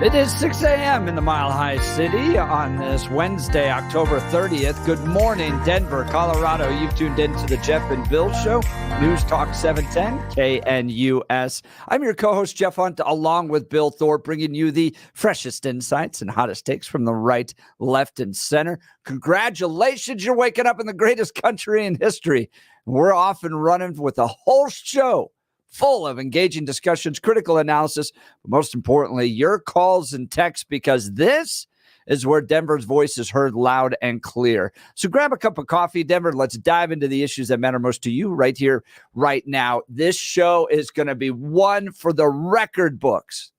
It is 6 a.m. in the Mile High City on this Wednesday, October 30th. Good morning, Denver, Colorado. You've tuned in to the Jeff and Bill Show, News Talk 710, KNUS. I'm your co-host, Jeff Hunt, along with Bill Thorpe, bringing you the freshest insights and hottest takes from the right, left, and center. Congratulations, you're waking up in the greatest country in history. We're off and running with a whole show full of engaging discussions, critical analysis, but most importantly, your calls and texts, because this is where Denver's voice is heard loud and clear. So grab a cup of coffee, Denver. Let's dive into the issues that matter most to you right here, right now. This show is going to be one for the record books.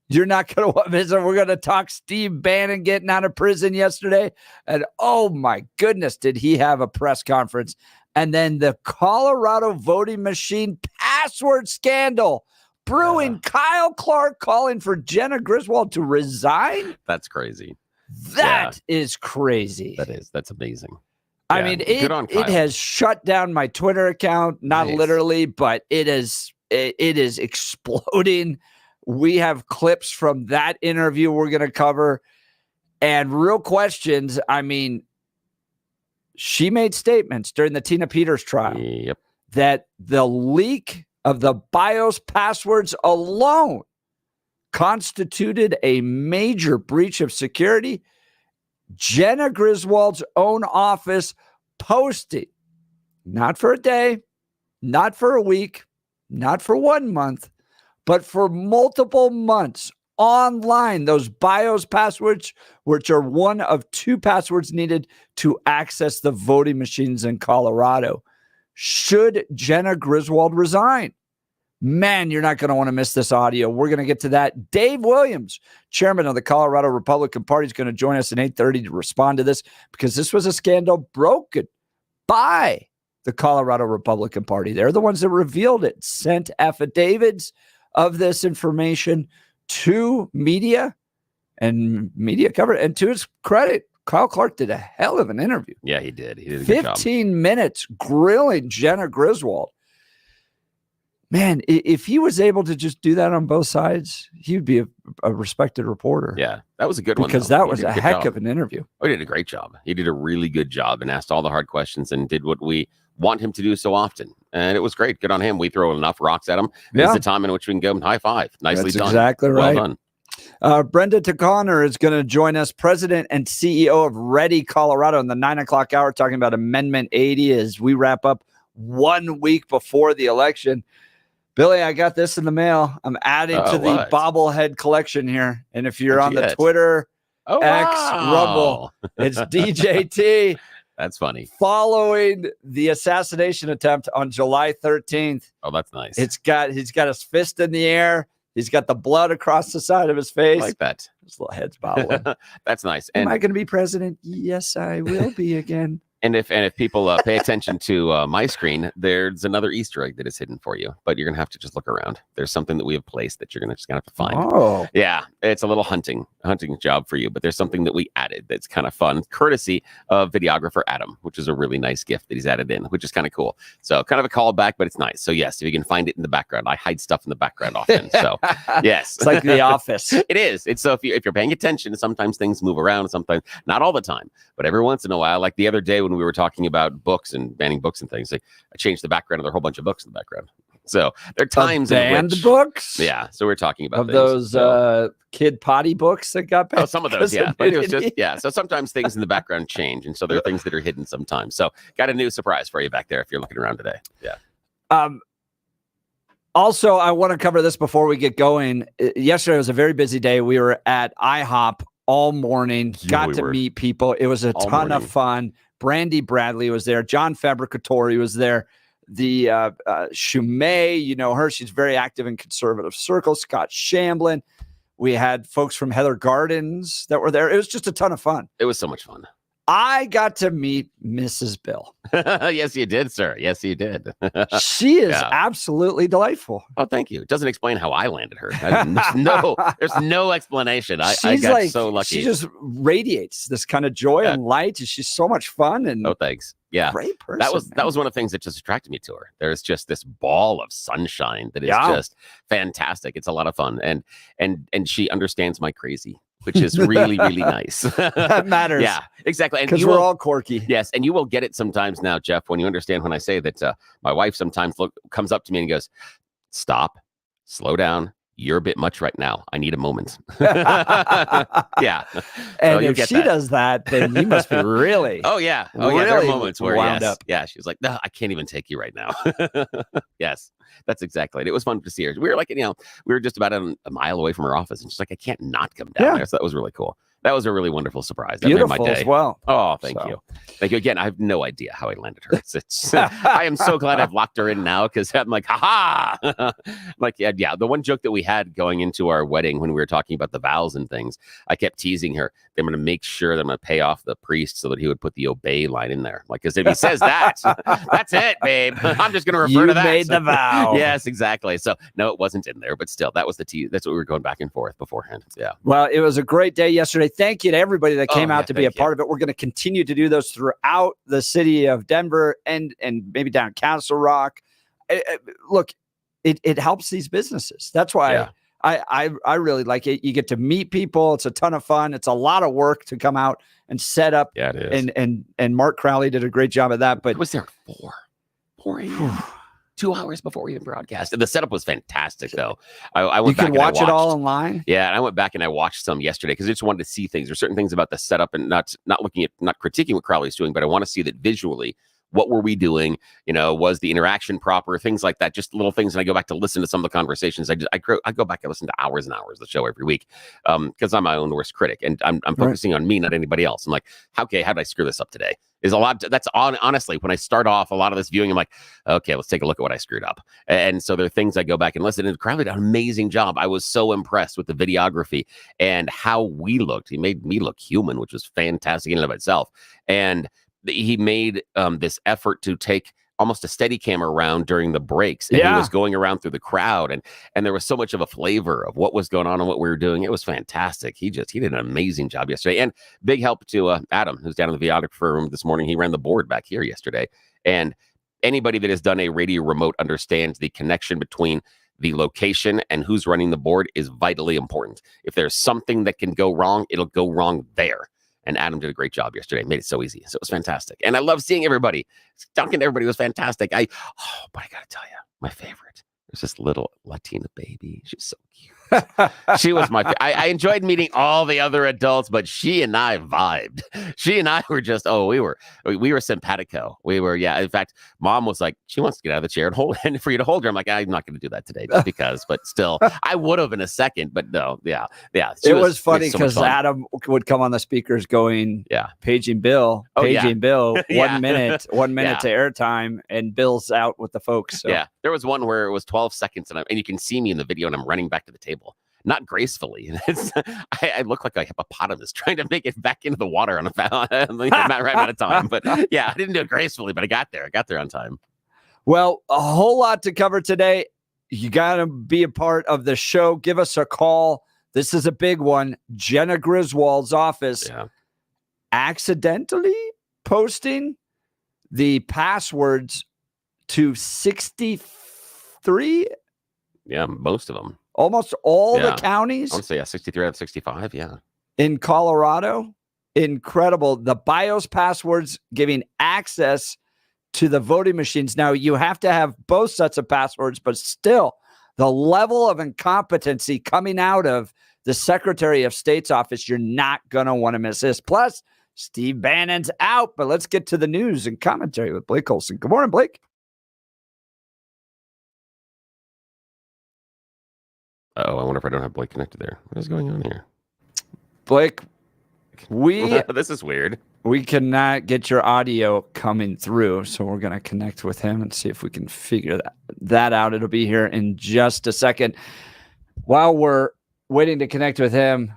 You're not going to visit. We're going to talk Steve Bannon getting out of prison yesterday. And oh my goodness, did he have a press conference? And then the Colorado voting machine password scandal brewing. Kyle Clark calling for Jenna Griswold to resign. That's crazy. That is crazy. That's amazing. I mean, it has shut down my Twitter account, not literally, but it is exploding. We have clips from that interview we're going to cover, and real questions. I mean, she made statements during the Tina Peters trial that the leak of the BIOS passwords alone constituted a major breach of security. Jenna Griswold's own office posting, not for a day, not for a week, not for 1 month, but for multiple months online, those BIOS passwords, which are one of two passwords needed to access the voting machines in Colorado. Should Jenna Griswold resign? Man, you're not going to want to miss this audio. We're going to get to that. Dave Williams, chairman of the Colorado Republican Party, is going to join us at 8:30 to respond to this, because this was a scandal broken by the Colorado Republican Party. They're the ones that revealed it, sent affidavits of this information to media, and media covered. And to his credit, Kyle Clark did a hell of an interview. Yeah, he did. He did a good job. 15 minutes grilling Jenna Griswold. Man, if he was able to just do that on both sides, he would be a respected reporter. Yeah, that was a good one. Because that was a heck of an interview. Oh, he did a great job. He did a really good job and asked all the hard questions and did what we want him to do so often. And it was great. Good on him. We throw enough rocks at him. This is the time in which we can give him high five. Nicely done. Exactly right. Well done. Brenda Dickhoner is going to join us, president and CEO of Ready Colorado, in the 9 o'clock hour, talking about Amendment 80 as we wrap up 1 week before the election. Billy, I got this in the mail. I'm adding to the bobblehead collection here. And if you're on the Twitter, X, Rumble, it's DJT. That's funny. Following the assassination attempt on July 13th. Oh, that's nice. He's got his fist in the air. He's got the blood across the side of his face. I like that. His little head's bobbling. That's nice. Am I going to be president? Yes, I will be again. And if people pay attention to my screen, there's another Easter egg that is hidden for you, but you're going to have to just look around. There's something that we have placed that you're going to just have to find. Oh, yeah. It's a little hunting job for you, but there's something that we added that's kind of fun, courtesy of videographer Adam, which is a really nice gift that he's added in, which is kind of cool. So kind of a callback, but it's nice. So yes, if you can find it in the background, I hide stuff in the background often. So yes, it's like The Office. It is. It's so if you're paying attention, sometimes things move around, sometimes not all the time, but every once in a while, like the other day when we were talking about books and banning books and things, like I changed the background and there are a whole bunch of books in the background. So there are times in which books. Yeah. So we're talking about those kid potty books that got banned. Oh, some of those, yeah. But it was just So sometimes things in the background change, and so there are things that are hidden sometimes. So got a new surprise for you back there if you're looking around today. Yeah. Also, I want to cover this before we get going. Yesterday was a very busy day. We were at IHOP all morning, got to meet people. It was a ton of fun. Brandy Bradley was there. John Fabricatori was there. The Shumay, you know her. She's very active in conservative circles. Scott Shamblin. We had folks from Heather Gardens that were there. It was just a ton of fun. It was so much fun. I got to meet Mrs. Bill. Yes, you did, sir. Yes, you did. She is absolutely delightful. Oh, thank you. It doesn't explain how I landed her. There's no explanation. I got so lucky. She just radiates this kind of joy and light. She's so much fun. And oh, thanks. Yeah. Great person. That was one of the things that just attracted me to her. There's just this ball of sunshine that is just fantastic. It's a lot of fun. And she understands my crazy, which is really, really nice. That matters. Yeah, exactly. Because we're all quirky. Yes. And you will get it sometimes now, Jeff, when you understand when I say that my wife sometimes comes up to me and goes, stop, slow down. You're a bit much right now. I need a moment. Yeah. And so if she does that, then you must be really. Oh, yeah. Oh, really yeah. There are moments where, wound up. Yeah. She was like, no, I can't even take you right now. Yes, that's exactly it. It was fun to see her. We were like, we were just about a mile away from her office. And she's like, I can't not come down there. So that was really cool. That was a really wonderful surprise. That Beautiful made my day. As well. Oh, thank you. Thank you again. I have no idea how I landed her. It's I am so glad I've locked her in now because I'm like, ha. Like, yeah. The one joke that we had going into our wedding when we were talking about the vows and things, I kept teasing her. I'm going to make sure that I'm going to pay off the priest so that he would put the obey line in there. Like, because if he says that, that's it, babe. I'm just going to refer to that. You made the vow. Yes, exactly. So no, it wasn't in there, but still, that was the tease. That's what we were going back and forth beforehand. Yeah. Well, it was a great day yesterday. Thank you to everybody that came out to be a part of it. We're going to continue to do those throughout the city of Denver and maybe down Castle Rock. Look, it helps these businesses. That's why I really like it. You get to meet people. It's a ton of fun. It's a lot of work to come out and set up. Yeah, it is. And Mark Crowley did a great job of that. But I was there at 4 a.m. 2 hours before we even broadcast. And the setup was fantastic, though. I went back and watch it all online. Yeah, and I went back and I watched some yesterday because I just wanted to see things. There's certain things about the setup and not critiquing what Crowley's doing, but I want to see that visually. What were we doing? Was the interaction proper? Things like that, just little things. And I go back to listen to some of the conversations. I go back and listen to hours and hours of the show every week because I'm my own worst critic, and I'm focusing on me, not anybody else. I'm like, how did I screw this up today? Is a lot. That's honestly when I start off a lot of this viewing, I'm like, okay, let's take a look at what I screwed up. And so there are things I go back and listen. And Crowley did an amazing job. I was so impressed with the videography and how we looked. He made me look human, which was fantastic in and of itself. And he made this effort to take almost a steady cam around during the breaks. And he was going around through the crowd. And there was so much of a flavor of what was going on and what we were doing. It was fantastic. He did an amazing job yesterday. And big help to Adam, who's down in the videographer room this morning. He ran the board back here yesterday. And anybody that has done a radio remote understands the connection between the location and who's running the board is vitally important. If there's something that can go wrong, it'll go wrong there. And Adam did a great job yesterday. Made it so easy. So it was fantastic. And I love seeing everybody. Talking to everybody was fantastic. But I got to tell you, my favorite was this little Latina baby. She's so cute. She was my I enjoyed meeting all the other adults, but she and I vibed. She and I were just, we were simpatico. We were, in fact, Mom was like, she wants to get out of the chair and for you to hold her. I'm like, I'm not going to do that today just because, but still, I would have in a second, but no, yeah. It was funny because Adam would come on the speakers going, paging Bill, Bill, 1 minute, 1 minute to airtime, and Bill's out with the folks. So. Yeah, there was one where it was 12 seconds, and you can see me in the video, and I'm running back to the table. Not gracefully. I look like a hippopotamus trying to make it back into the water on right amount of time. But I didn't do it gracefully, but I got there. I got there on time. Well, a whole lot to cover today. You got to be a part of the show. Give us a call. This is a big one. Jenna Griswold's office accidentally posting the passwords to 63. Yeah, most of them. Almost all the counties. I would say 63 out of 65. Yeah. In Colorado. Incredible. The BIOS passwords giving access to the voting machines. Now, you have to have both sets of passwords, but still, the level of incompetency coming out of the Secretary of State's office, you're not going to want to miss this. Plus, Steve Bannon's out, but let's get to the news and commentary with Blake Olson. Good morning, Blake. I wonder if I don't have Blake connected there. What is going on here? Blake, this is weird. We cannot get your audio coming through, so we're going to connect with him and see if we can figure that out. It'll be here in just a second. While we're waiting to connect with him,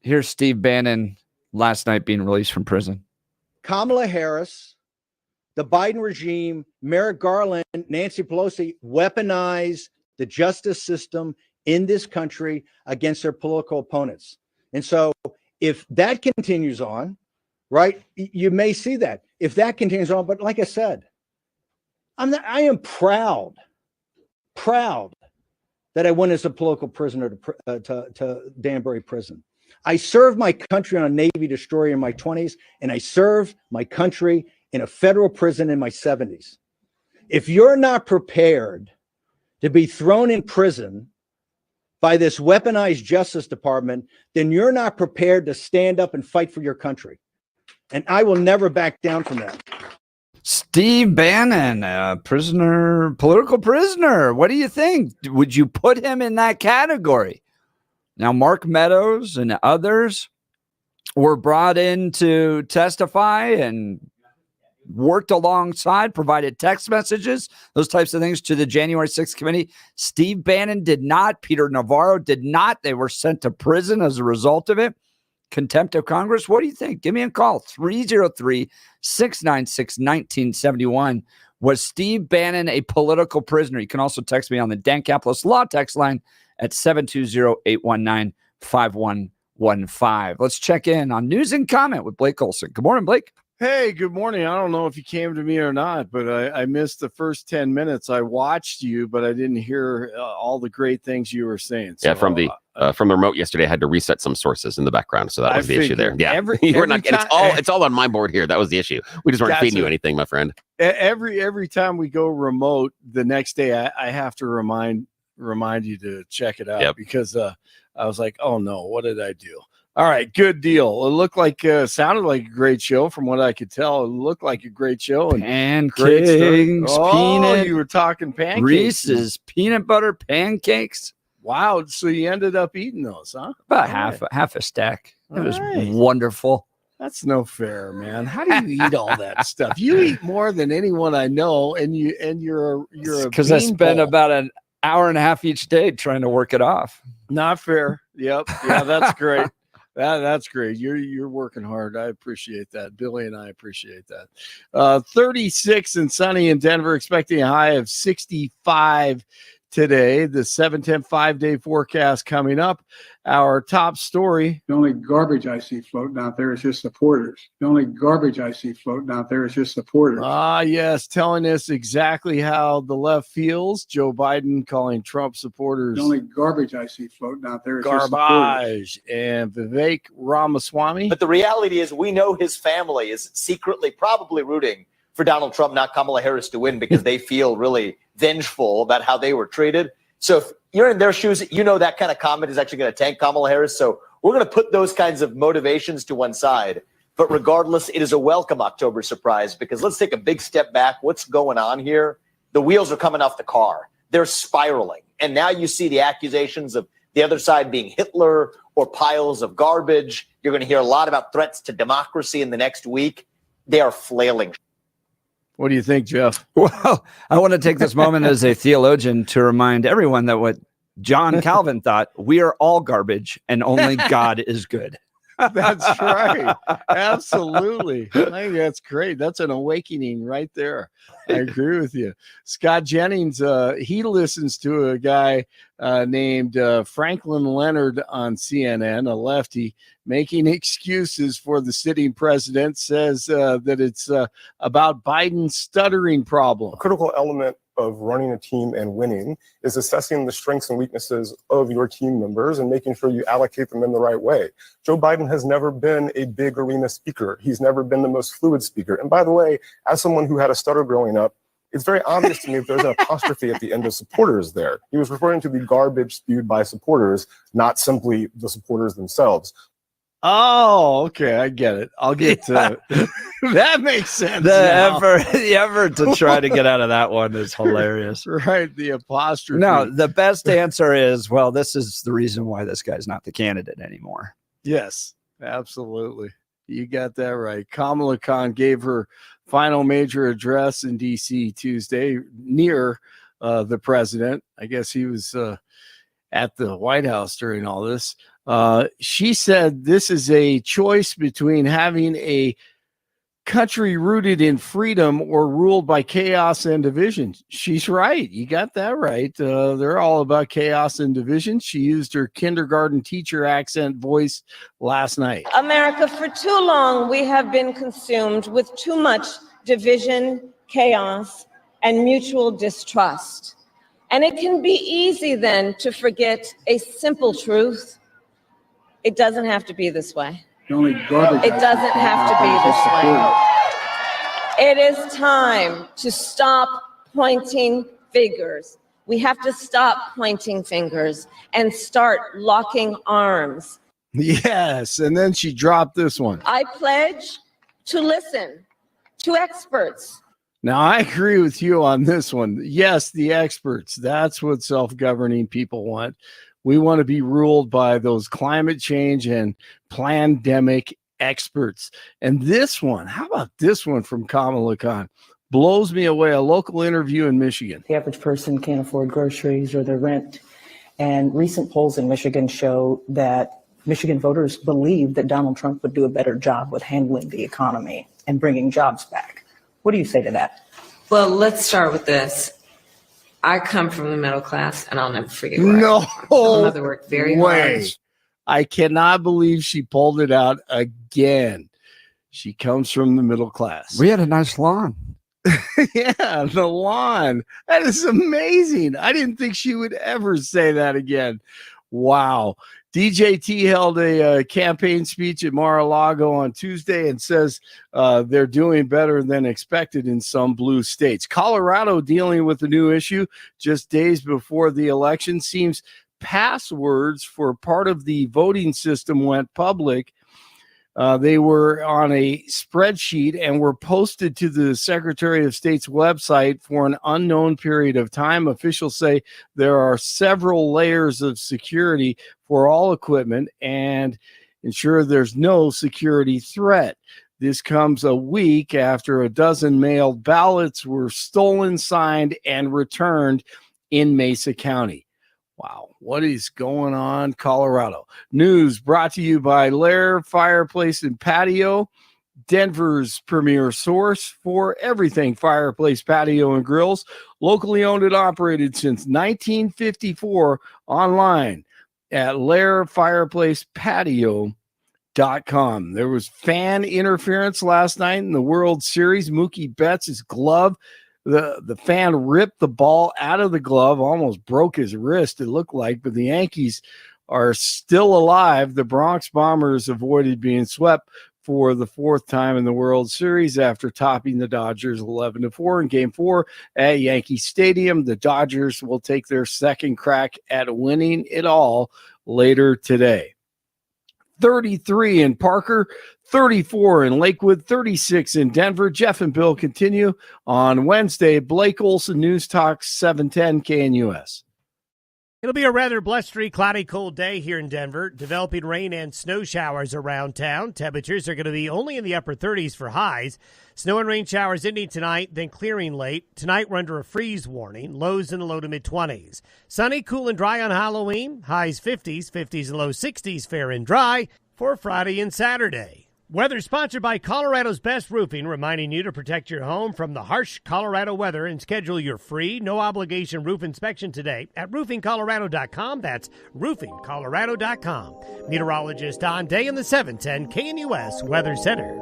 here's Steve Bannon last night being released from prison. Kamala Harris, the Biden regime, Merrick Garland, Nancy Pelosi weaponize the justice system in this country against their political opponents. And so if that continues on, right, you may see that. if that continues on. But like I said, I am proud that I went as a political prisoner to Danbury Prison. I served my country on a Navy destroyer in my 20s, and I served my country in a federal prison in my 70s. If you're not prepared to be thrown in prison by this weaponized Justice Department, then you're not prepared to stand up and fight for your country. And I will never back down from that. Steve Bannon, political prisoner. What do you think? Would you put him in that category? Now, Mark Meadows and others were brought in to testify and worked alongside, provided text messages, those types of things to the January 6th committee. Steve Bannon did not. Peter Navarro did not. They were sent to prison as a result of it. Contempt of Congress. What do you think? Give me a call. 303-696-1971. Was Steve Bannon a political prisoner? You can also text me on the Dan Caplis Law text line at 720-819-5115. Let's check in on news and comment with Blake Olson. Good morning, Blake. Hey, good morning. I don't know if you came to me or not, but I missed the first 10 minutes. I watched you, but I didn't hear all the great things you were saying. So, from the remote yesterday, I had to reset some sources in the background, so that was the issue there. Yeah, it's all on my board here. That was the issue. We just weren't feeding you anything, my friend. Every time we go remote, the next day I have to remind you to check it out because I was like, oh no, what did I do? All right, good deal. It looked like, sounded like a great show from what I could tell. It looked like a great show. And pancakes, peanut. You were talking pancakes. Reese's peanut butter pancakes. Wow. So you ended up eating those, huh? About half a stack. It was wonderful. That's no fair, man. How do you eat all that stuff? You eat more than anyone I know, and you're because I spend about an hour and a half each day trying to work it off. Not fair. Yep. Yeah, that's great. That's great. You're working hard. I appreciate that. Billy and I appreciate that. 36 and sunny in Denver, expecting a high of 65 today. The 7-10 5-day forecast coming up. Our top story. The only garbage I see floating out there is just supporters. The only garbage I see floating out there is just supporters. Ah, yes, telling us exactly how the left feels. Joe Biden calling Trump supporters. The only garbage I see floating out there is garbage. Just supporters. And Vivek Ramaswamy. But the reality is we know his family is secretly probably rooting for Donald Trump, not Kamala Harris, to win because they feel really vengeful about how they were treated. So if you're in their shoes, you know that kind of comment is actually going to tank Kamala Harris. So we're going to put those kinds of motivations to one side. But regardless, it is a welcome October surprise because let's take a big step back. What's going on here? The wheels are coming off the car. They're spiraling. And now you see the accusations of the other side being Hitler or piles of garbage. You're going to hear a lot about threats to democracy in the next week. They are flailing. What do you think, Jeff? Well, I want to take this moment as a theologian to remind everyone that what John Calvin thought, we are all garbage and only God is good. That's right. Absolutely. I think that's great. That's an awakening right there. I agree with you. Scott Jennings, he listens to a guy named Franklin Leonard on CNN, a lefty, making excuses for the sitting president, says that it's about Biden's stuttering problem. A critical element of running a team and winning is assessing the strengths and weaknesses of your team members and making sure you allocate them in the right way. Joe Biden has never been a big arena speaker. He's never been the most fluid speaker. And by the way, as someone who had a stutter growing up, it's very obvious to me if there's an apostrophe at the end of supporters there. He was referring to the garbage spewed by supporters, not simply the supporters themselves. Oh, okay. I get it. I'll get to it. That makes sense. The effort to try to get out of that one is hilarious. Right. The apostrophe. No, the best answer is, well, this is the reason why this guy's not the candidate anymore. Yes, absolutely. You got that right. Kamala Khan gave her final major address in D.C. Tuesday near the president. I guess he was at the White House during all this. She said this is a choice between having a country rooted in freedom or ruled by chaos and division. She's right. You got that right. They're all about chaos and division. She used her kindergarten teacher accent voice last night. America, for too long, we have been consumed with too much division, chaos, and mutual distrust. And it can be easy then to forget a simple truth. It doesn't have to be this way. The only garbage It doesn't have to be this way. It is time to stop pointing fingers. We have to stop pointing fingers and start locking arms. Yes, and then she dropped this one. I pledge to listen to experts. Now, I agree with you on this one. Yes, the experts. That's what self-governing people want. We want to be ruled by those climate change and pandemic experts. And this one, how about this one from Kamala Khan? Blows me away. A local interview in Michigan. The average person can't afford groceries or their rent. And recent polls in Michigan show that Michigan voters believe that Donald Trump would do a better job with handling the economy and bringing jobs back. What do you say to that? Well, let's start with this. I come from the middle class, and I'll never forget. No my mother worked very hard. I cannot believe she pulled it out again. She comes from the middle class. We had a nice lawn. Yeah, the lawn. That is amazing. I didn't think she would ever say that again. Wow. DJT held a campaign speech at Mar-a-Lago on Tuesday and says they're doing better than expected in some blue states. Colorado, dealing with a new issue just days before the election, seems passwords for part of the voting system went public. They were on a spreadsheet and were posted to the Secretary of State's website for an unknown period of time. Officials say there are several layers of security for all equipment and ensure there's no security threat. This comes a week after a dozen mailed ballots were stolen, signed, and returned in Mesa County. Wow, what is going on, Colorado? News brought to you by Lair Fireplace and Patio, Denver's premier source for everything fireplace, patio, and grills. Locally owned and operated since 1954. Online at lairfireplacepatio.com. There was fan interference last night in the World Series. Mookie Betts' glove. The fan ripped the ball out of the glove, almost broke his wrist, it looked like, but the Yankees are still alive. The Bronx Bombers avoided being swept for the fourth time in the World Series after topping the Dodgers 11-4 in Game 4 at Yankee Stadium. The Dodgers will take their second crack at winning it all later today. 33 in Parker, 34 in Lakewood, 36 in Denver. Jeff and Bill continue on Wednesday. Blake Olson, News Talk 710 KNUS. It'll be a rather blustery, cloudy, cold day here in Denver. Developing rain and snow showers around town. Temperatures are going to be only in the upper 30s for highs. Snow and rain showers ending tonight, then clearing late. Tonight, we're under a freeze warning. Lows in the low to mid-20s. Sunny, cool, and dry on Halloween. Highs 50s, 50s and low 60s, fair and dry for Friday and Saturday. Weather sponsored by Colorado's Best Roofing, reminding you to protect your home from the harsh Colorado weather and schedule your free, no-obligation roof inspection today at roofingcolorado.com. That's roofingcolorado.com. Meteorologist Don Day in the 710 KNUS Weather Center.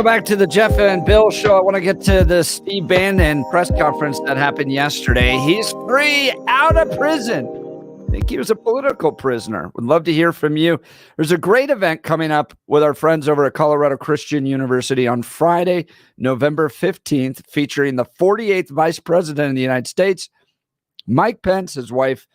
Go back to the Jeff and Bill show. I want to get to the Steve Bannon press conference that happened yesterday. He's free, out of prison. I think he was a political prisoner. Would love to hear from you. There's a great event coming up with our friends over at Colorado Christian University on Friday, November 15th, featuring the 48th Vice President of the United States, Mike Pence, his wife,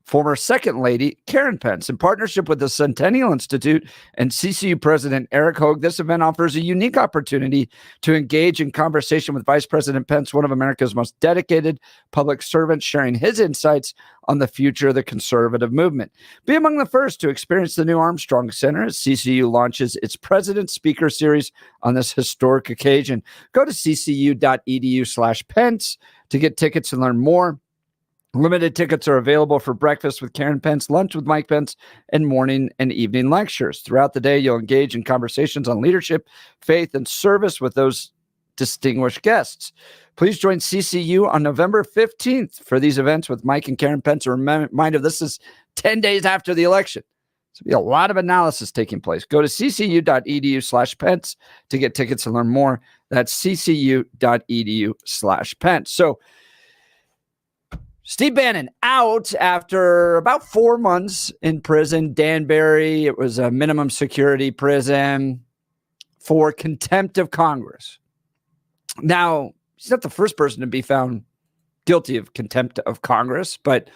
former Second Lady Karen Pence. In partnership with the Centennial Institute and CCU President Eric Hogue, this event offers a unique opportunity to engage in conversation with Vice President Pence, one of America's most dedicated public servants, sharing his insights on the future of the conservative movement. Be among the first to experience the new Armstrong Center as CCU launches its President Speaker Series on this historic occasion. Go to ccu.edu/Pence to get tickets and learn more. Limited tickets are available for breakfast with Karen Pence, lunch with Mike Pence, and morning and evening lectures. Throughout the day, you'll engage in conversations on leadership, faith, and service with those distinguished guests. Please join CCU on November 15th for these events with Mike and Karen Pence. A reminder, this is 10 days after the election. So there'll be a lot of analysis taking place. Go to ccu.edu/Pence to get tickets and learn more. That's ccu.edu/Pence. So Steve Bannon out after about 4 months in prison, Danbury. It was a minimum security prison for contempt of Congress. Now, he's not the first person to be found guilty of contempt of Congress, but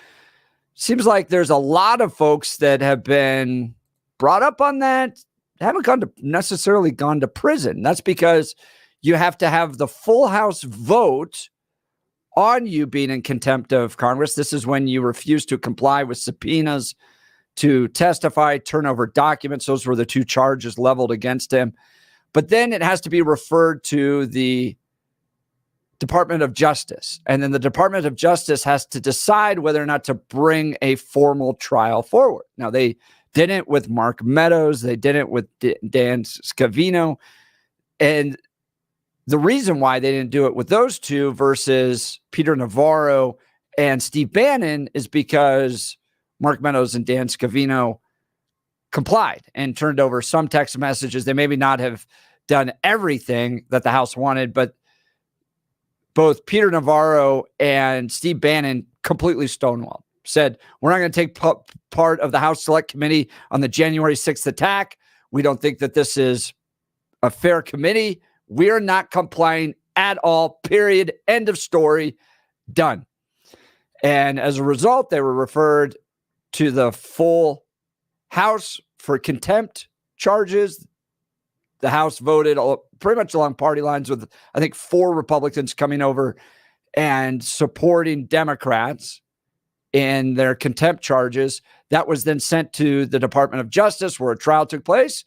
seems like there's a lot of folks that have been brought up on that, haven't necessarily gone to prison. That's because you have to have the full House vote on you being in contempt of Congress. This is when you refuse to comply with subpoenas to testify, turn over documents. Those were the two charges leveled against him. But then it has to be referred to the Department of Justice. And then the Department of Justice has to decide whether or not to bring a formal trial forward. Now, they did it with Mark Meadows. They did it with Dan Scavino. And the reason why they didn't do it with those two versus Peter Navarro and Steve Bannon is because Mark Meadows and Dan Scavino complied and turned over some text messages. They maybe not have done everything that the House wanted, but both Peter Navarro and Steve Bannon completely stonewalled, said, we're not going to take part of the House Select Committee on the January 6th attack. We don't think that this is a fair committee. We are not complying at all, period. End of story. Done. And as a result, they were referred to the full House for contempt charges. The House voted pretty much along party lines with, I think, 4 Republicans coming over and supporting Democrats in their contempt charges. That was then sent to the Department of Justice, where a trial took place.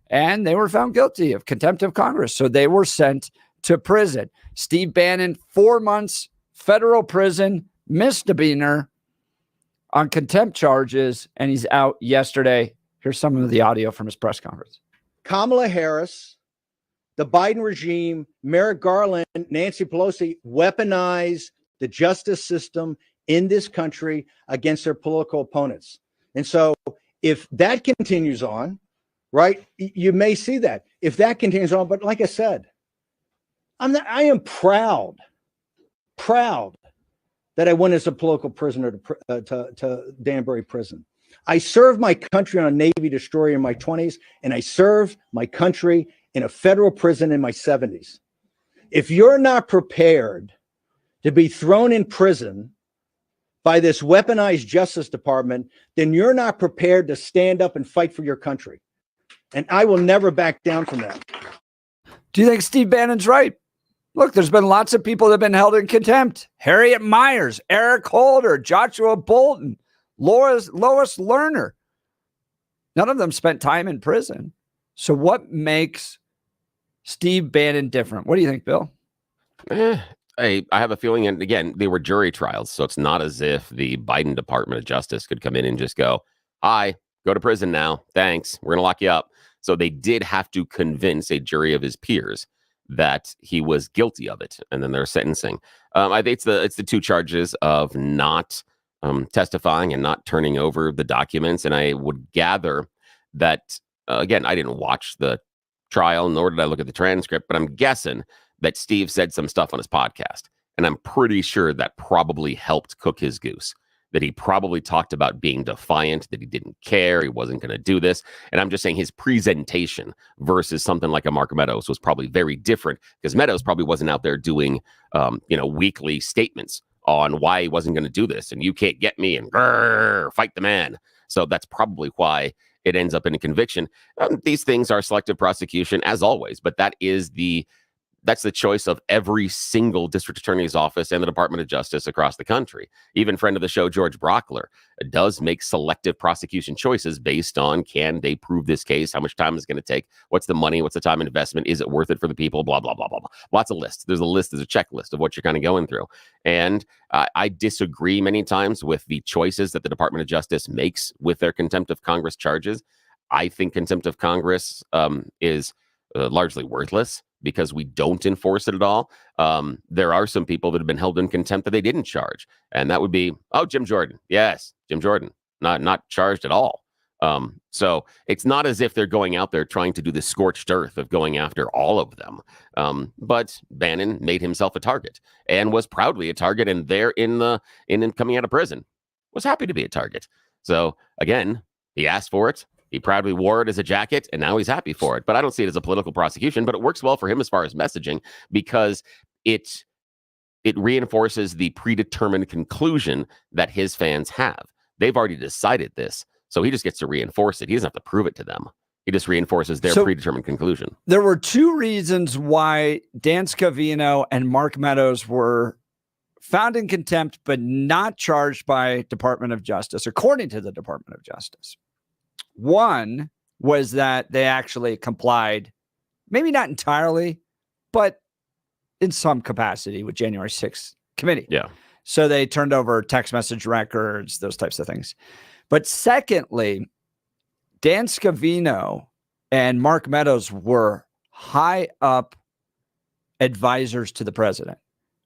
And they were found guilty of contempt of Congress. So they were sent to prison. Steve Bannon, 4 months, federal prison, misdemeanor on contempt charges, and he's out yesterday. Here's some of the audio from his press conference. Kamala Harris, the Biden regime, Merrick Garland, Nancy Pelosi weaponize the justice system in this country against their political opponents. And so if that continues on, right, you may see that if that continues on. But like I said, I am proud that I went as a political prisoner to Danbury prison. I served my country on a Navy destroyer in my 20s, and I served my country in a federal prison in my 70s. If you're not prepared to be thrown in prison by this weaponized Justice Department, then you're not prepared to stand up and fight for your country. And I will never back down from that. Do you think Steve Bannon's right? Look, there's been lots of people that have been held in contempt. Harriet Myers, Eric Holder, Joshua Bolton, Lois Lerner. None of them spent time in prison. So what makes Steve Bannon different? What do you think, Bill? I have a feeling, and again, they were jury trials, so it's not as if the Biden Department of Justice could come in and just go, hi, go to prison now. Thanks. We're going to lock you up. So they did have to convince a jury of his peers that he was guilty of it, and then they're sentencing. I think it's the 2 charges of not testifying and not turning over the documents. And I would gather that, again, I didn't watch the trial, nor did I look at the transcript, but I'm guessing that Steve said some stuff on his podcast. And I'm pretty sure that probably helped cook his goose, that he probably talked about being defiant, that he didn't care, he wasn't going to do this. And I'm just saying his presentation versus something like a Mark Meadows was probably very different, because Meadows probably wasn't out there doing, weekly statements on why he wasn't going to do this. And you can't get me and grrr, fight the man. So that's probably why it ends up in a conviction. These things are selective prosecution, as always, but that's the choice of every single district attorney's office and the Department of Justice across the country. Even friend of the show, George Brockler, does make selective prosecution choices based on, can they prove this case? How much time is it going to take? What's the money? What's the time investment? Is it worth it for the people? Blah, blah, blah, blah, blah. Lots of lists. There's a checklist of what you're kind of going through. And I disagree many times with the choices that the Department of Justice makes with their contempt of Congress charges. I think contempt of Congress is largely worthless, because we don't enforce it at all. There are some people that have been held in contempt that they didn't charge. And that would be, Jim Jordan. Yes, Jim Jordan, not charged at all. So it's not as if they're going out there trying to do the scorched earth of going after all of them. But Bannon made himself a target and was proudly a target. And there in coming out of prison, was happy to be a target. So again, he asked for it. He proudly wore it as a jacket, and now he's happy for it. But I don't see it as a political prosecution, but it works well for him as far as messaging, because it reinforces the predetermined conclusion that his fans have. They've already decided this, so he just gets to reinforce it. He doesn't have to prove it to them. He just reinforces their predetermined conclusion. There were two reasons why Dan Scavino and Mark Meadows were found in contempt, but not charged by Department of Justice, according to the Department of Justice. One was that they actually complied, maybe not entirely, but in some capacity with January 6th committee. Yeah. So they turned over text message records, those types of things. But secondly, Dan Scavino and Mark Meadows were high up advisors to the president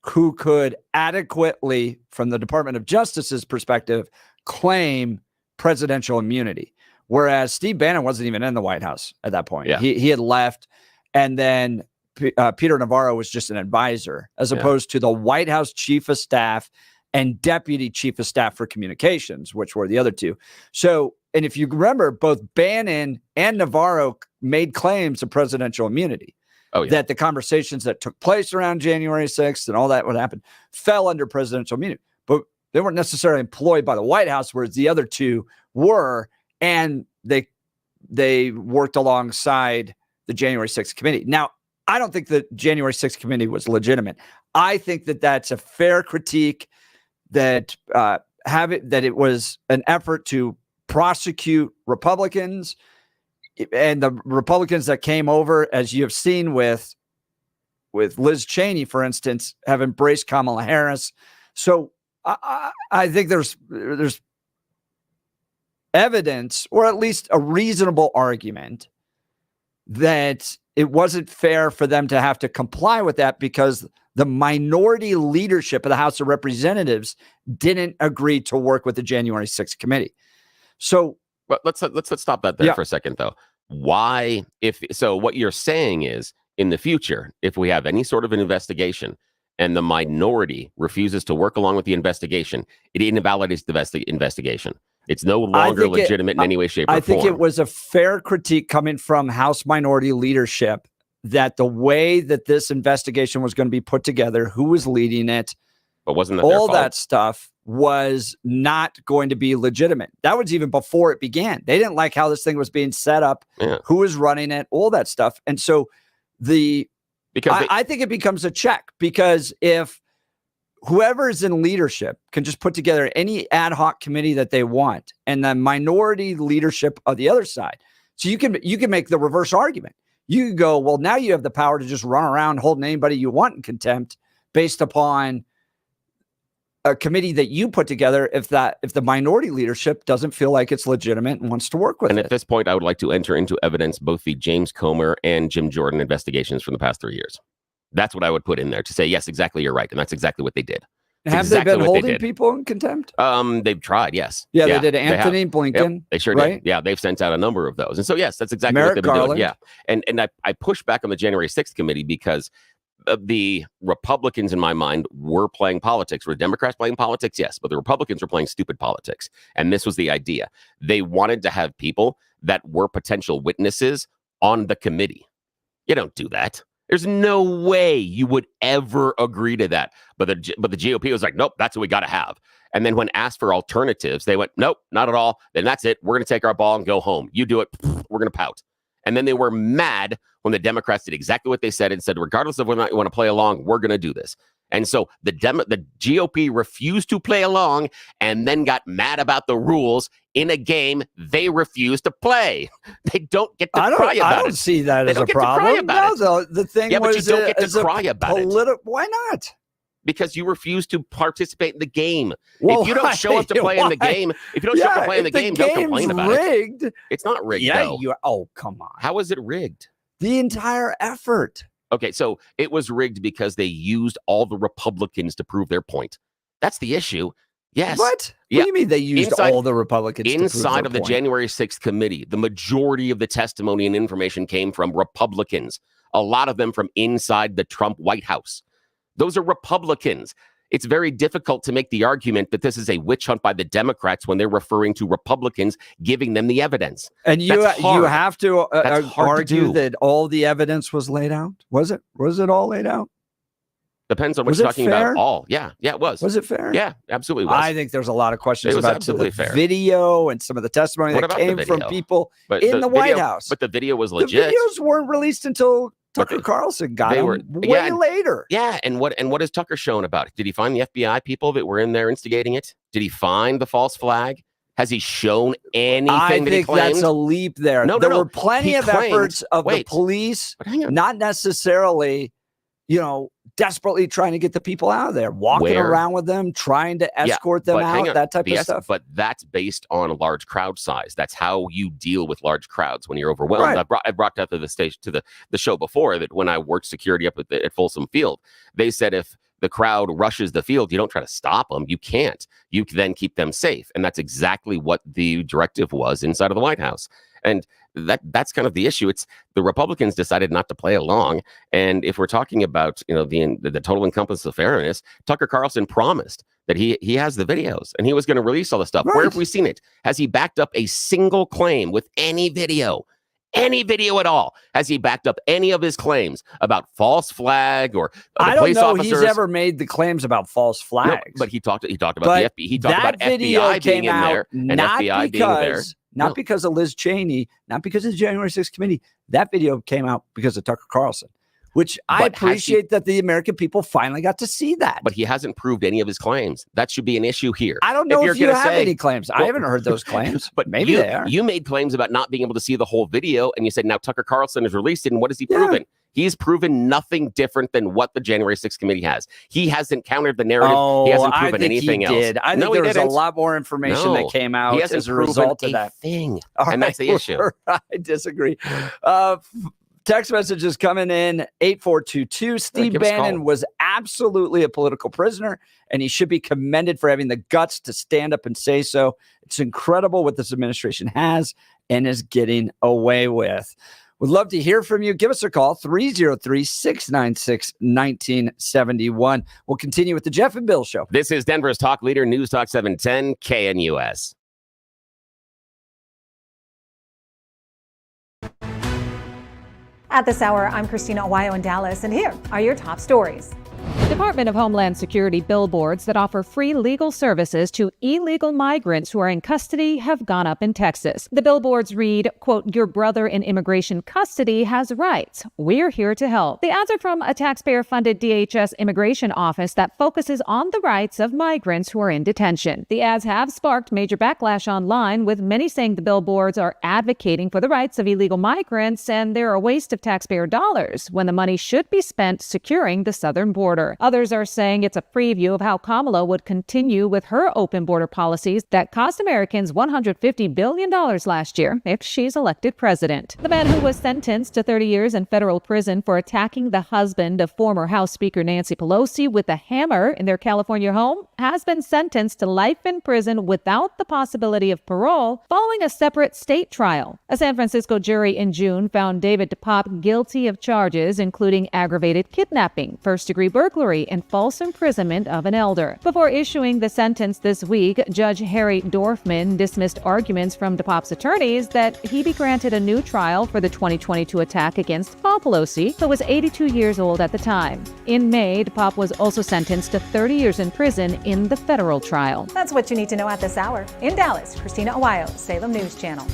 who could adequately, from the Department of Justice's perspective, claim presidential immunity. Whereas Steve Bannon wasn't even in the White House at that point. Yeah. He had left, and then Peter Navarro was just an advisor, as opposed to the White House chief of staff and deputy chief of staff for communications, which were the other two. So, and if you remember, both Bannon and Navarro made claims of presidential immunity. Oh, yeah. That the conversations that took place around January 6th and all that would happen fell under presidential immunity. But they weren't necessarily employed by the White House, whereas the other two were. And they worked alongside the January 6th committee. Now, I don't think the January 6th committee was legitimate. I think that that's a fair critique, that that it was an effort to prosecute Republicans, and the Republicans that came over, as you have seen with Liz Cheney, for instance, have embraced Kamala Harris. So I think there's evidence, or at least a reasonable argument, that it wasn't fair for them to have to comply with that, because the minority leadership of the House of Representatives didn't agree to work with the January 6th committee. So, but let's stop that there for a second, though. Why, what you're saying is, in the future, if we have any sort of an investigation and the minority refuses to work along with the investigation, it invalidates the investigation. It's no longer legitimate in any way, shape, or form. I think it was a fair critique coming from House minority leadership that the way that this investigation was going to be put together, who was leading it, but wasn't that all that stuff was not going to be legitimate. That was even before it began. They didn't like how this thing was being set up, who was running it, all that stuff. And so I think it becomes a check, because if whoever is in leadership can just put together any ad hoc committee that they want, and the minority leadership of the other side. So you can make the reverse argument. You can go, well, now you have the power to just run around holding anybody you want in contempt based upon a committee that you put together, if the minority leadership doesn't feel like it's legitimate and wants to work with it. And at this point, I would like to enter into evidence both the James Comer and Jim Jordan investigations from the past 3 years. That's what I would put in there to say, yes, exactly, you're right. And that's exactly what they did. Have they been holding people in contempt? They've tried, yes. Yeah, they did. Anthony Blinken. Yep, they sure right? did. Yeah, they've sent out a number of those. And so, yes, that's exactly Merrick what they've been Garland. doing. Yeah. And I pushed back on the January 6th committee because the Republicans, in my mind, were playing politics. Were Democrats playing politics? Yes, but the Republicans were playing stupid politics. And this was the idea. They wanted to have people that were potential witnesses on the committee. You don't do that. There's no way you would ever agree to that. But the GOP was like, nope, that's what we got to have. And then when asked for alternatives, they went, nope, not at all. Then that's it. We're going to take our ball and go home. You do it. We're going to pout. And then they were mad when the Democrats did exactly what they said and said, regardless of whether or not you want to play along, we're going to do this. And so the GOP refused to play along and then got mad about the rules in a game they refused to play. They don't get to cry about it. I don't see that as a problem. No, the thing was, but you don't get to cry about it. Why not? Because you refuse to participate in the game. Well, if you don't show up to play in the game, don't complain about rigged, it. It's not rigged, though. Oh, come on. How is it rigged? The entire effort. Okay, so it was rigged because they used all the Republicans to prove their point. That's the issue. Yes. What? Yeah. What do you mean they used all the Republicans inside of the point? January 6th committee? The majority of the testimony and information came from Republicans, a lot of them from inside the Trump White House. Those are Republicans. It's very difficult to make the argument that this is a witch hunt by the Democrats when they're referring to Republicans giving them the evidence. And you have to argue that all the evidence was laid out. Was it all laid out? Depends on what you're talking about. All. Yeah, it was. Was it fair? Yeah, absolutely was. I think there's a lot of questions about the fair. video and some of the testimony that came from people in the White House. But the video was legit. The videos weren't released until Tucker Carlson got them way later. Yeah, and what has Tucker shown about it? Did he find the FBI people that were in there instigating it? Did he find the false flag? Has he shown anything that he claimed? I think that's a leap there. There were plenty of efforts of the police, not necessarily, desperately trying to get the people out of there, walking around with them, trying to escort them out, that type of stuff. But that's based on a large crowd size. That's how you deal with large crowds when you're overwhelmed. Right. I brought that to the stage, to the show before, that when I worked security up at Folsom Field, they said if the crowd rushes the field, you don't try to stop them. You can't. You then keep them safe. And that's exactly what the directive was inside of the White House. And that's kind of the issue. It's the Republicans decided not to play along. And if we're talking about, the total encompass of fairness, Tucker Carlson promised that he has the videos and he was going to release all the stuff. Right. Where have we seen it? Has he backed up a single claim with any video? Any video at all? Has he backed up any of his claims about false flag or I don't know he's ever made the claims about false flags. No, but he talked about the FBI. He talked about FBI being in there and FBI being there. Not because of Liz Cheney, not because of the January 6th committee. That video came out because of Tucker Carlson, which I appreciate that the American people finally got to see that. But he hasn't proved any of his claims. That should be an issue here. I don't know if you have any claims. I haven't heard those claims, but maybe they are. You made claims about not being able to see the whole video, and you said now Tucker Carlson has released it, and what has he proven? He's proven nothing different than what the January 6th committee has. He hasn't countered the narrative. He hasn't proven anything else. I think there was a lot more information that came out as a result of that thing. And that's the issue. I disagree. Text messages coming in 8422. Steve Bannon was absolutely a political prisoner, and he should be commended for having the guts to stand up and say so. It's incredible what this administration has and is getting away with. We'd love to hear from you. Give us a call, 303-696-1971. We'll continue with the Jeff and Bill Show. This is Denver's Talk Leader, News Talk 710 KNUS. At this hour, I'm Christina Awayo in Dallas, and here are your top stories. Department of Homeland Security billboards that offer free legal services to illegal migrants who are in custody have gone up in Texas. The billboards read, quote, "Your brother in immigration custody has rights. We're here to help." The ads are from a taxpayer-funded DHS immigration office that focuses on the rights of migrants who are in detention. The ads have sparked major backlash online, with many saying the billboards are advocating for the rights of illegal migrants and they're a waste of taxpayer dollars when the money should be spent securing the southern border. Others are saying it's a preview of how Kamala would continue with her open border policies that cost Americans $150 billion last year if she's elected president. The man who was sentenced to 30 years in federal prison for attacking the husband of former House Speaker Nancy Pelosi with a hammer in their California home has been sentenced to life in prison without the possibility of parole following a separate state trial. A San Francisco jury in June found David DePop guilty of charges including aggravated kidnapping, first-degree burglary, and false imprisonment of an elder. Before issuing the sentence this week, Judge Harry Dorfman dismissed arguments from DePop's attorneys that he be granted a new trial for the 2022 attack against Paul Pelosi, who was 82 years old at the time. In May, DePop was also sentenced to 30 years in prison in the federal trial. That's what you need to know at this hour. In Dallas, Christina Aguayo, Salem News Channel.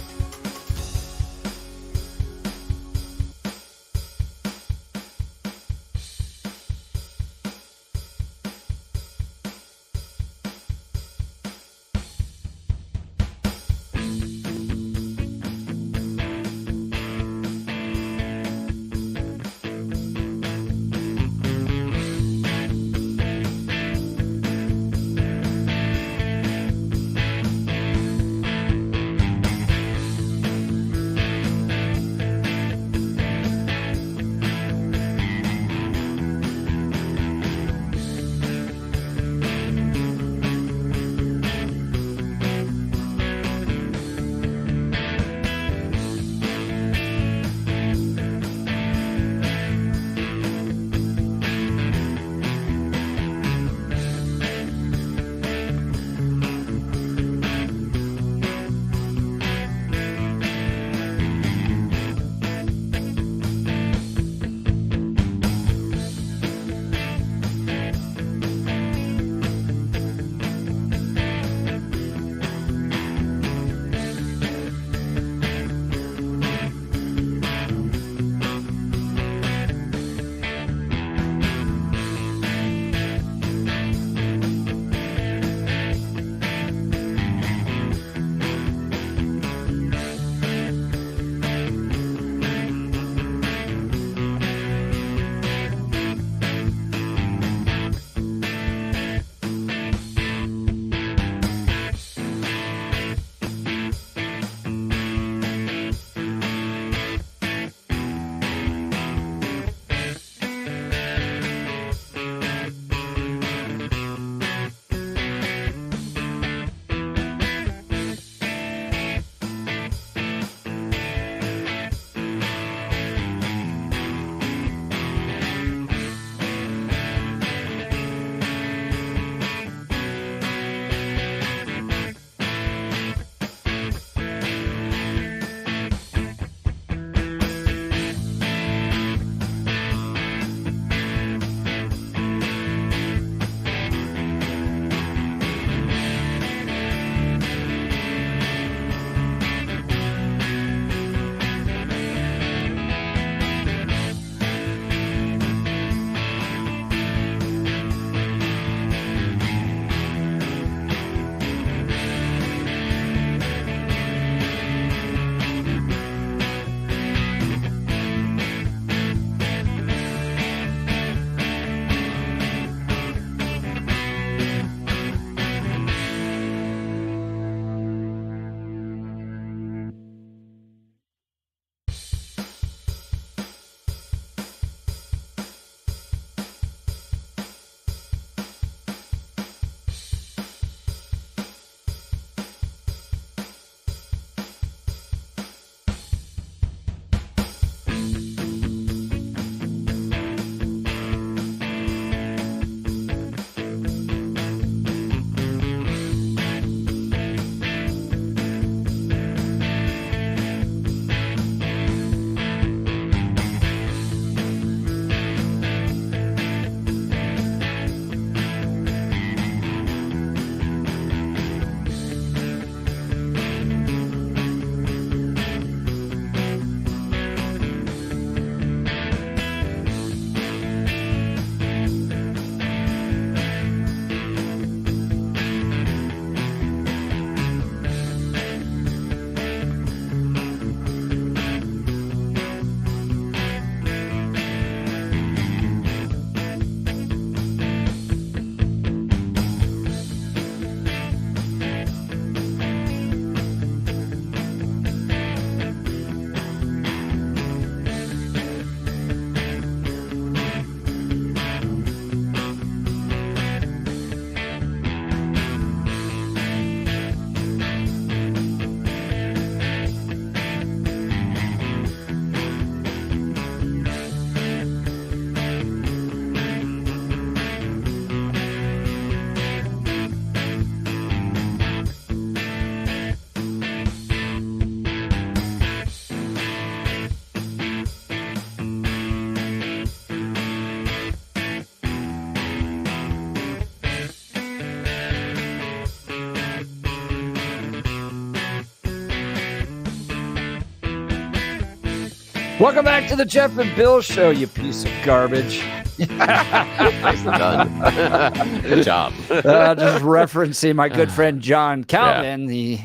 Welcome back to the Jeff and Bill Show, you piece of garbage. Nicely done. Good job. Just referencing my good friend John Calvin, the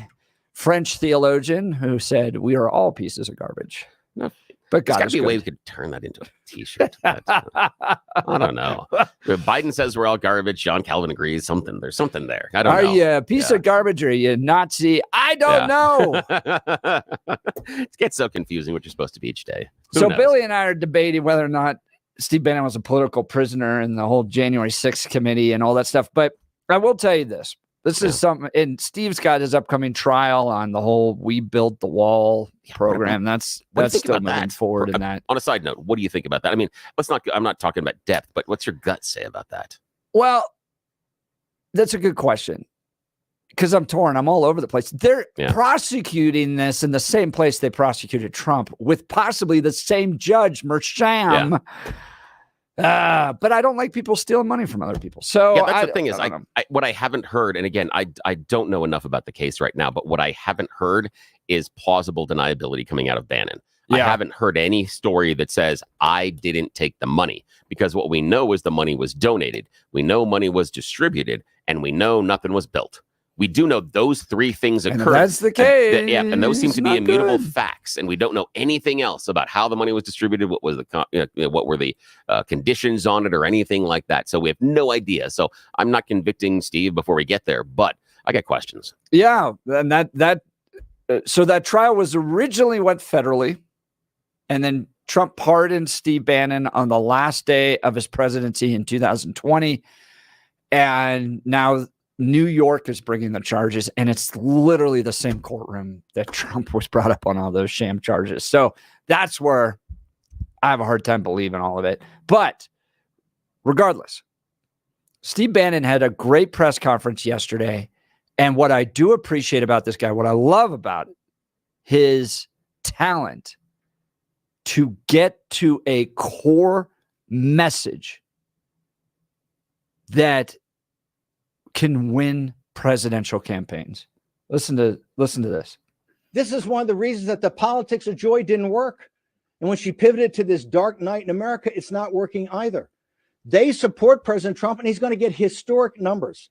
French theologian who said, we are all pieces of garbage. No, but there's God got is to be a way good. we could turn that into a T-shirt. I don't know. If Biden says we're all garbage. John Calvin agrees. There's something there. I don't know. Are you a piece of garbage or are you a Nazi? I don't know. It gets so confusing what you're supposed to be each day. Who So knows? Billy and I are debating whether or not Steve Bannon was a political prisoner in the whole January 6th committee and all that stuff. But I will tell you this. This is something, and Steve's got his upcoming trial on the whole We Built the Wall program. That's still moving forward in that. On a side note, what do you think about that? I mean, I'm not talking about depth, but what's your gut say about that? Well, that's a good question. Because I'm torn. I'm all over the place. They're prosecuting this in the same place they prosecuted Trump with possibly the same judge, Mersham. But I don't like people stealing money from other people. So that's the thing is, what I haven't heard, and again, I don't know enough about the case right now, but what I haven't heard is plausible deniability coming out of Bannon. I haven't heard any story that says I didn't take the money, because what we know is the money was donated. We know money was distributed, and we know nothing was built. We do know those three things occurred. And that's the case. And those seem to be Not immutable good. facts, and we don't know anything else about how the money was distributed, what was what were the conditions on it, or anything like that. So we have no idea. So I'm not convicting Steve before we get there, but I got questions. Yeah, and so that trial was originally went federally, and then Trump pardoned Steve Bannon on the last day of his presidency in 2020, and now New York is bringing the charges, and it's literally the same courtroom that Trump was brought up on all those sham charges. So that's where I have a hard time believing all of it. But regardless, Steve Bannon had a great press conference yesterday. And what I do appreciate about this guy, what I love about it, his talent to get to a core message that can win presidential campaigns. Listen to this. This is one of the reasons that the politics of joy didn't work. And when she pivoted to this dark night in America, it's not working either. They support President Trump, and he's going to get historic numbers.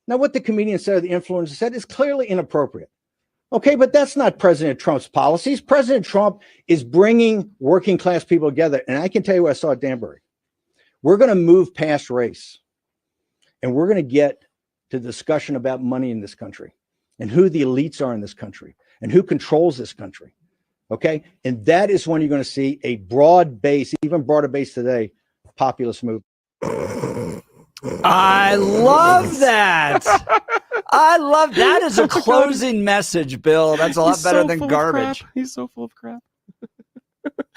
Now, what the comedian said, or the influencer said, is clearly inappropriate. Okay, but that's not President Trump's policies. President Trump is bringing working class people together. And I can tell you what I saw at Danbury. We're going to move past race, and we're going to get to discussion about money in this country and who the elites are in this country and who controls this country. Okay. And that is when you're going to see a broad base, even broader base today, populist move. I love that. I love that as a closing message, Bill. That's a lot better than garbage. He's so full of crap.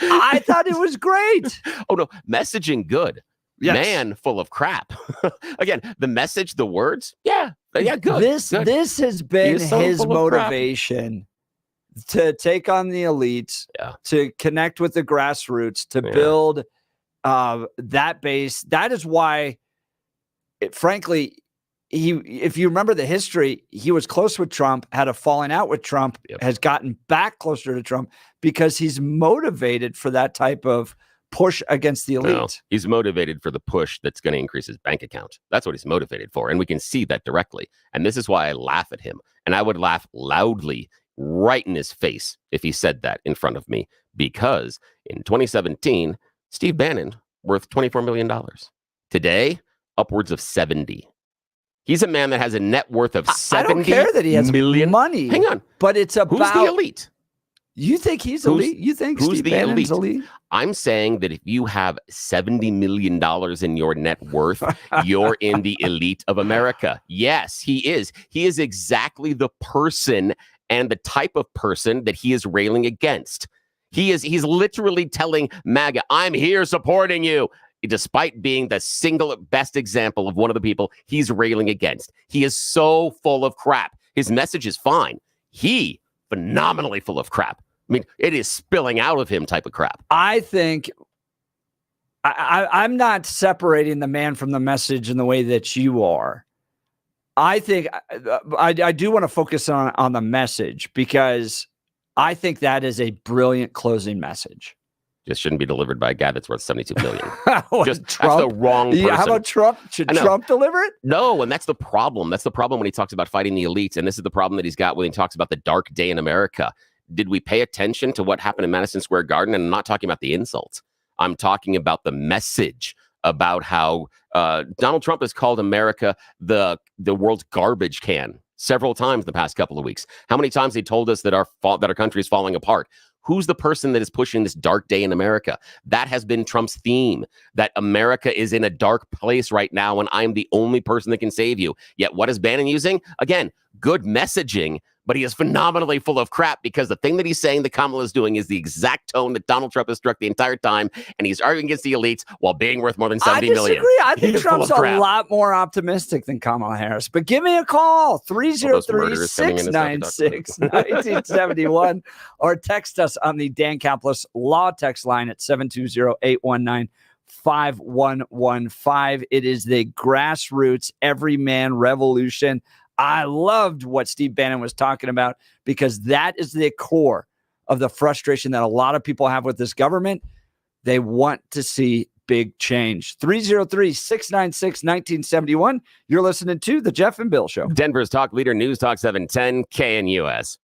I thought it was great. Oh, no. Messaging good. Yes. Man full of crap. Again, the message, the words, good. This has been so his full of crap. motivation to take on the elites, to connect with the grassroots, to build that base. That is why, frankly, if you remember the history, he was close with Trump, had a falling out with Trump, has gotten back closer to Trump because he's motivated for that type of push against the elite. No, he's motivated for the push that's going to increase his bank account. That's what he's motivated for. And we can see that directly. And this is why I laugh at him. And I would laugh loudly right in his face if he said that in front of me, because in 2017, Steve Bannon worth $24 million. Today, upwards of 70. He's a man that has a net worth of 70 I don't care that he has million money. Hang on. But it's about who's the elite? You think he's elite? You think who's Steve the Bannon's elite? elite? I'm saying that if you have $70 million in your net worth, you're in the elite of America. Yes, he is. He is exactly the person and the type of person that he is railing against. He's literally telling MAGA, I'm here supporting you, despite being the single best example of one of the people he's railing against. He is so full of crap. His message is fine. He phenomenally full of crap. I mean, it is spilling out of him type of crap. I think I'm not separating the man from the message in the way that you are. I think I do want to focus on the message, because I think that is a brilliant closing message. Just shouldn't be delivered by a guy that's worth $72 million. Just Trump? That's the wrong person. Yeah, how about Trump? Should Trump deliver it? No, and that's the problem. That's the problem when he talks about fighting the elites. And this is the problem that he's got when he talks about the dark day in America. Did we pay attention to what happened in Madison Square Garden? And I'm not talking about the insults. I'm talking about the message about how Donald Trump has called America the world's garbage can several times in the past couple of weeks. How many times he told us that our country is falling apart? Who's the person that is pushing this dark day in America? That has been Trump's theme, that America is in a dark place right now, and I'm the only person that can save you. Yet what is Bannon using? Again, good messaging, but he is phenomenally full of crap because the thing that he's saying that Kamala is doing is the exact tone that Donald Trump has struck the entire time, and he's arguing against the elites while being worth more than $70 million. I think Trump's a lot more optimistic than Kamala Harris. But give me a call, 303-696-1971, or text us on the Dan Caplis Law text line at 720-819-5115. It is the grassroots everyman revolution. I loved what Steve Bannon was talking about because that is the core of the frustration that a lot of people have with this government. They want to see big change. 303-696-1971. You're listening to The Jeff and Bill Show. Denver's talk leader, News Talk 710, KNUS.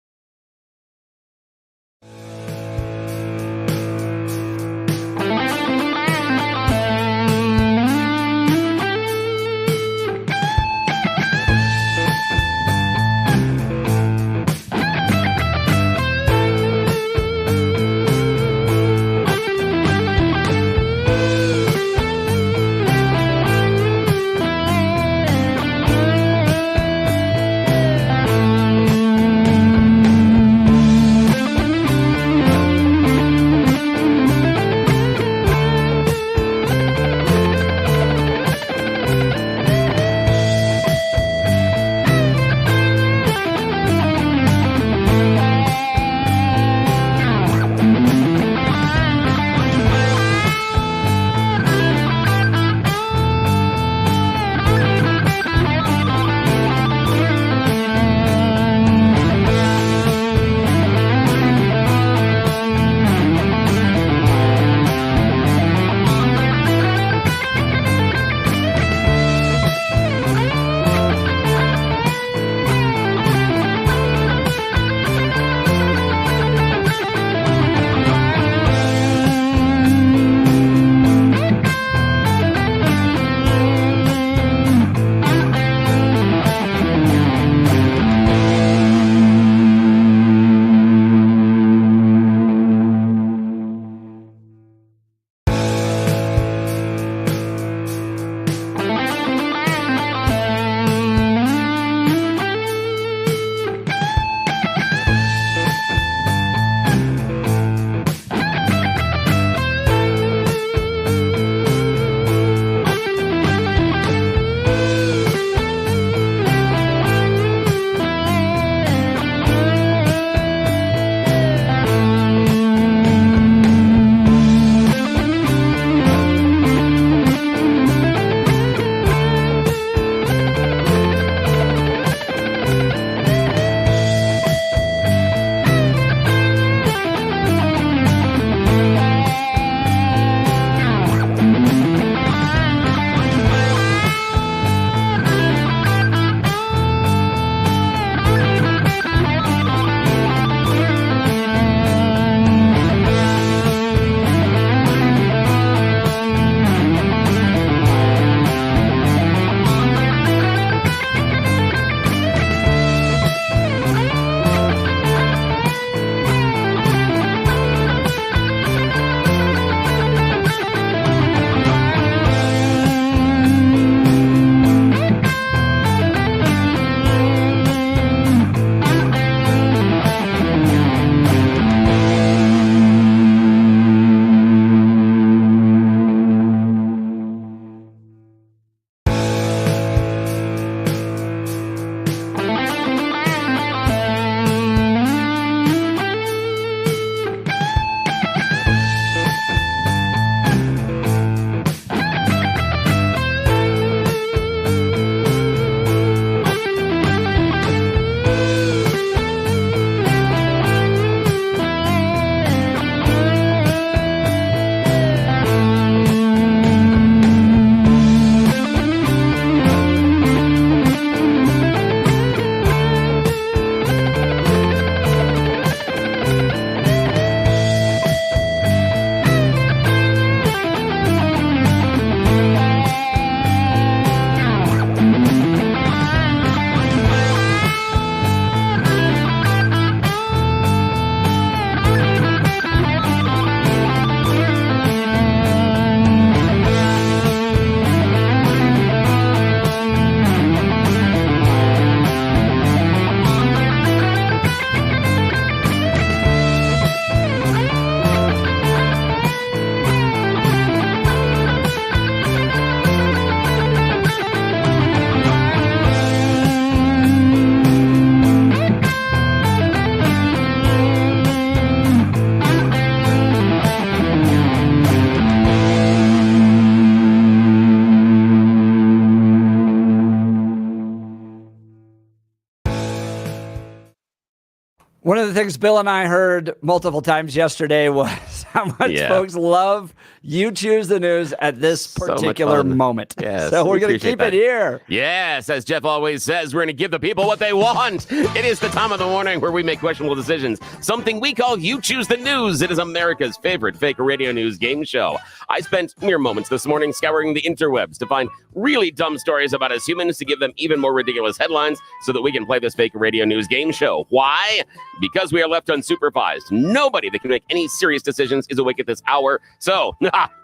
One of the things Bill and I heard multiple times yesterday was how much folks love You Choose the News at this particular moment. Yes, so we're going to keep it here. Yes, as Jeff always says, we're going to give the people what they want. It is the time of the morning where we make questionable decisions. Something we call You Choose the News. It is America's favorite fake radio news game show. I spent mere moments this morning scouring the interwebs to find really dumb stories about us humans to give them even more ridiculous headlines so that we can play this fake radio news game show. Why? Because we are left unsupervised. Nobody that can make any serious decisions is awake at this hour. So,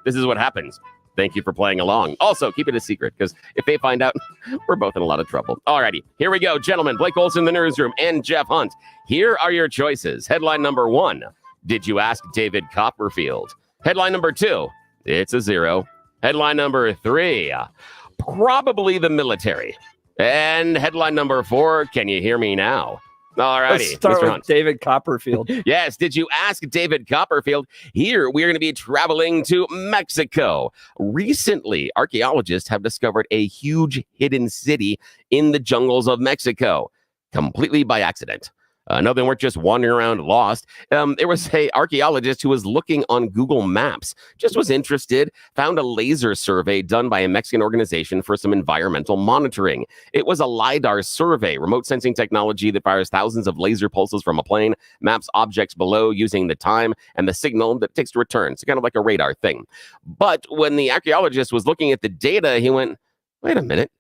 this is what happens. Thank you for playing along. Also, keep it a secret, because if they find out, we're both in a lot of trouble. Alrighty, here we go, gentlemen. Blake Olson in the newsroom and Jeff Hunt. Here are your choices. Headline number 1, did you ask David Copperfield? Headline number 2, it's a 0. Headline number 3, probably the military. And headline number 4, can you hear me now? All righty, Let's start Mr. with Hunt. David Copperfield. Yes, did you ask David Copperfield? Here, we are going to be traveling to Mexico. Recently, archaeologists have discovered a huge hidden city in the jungles of Mexico, completely by accident. No, they weren't just wandering around lost. There was an archaeologist who was looking on Google Maps, just was interested, found a laser survey done by a Mexican organization for some environmental monitoring. It was a LiDAR survey, remote sensing technology that fires thousands of laser pulses from a plane, maps objects below using the time and the signal that it takes to return. It's kind of like a radar thing. But when the archaeologist was looking at the data, he went, wait a minute,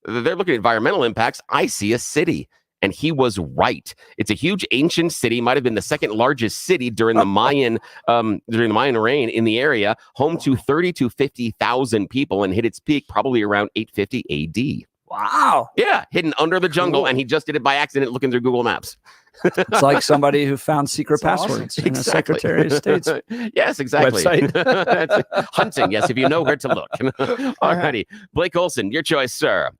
they're looking at environmental impacts. I see a city. And he was right. It's a huge ancient city, might have been the second largest city during the Mayan reign in the area, home to 30 to 50,000 people, and hit its peak probably around 850 AD. Wow. Yeah, hidden under the jungle, and he just did it by accident looking through Google Maps. It's like somebody who found secret passwords in the Secretary of State's yes, exactly. website. Hunting, yes, if you know where to look. All righty. Blake Olson, your choice, sir.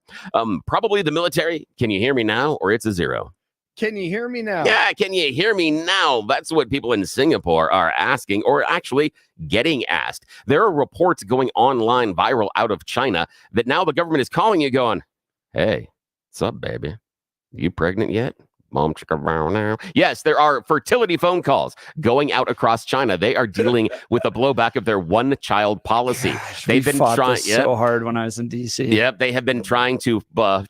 Probably the military. Can you hear me now, or it's a 0? Can you hear me now? Yeah, can you hear me now? That's what people in Singapore are asking, or actually getting asked. There are reports going online viral out of China that now the government is calling you going, hey, what's up, baby? You pregnant yet? Mom, chicka now. Yes, there are fertility phone calls going out across China. They are dealing with the blowback of their one-child policy. They've been trying so hard when I was in DC. Yep, they have been trying to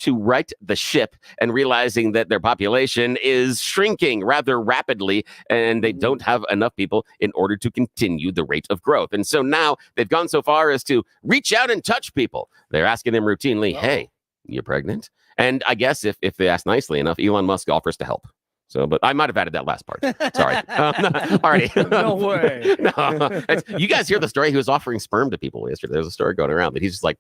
right the ship and realizing that their population is shrinking rather rapidly, and they don't have enough people in order to continue the rate of growth. And so now they've gone so far as to reach out and touch people. They're asking them routinely, "Hey, you pregnant?" And I guess if they ask nicely enough, Elon Musk offers to help. So, but I might have added that last part. Sorry. Alrighty. No way. No. You guys hear the story? He was offering sperm to people yesterday. There's a story going around that he's just like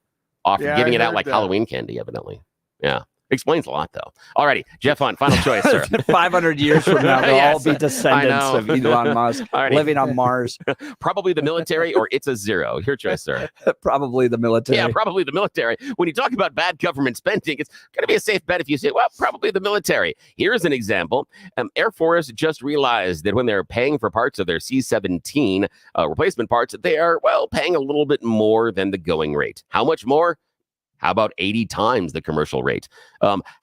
giving it out like Halloween candy, evidently. Yeah. Explains a lot, though. Alrighty, Jeff Hunt, final choice, sir. 500 years from now, they'll all be descendants of Elon Musk living on Mars. Probably the military, or it's a 0. Your choice, sir. Probably the military. Yeah, probably the military. When you talk about bad government spending, it's going to be a safe bet if you say, well, probably the military. Here's an example. Air Force just realized that when they're paying for parts of their C-17 replacement parts, they are, paying a little bit more than the going rate. How much more? How about 80 times the commercial rate?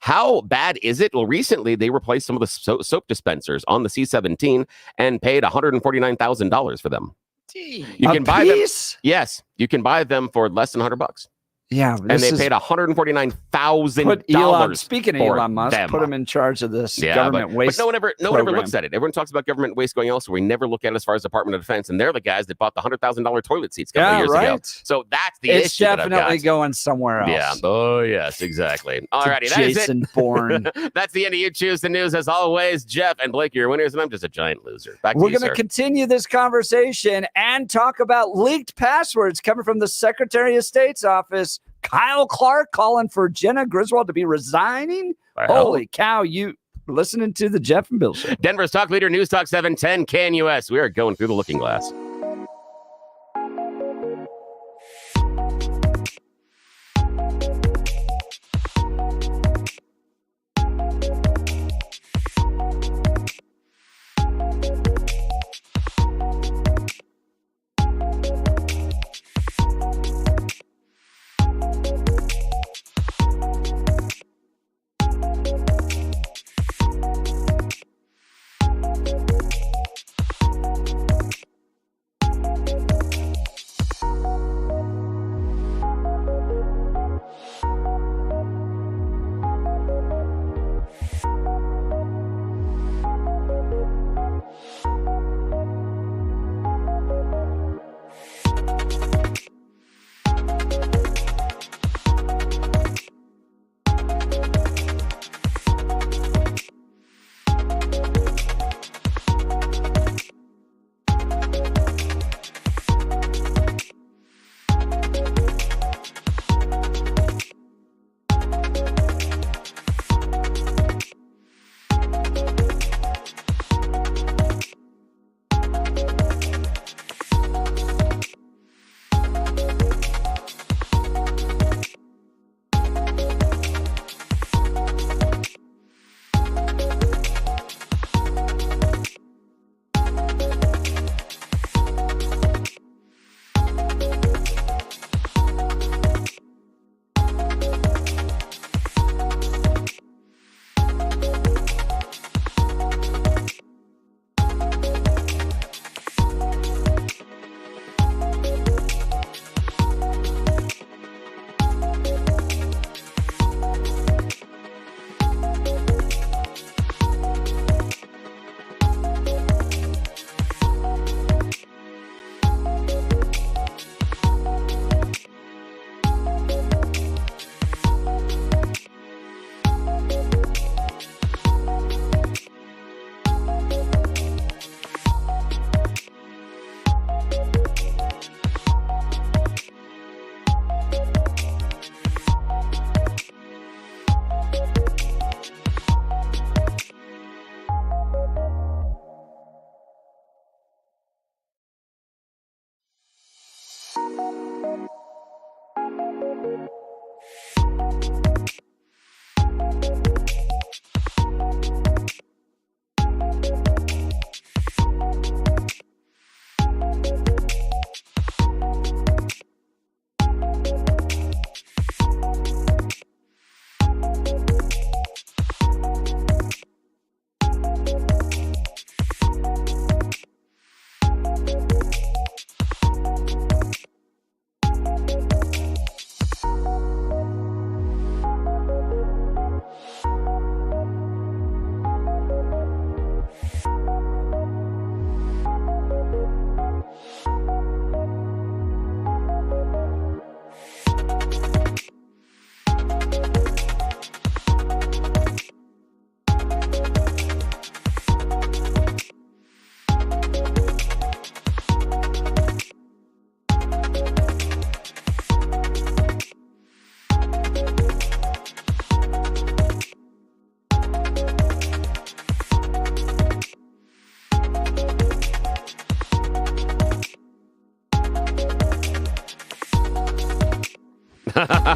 How bad is it? Well, recently they replaced some of the soap dispensers on the C-17 and paid $149,000 for them. Gee. You can buy them. Yes, you can buy them for less than $100. Yeah, and they paid $149,000. Speaking of Elon Musk, put him in charge of this government waste. But no one ever looks at it. Everyone talks about government waste going elsewhere. We never look at it as far as Department of Defense, and they're the guys that bought the $100,000 toilet seats a couple years ago. So that's the issue. It's definitely going somewhere else. Yeah. Oh yes, exactly. All righty, that is it. Jason Bourne. That's the end of You Choose the News. As always, Jeff and Blake, your winners, and I'm just a giant loser. We're going to continue this conversation and talk about leaked passwords coming from the Secretary of State's office. Kyle Clark calling for Jenna Griswold to be resigning. Holy cow, you listening to the Jeff and Bill Show. Denver's talk leader, News Talk 710 KNUS. We are going through the looking glass.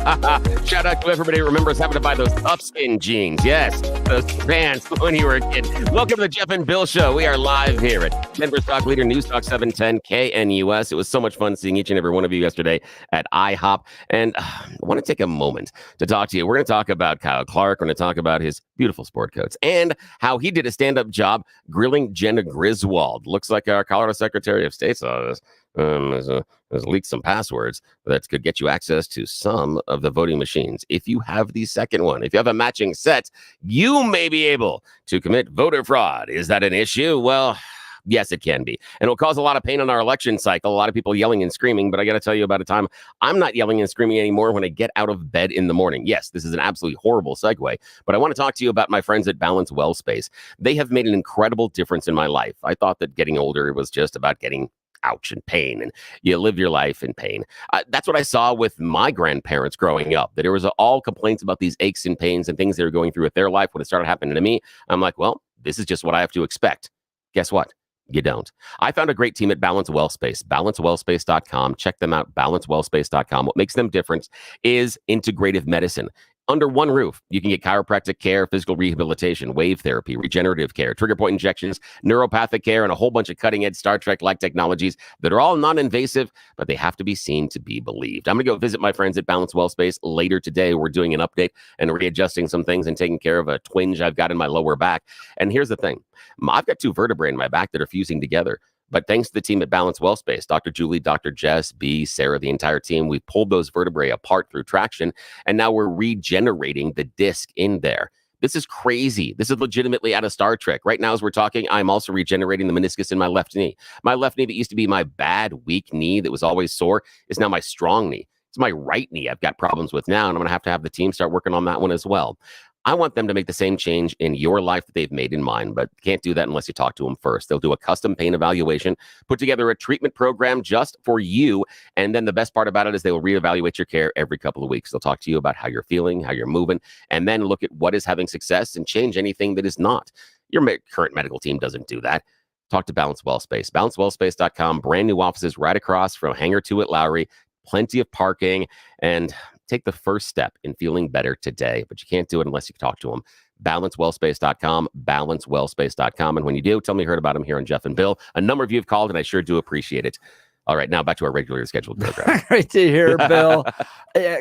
Shout out to everybody who remembers having to buy those upskin jeans. Yes, those pants when you were a kid. Welcome to the Jeff and Bill Show. We are live here at Denver's Talk Leader, News Talk 710 KNUS. It was so much fun seeing each and every one of you yesterday at IHOP. And I want to take a moment to talk to you. We're going to talk about Kyle Clark. We're going to talk about his beautiful sport coats and how he did a stand-up job grilling Jenna Griswold. Looks like our Colorado Secretary of State's office has leaked some passwords that could get you access to some of the voting machines. If you have the second one, if you have a matching set, you may be able to commit voter fraud. Is that an issue? Well, yes, it can be. And it'll cause a lot of pain on our election cycle. A lot of people yelling and screaming, but I got to tell you about a time I'm not yelling and screaming anymore when I get out of bed in the morning. Yes, this is an absolutely horrible segue, but I want to talk to you about my friends at Balance Well Space. They have made an incredible difference in my life. I thought that getting older was just about getting ouch and pain, and you live your life in pain. That's what I saw with my grandparents growing up, that there was all complaints about these aches and pains and things they were going through with their life. When it started happening to me, I'm like, well, this is just what I have to expect. Guess what? You don't. I found a great team at Balance Well Space, balancewellspace.com. Check them out, balancewellspace.com. What makes them different is integrative medicine. Under one roof, you can get chiropractic care, physical rehabilitation, wave therapy, regenerative care, trigger point injections, neuropathic care, and a whole bunch of cutting-edge Star Trek-like technologies that are all non-invasive, but they have to be seen to be believed. I'm going to go visit my friends at Balance Well Space later today. We're doing an update and readjusting some things and taking care of a twinge I've got in my lower back. And here's the thing. I've got two vertebrae in my back that are fusing together. But thanks to the team at Balance Well Space, Dr. Julie, Dr. Jess, B, Sarah, the entire team, we pulled those vertebrae apart through traction, and now we're regenerating the disc in there. This is crazy. This is legitimately out of Star Trek. Right now, as we're talking, I'm also regenerating the meniscus in my left knee. My left knee that used to be my bad, weak knee that was always sore is now my strong knee. It's my right knee I've got problems with now, and I'm going to have the team start working on that one as well. I want them to make the same change in your life that they've made in mine, but can't do that unless you talk to them first. They'll do a custom pain evaluation, put together a treatment program just for you, and then the best part about it is they will reevaluate your care every couple of weeks. They'll talk to you about how you're feeling, how you're moving, and then look at what is having success and change anything that is not. Your current medical team doesn't do that. Talk to Balance Well Space. BalanceWellSpace.com, brand new offices right across from Hangar 2 at Lowry, plenty of parking, and take the first step in feeling better today, but you can't do it unless you talk to them. BalanceWellSpace.com, BalanceWellSpace.com. And when you do, tell me you heard about them here on Jeff and Bill. A number of you have called, and I sure do appreciate it. All right, now back to our regularly scheduled program. Great to hear, Bill.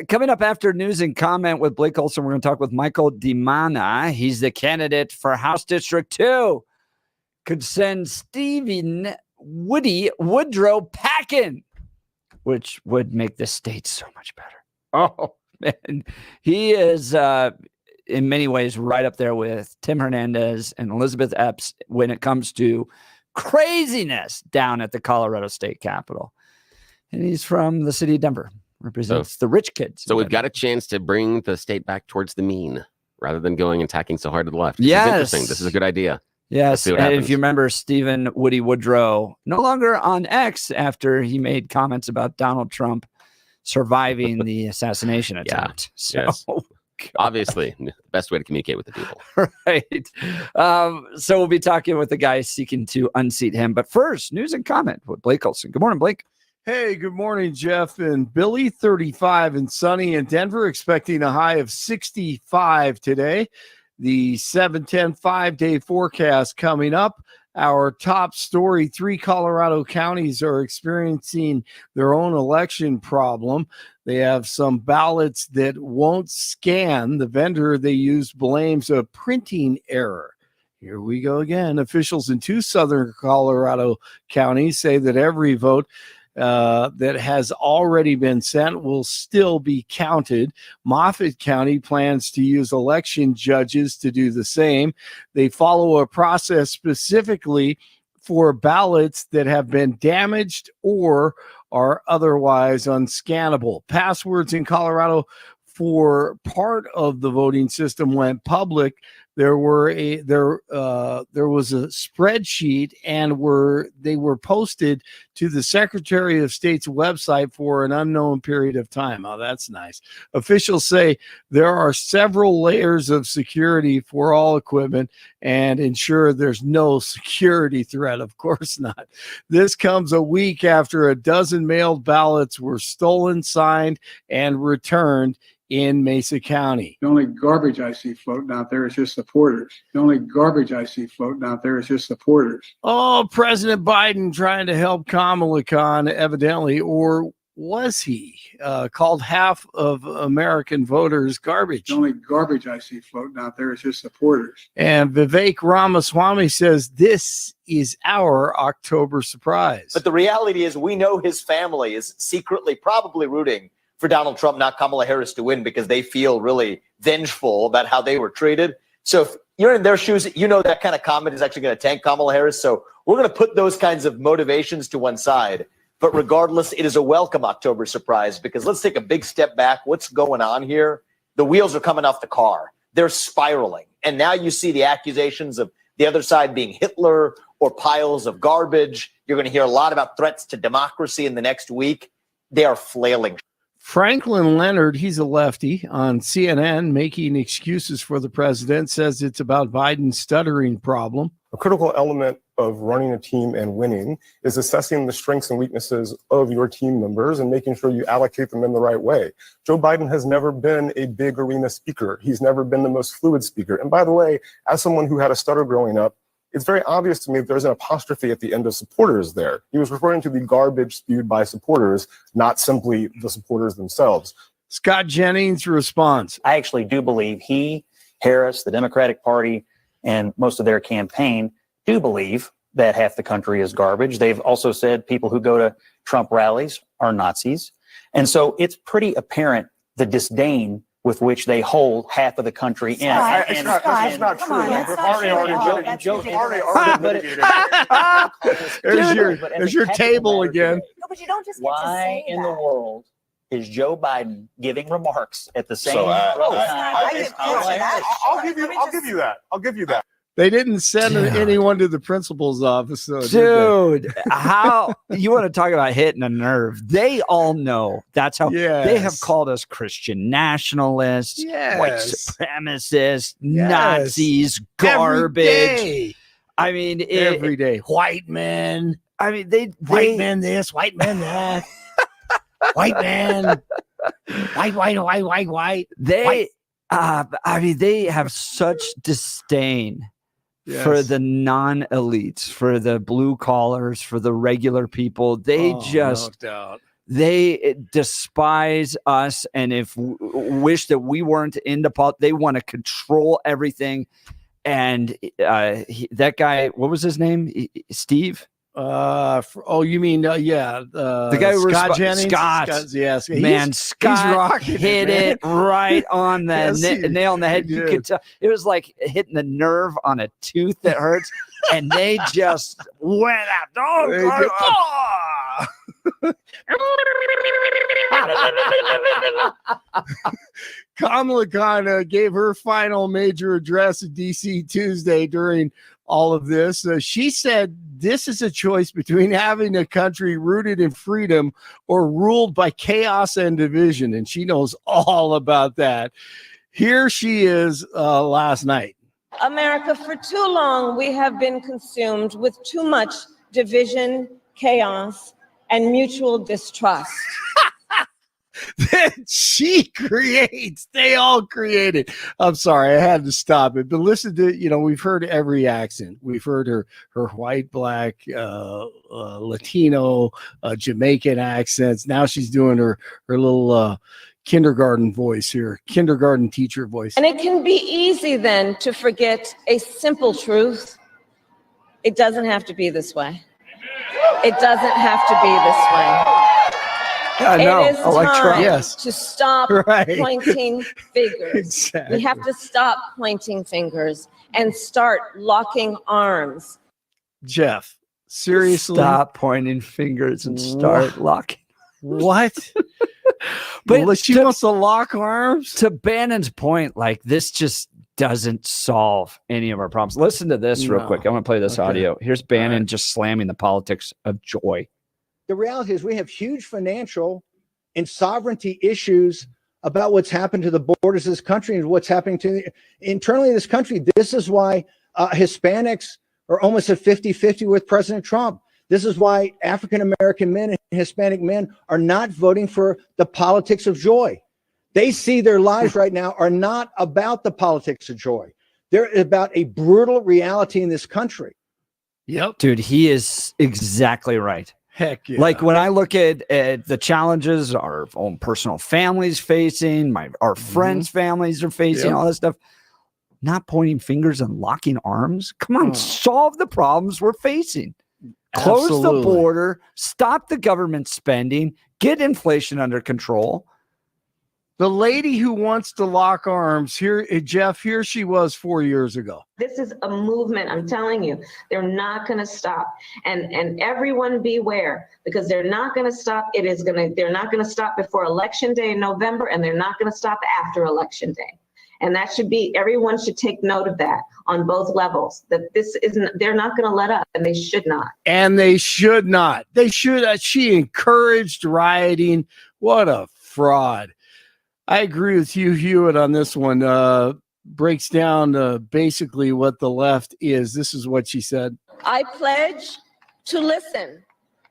Coming up after news and comment with Blake Olson, we're going to talk with Michael DiManna. He's the candidate for House District 2. Could send Stephen Woodrow packing, which would make the state so much better. Oh, man. He is, in many ways, right up there with Tim Hernandez and Elizabeth Epps when it comes to craziness down at the Colorado State Capitol. And he's from the city of Denver, represents the rich kids. So we've got a chance to bring the state back towards the mean rather than going and tacking so hard to the left. Yes. This is interesting. This is a good idea. Yes, and if you remember, Stephen Woodrow, no longer on X after he made comments about Donald Trump surviving the assassination attempt. Yeah, so, yes. Obviously, the best way to communicate with the people. Right. So we'll be talking with the guy seeking to unseat him. But first, news and comment with Blake Olson. Good morning, Blake. Hey, good morning, Jeff and Billy. 35 and sunny in Denver, expecting a high of 65 today. The 7-10 5-day forecast coming up. Our top story, 3 Colorado counties are experiencing their own election problem. They have some ballots that won't scan. The vendor they use blames a printing error. Here we go again. Officials in 2 southern Colorado counties say that every vote that has already been sent will still be counted. Moffat County plans to use election judges to do the same. They follow a process specifically for ballots that have been damaged or are otherwise unscannable. Passwords in Colorado for part of the voting system went public there was a spreadsheet, and they were posted to the Secretary of State's website for an unknown period of time. Oh, that's nice. Officials say there are several layers of security for all equipment and ensure there's no security threat. Of course not. This comes a week after a dozen mailed ballots were stolen, signed, and returned in Mesa County. The only garbage I see floating out there is just supporters. The only garbage I see floating out there is just supporters. Oh, President Biden trying to help Kamala Khan, evidently, or was he? Called half of American voters garbage. The only garbage I see floating out there is just supporters. And Vivek Ramaswamy says this is our October surprise. But the reality is we know his family is secretly probably rooting for Donald Trump, not Kamala Harris, to win because they feel really vengeful about how they were treated. So if you're in their shoes, you know that kind of comment is actually going to tank Kamala Harris. So we're going to put those kinds of motivations to one side. But regardless, it is a welcome October surprise because let's take a big step back. What's going on here? The wheels are coming off the car. They're spiraling. And now you see the accusations of the other side being Hitler or piles of garbage. You're going to hear a lot about threats to democracy in the next week. They are flailing. Franklin Leonard, he's a lefty, on CNN, making excuses for the president, says it's about Biden's stuttering problem. A critical element of running a team and winning is assessing the strengths and weaknesses of your team members and making sure you allocate them in the right way. Joe Biden has never been a big arena speaker. He's never been the most fluid speaker. And by the way, as someone who had a stutter growing up, it's very obvious to me that there's an apostrophe at the end of supporters there. He was referring to the garbage spewed by supporters, not simply the supporters themselves. Scott Jennings responds. I actually do believe he, Harris, the Democratic Party, and most of their campaign do believe that half the country is garbage. They've also said people who go to Trump rallies are Nazis. And so it's pretty apparent the disdain with which they hold half of the country in. It's not true. There's your table again. No, but you don't just get to Why say in that. the world is Joe Biden giving remarks at the same I'll give you that. They didn't send anyone to the principal's office, though. Dude, how you want to talk about hitting a nerve? They all know that's how they have called us Christian nationalists, white supremacists, Nazis, garbage. I mean, every day, white men. I mean, white men this, white men that, white man, white. I mean, they have such disdain. For the non-elites, for the blue collars, for the regular people. They they despise us, and if wish that we weren't into politics. They want to control everything. And that guy, what was his name? Steve? You mean the guy who Scott Jennings? Scott, yes, man, Scott hit it right on the nail on the head. You could tell it was like hitting the nerve on a tooth that hurts, and they just went out. Kamala Khan gave her final major address at DC Tuesday during all of this. She said this is a choice between having a country rooted in freedom or ruled by chaos and division. And she knows all about that. Here she is last night. America, for too long, we have been consumed with too much division, chaos, and mutual distrust. That she creates, they all created. I'm sorry, I had to stop it. But listen to, we've heard every accent. We've heard her white, black, Latino, Jamaican accents. Now she's doing her little kindergarten voice here, kindergarten teacher voice. And it can be easy then to forget a simple truth. It doesn't have to be this way. It doesn't have to be this way. It is time to stop pointing fingers. Exactly. We have to stop pointing fingers and start locking arms. Jeff, seriously? Stop pointing fingers and start locking. What? But she wants to lock arms? To Bannon's point, like this just doesn't solve any of our problems. Listen to this real quick. I'm going to play this audio. Here's Bannon just slamming the politics of joy. The reality is we have huge financial and sovereignty issues about what's happened to the borders of this country and what's happening to internally in this country. This is why Hispanics are almost at 50-50 with President Trump. This is why African-American men and Hispanic men are not voting for the politics of joy. They see their lives right now are not about the politics of joy. They're about a brutal reality in this country. Yep. Dude, he is exactly right. Heck yeah. Like when I look at the challenges our own personal families facing, our friends' families are facing, all this stuff, not pointing fingers and locking arms. Come on, solve the problems we're facing. Close the border, stop the government spending, get inflation under control. The lady who wants to lock arms here, Jeff, here she was 4 years ago. This is a movement. I'm telling you, they're not going to stop. And everyone beware, because they're not going to stop. They're not going to stop before Election Day in November, and they're not going to stop after Election Day. And that should be, everyone should take note of that on both levels, that this isn't, they're not going to let up, and they should not. And they should not. They should. She encouraged rioting. What a fraud. I agree with you, Hewitt, on this one. Breaks down basically what the left is. This is what she said. I pledge to listen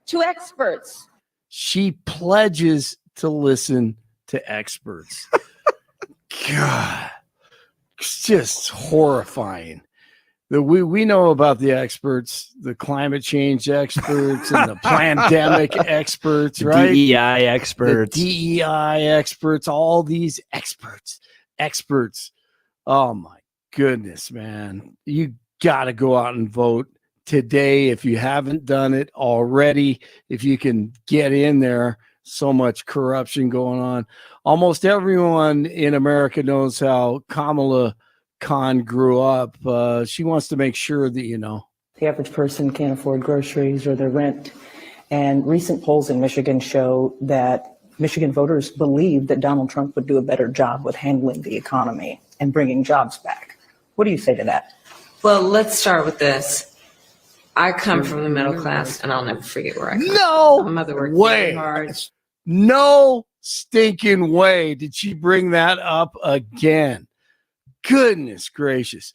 to experts. She pledges to listen to experts. God, it's just horrifying. We know about the experts, the climate change experts and the pandemic experts, right? DEI experts. The DEI experts, all these experts. Oh my goodness, man. You got to go out and vote today if you haven't done it already. If you can get in there, so much corruption going on. Almost everyone in America knows how Kamala Khan grew up. She wants to make sure that you know. The average person can't afford groceries or their rent. And recent polls in Michigan show that Michigan voters believe that Donald Trump would do a better job with handling the economy and bringing jobs back. What do you say to that? Well, let's start with this. I come from the middle class, and I'll never forget where I come from. No My mother worked way. very hard. No stinking way did she bring that up again. Goodness gracious.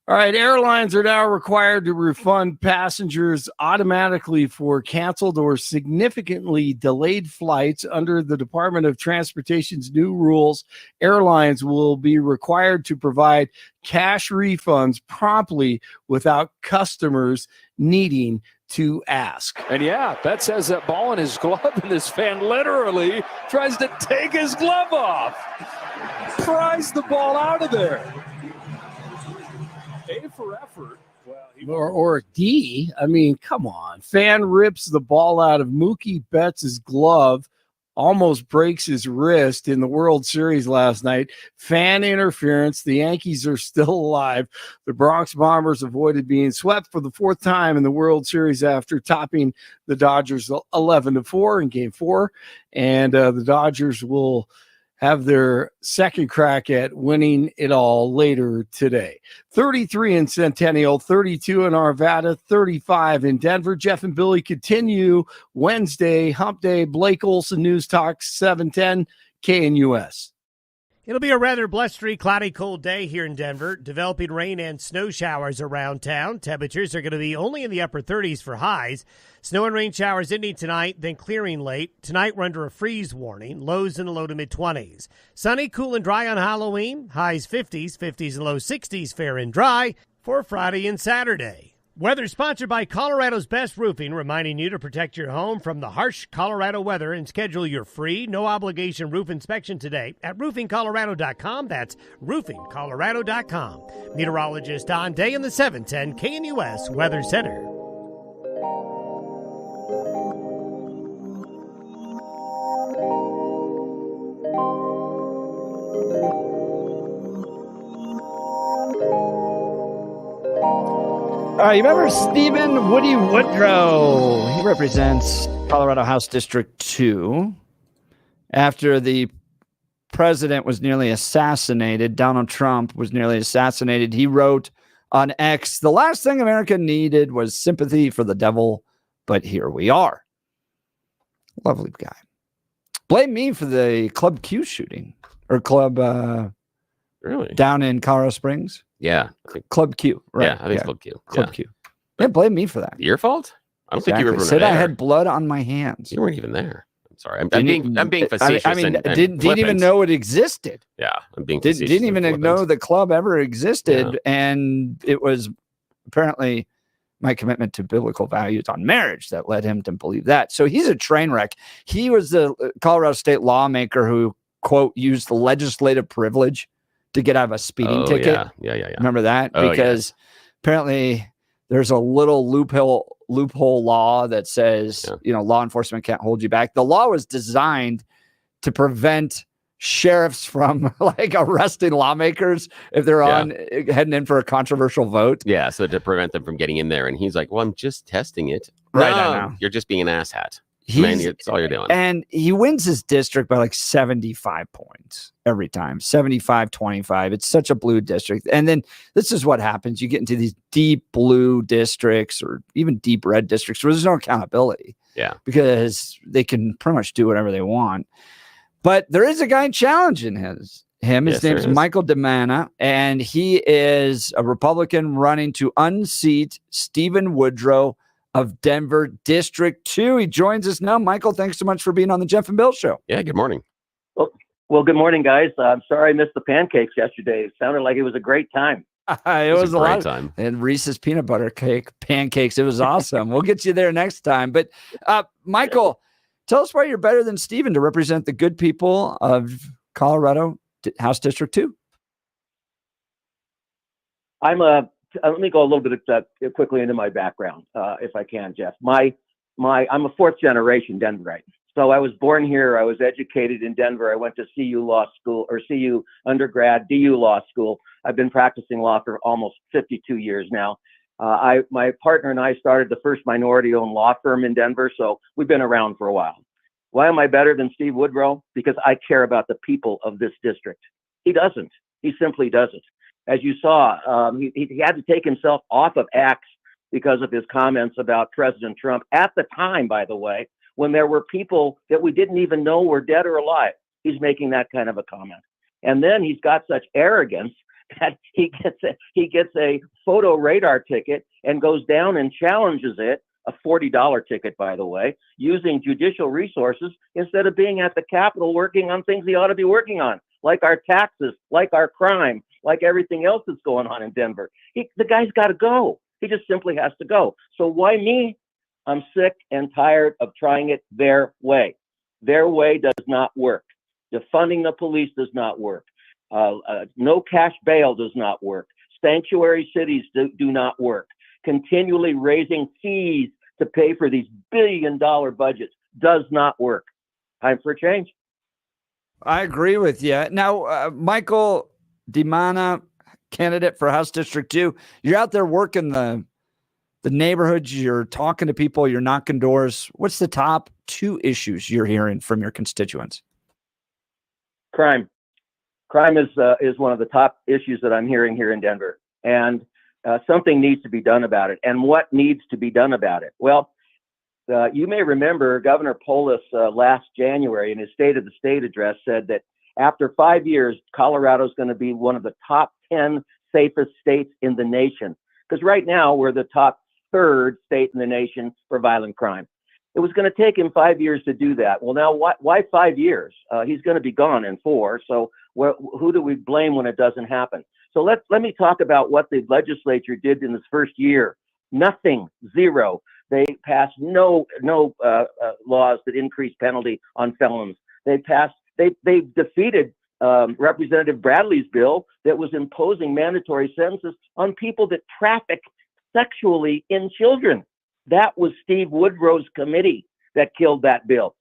All right. Airlines are now required to refund passengers automatically for canceled or significantly delayed flights under the Department of Transportation's new rules. Airlines will be required to provide cash refunds promptly without customers needing to ask. And yeah, Bet says that ball in his glove, and this fan literally tries to take his glove off. Pries the ball out of there. A for effort. Well, Or D. I mean, come on. Fan rips the ball out of Mookie Betts' glove, almost breaks his wrist in the World Series last night. Fan interference. The Yankees are still alive. The Bronx Bombers avoided being swept for the fourth time in the World Series after topping the Dodgers 11-4 in Game 4. And the Dodgers will have their second crack at winning it all later today. 33 in Centennial, 32 in Arvada, 35 in Denver. Jeff and Billy continue Wednesday, Hump Day. Blake Olson, News Talk 710 KNUS. It'll be a rather blustery, cloudy, cold day here in Denver. Developing rain and snow showers around town. Temperatures are going to be only in the upper 30s for highs. Snow and rain showers ending tonight, then clearing late. Tonight we're under a freeze warning. Lows in the low to mid-20s. Sunny, cool, and dry on Halloween. Highs 50s, 50s and low 60s, fair and dry for Friday and Saturday. Weather sponsored by Colorado's Best Roofing, reminding you to protect your home from the harsh Colorado weather and schedule your free, no-obligation roof inspection today at roofingcolorado.com. That's roofingcolorado.com. Meteorologist Don Day in the 710 KNUS Weather Center. You remember Stephen Woody Woodrow? He represents Colorado House District 2. After the president was nearly assassinated, Donald Trump was nearly assassinated, he wrote on X, "The last thing America needed was sympathy for the devil, but here we are." Lovely guy. Blame me for the Club Q shooting, or Club really down in Colorado Springs. Yeah, Club Q. Right? Yeah, I think it's Club Q. Club Q. Yeah, blame me for that. Your fault? I don't think you were Said there. I had blood on my hands. You weren't even there. I'm sorry. I'm being facetious. I mean, and didn't even know it existed. Yeah, I'm being facetious. Didn't even know the club ever existed, and it was apparently my commitment to biblical values on marriage that led him to believe that. So he's a train wreck. He was the Colorado state lawmaker who, quote, used the legislative privilege to get out of a speeding ticket. Yeah. Remember that? Because apparently there's a little loophole law that says, law enforcement can't hold you back. The law was designed to prevent sheriffs from like arresting lawmakers if they're heading in for a controversial vote. Yeah, so to prevent them from getting in there. And he's like, well, I'm just testing it. Right, No, I know. You're just being an asshat. Man, that's all you're doing. And he wins his district by like 75 points every time, 75-25. It's such a blue district. And then this is what happens. You get into these deep blue districts or even deep red districts where there's no accountability. Yeah. Because they can pretty much do whatever they want. But there is a guy challenging him. His name is Michael DiManna, and he is a Republican running to unseat Stephen Woodrow of Denver District 2. He joins us now. Michael, thanks so much for being on the Jeff and Bill Show. Yeah, good morning. Well, good morning, guys. I'm sorry I missed the pancakes yesterday. It sounded like it was a great time. It was a great time. And Reese's peanut butter pancakes. It was awesome. We'll get you there next time. But Michael, tell us why you're better than Stephen to represent the good people of Colorado House District 2. Let me go a little bit quickly into my background, if I can, Jeff. I'm a fourth generation Denverite. So I was born here. I was educated in Denver. I went to CU Law School or CU undergrad, DU Law School. I've been practicing law for almost 52 years now. My partner and I started the first minority-owned law firm in Denver, so we've been around for a while. Why am I better than Steve Woodrow? Because I care about the people of this district. He doesn't. He simply doesn't. As you saw, he had to take himself off of X because of his comments about President Trump at the time, by the way, when there were people that we didn't even know were dead or alive. He's making that kind of a comment. And then he's got such arrogance that he gets a photo radar ticket and goes down and challenges it, a $40 ticket, by the way, using judicial resources instead of being at the Capitol working on things he ought to be working on, like our taxes, like our crime, like everything else that's going on in Denver. The guy's got to go. He just simply has to go. So why me? I'm sick and tired of trying it their way. Their way does not work. Defunding the police does not work. No cash bail does not work. Sanctuary cities do not work. Continually raising fees to pay for these billion-dollar budgets does not work. Time for a change. I agree with you. Now, Michael DiManna, candidate for House District 2, you're out there working the neighborhoods, you're talking to people, you're knocking doors. What's the top 2 issues you're hearing from your constituents? Crime. Crime is one of the top issues that I'm hearing here in Denver, and something needs to be done about it. And what needs to be done about it? Well, you may remember Governor Polis last January in his State of the State address said that after 5 years, Colorado is going to be one of the top 10 safest states in the nation. Because right now we're the top 3rd state in the nation for violent crime. It was going to take him 5 years to do that. Well, now why 5 years? He's going to be gone in 4. So who do we blame when it doesn't happen? So let me talk about what the legislature did in this first year. Nothing, zero. They passed no laws that increase penalty on felons. They defeated Representative Bradley's bill that was imposing mandatory sentences on people that traffic sexually in children. That was Steve Woodrow's committee that killed that bill.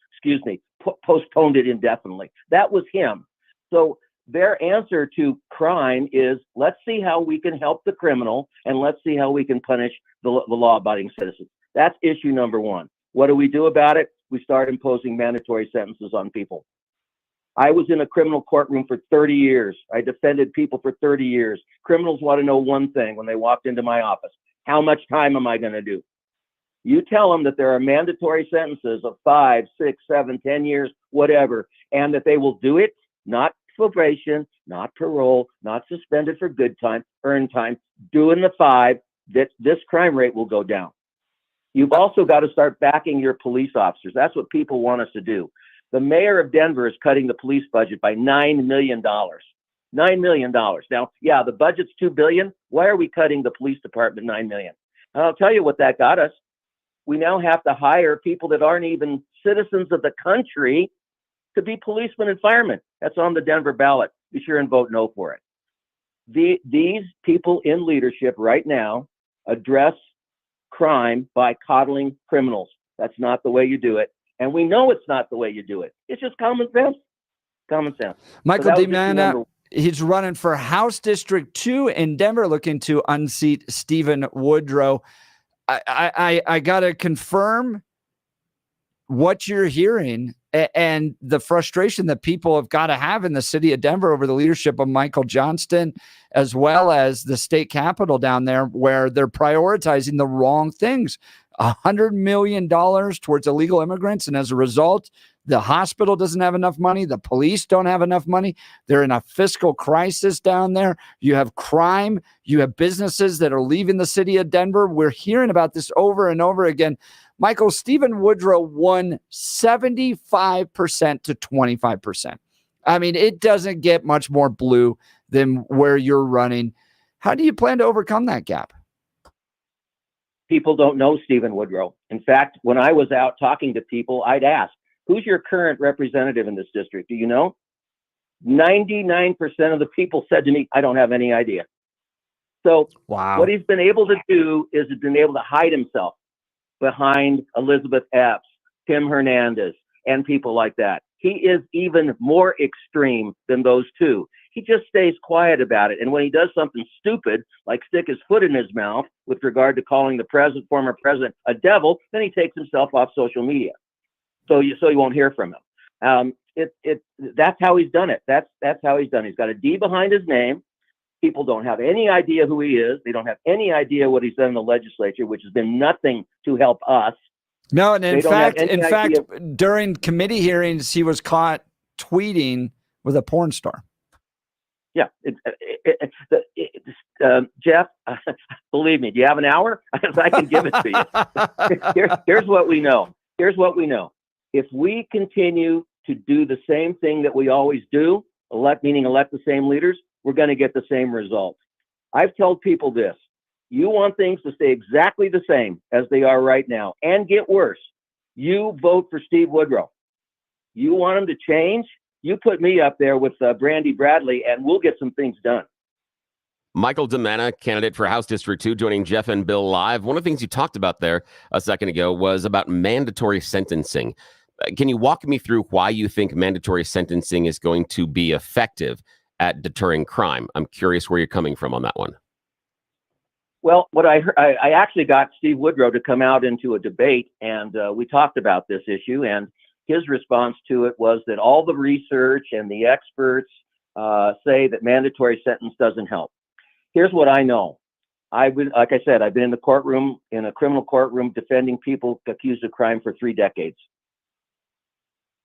Postponed it indefinitely. That was him. So their answer to crime is, let's see how we can help the criminal and let's see how we can punish the law-abiding citizens. That's issue number 1. What do we do about it? We start imposing mandatory sentences on people. I was in a criminal courtroom for 30 years. I defended people for 30 years. Criminals want to know one thing when they walked into my office: how much time am I going to do? You tell them that there are mandatory sentences of 5, 6, 7, 10 years, whatever, and that they will do it, not probation, not parole, not suspended for good time, earned time, doing the 5, that this crime rate will go down. You've also got to start backing your police officers. That's what people want us to do. The mayor of Denver is cutting the police budget by $9 million. $9 million. Now, yeah, the budget's $2 billion. Why are we cutting the police department $9 million? And I'll tell you what that got us. We now have to hire people that aren't even citizens of the country to be policemen and firemen. That's on the Denver ballot. Be sure and vote no for it. These people in leadership right now address crime by coddling criminals. That's not the way you do it. And we know it's not the way you do it. It's just common sense. Common sense. Michael DiManna, he's running for House District 2 in Denver, looking to unseat Steve Woodrow. I got to confirm what you're hearing and the frustration that people have got to have in the city of Denver over the leadership of Michael Johnston, as well as the state capitol down there, where they're prioritizing the wrong things. $100 million towards illegal immigrants. And as a result, the hospital doesn't have enough money. The police don't have enough money. They're in a fiscal crisis down there. You have crime. You have businesses that are leaving the city of Denver. We're hearing about this over and over again. Michael, Steve Woodrow won 75% to 25%. I mean, it doesn't get much more blue than where you're running. How do you plan to overcome that gap? People don't know Steve Woodrow. In fact, when I was out talking to people, I'd ask, who's your current representative in this district? Do you know? 99% of the people said to me, I don't have any idea. So what he's been able to do is he's been able to hide himself behind Elizabeth Epps, Tim Hernandez, and people like that. He is even more extreme than those two. He just stays quiet about it. And when he does something stupid, like stick his foot in his mouth with regard to calling the former president a devil, then he takes himself off social media. So you won't hear from him. That's how he's done it. That's how he's done it. He's got a D behind his name. People don't have any idea who he is. They don't have any idea what he's done in the legislature, which has been nothing to help us. No, and in fact, during committee hearings, he was caught tweeting with a porn star. Yeah, Jeff, believe me, do you have an hour? I can give it to you. Here's what we know. Here's what we know. If we continue to do the same thing that we always do, elect the same leaders, we're going to get the same results. I've told people this. You want things to stay exactly the same as they are right now and get worse. You vote for Steve Woodrow. You want him to change? You put me up there with Brandy Bradley, and we'll get some things done. Michael DiManna, candidate for House District 2, joining Jeff and Bill live. One of the things you talked about there a second ago was about mandatory sentencing. Can you walk me through why you think mandatory sentencing is going to be effective at deterring crime? I'm curious where you're coming from on that one. Well, what I heard, I actually got Steve Woodrow to come out into a debate, and we talked about this issue, and his response to it was that all the research and the experts say that mandatory sentence doesn't help. Here's what I know. Like I said, I've been in the courtroom, in a criminal courtroom, defending people accused of crime for 3 decades.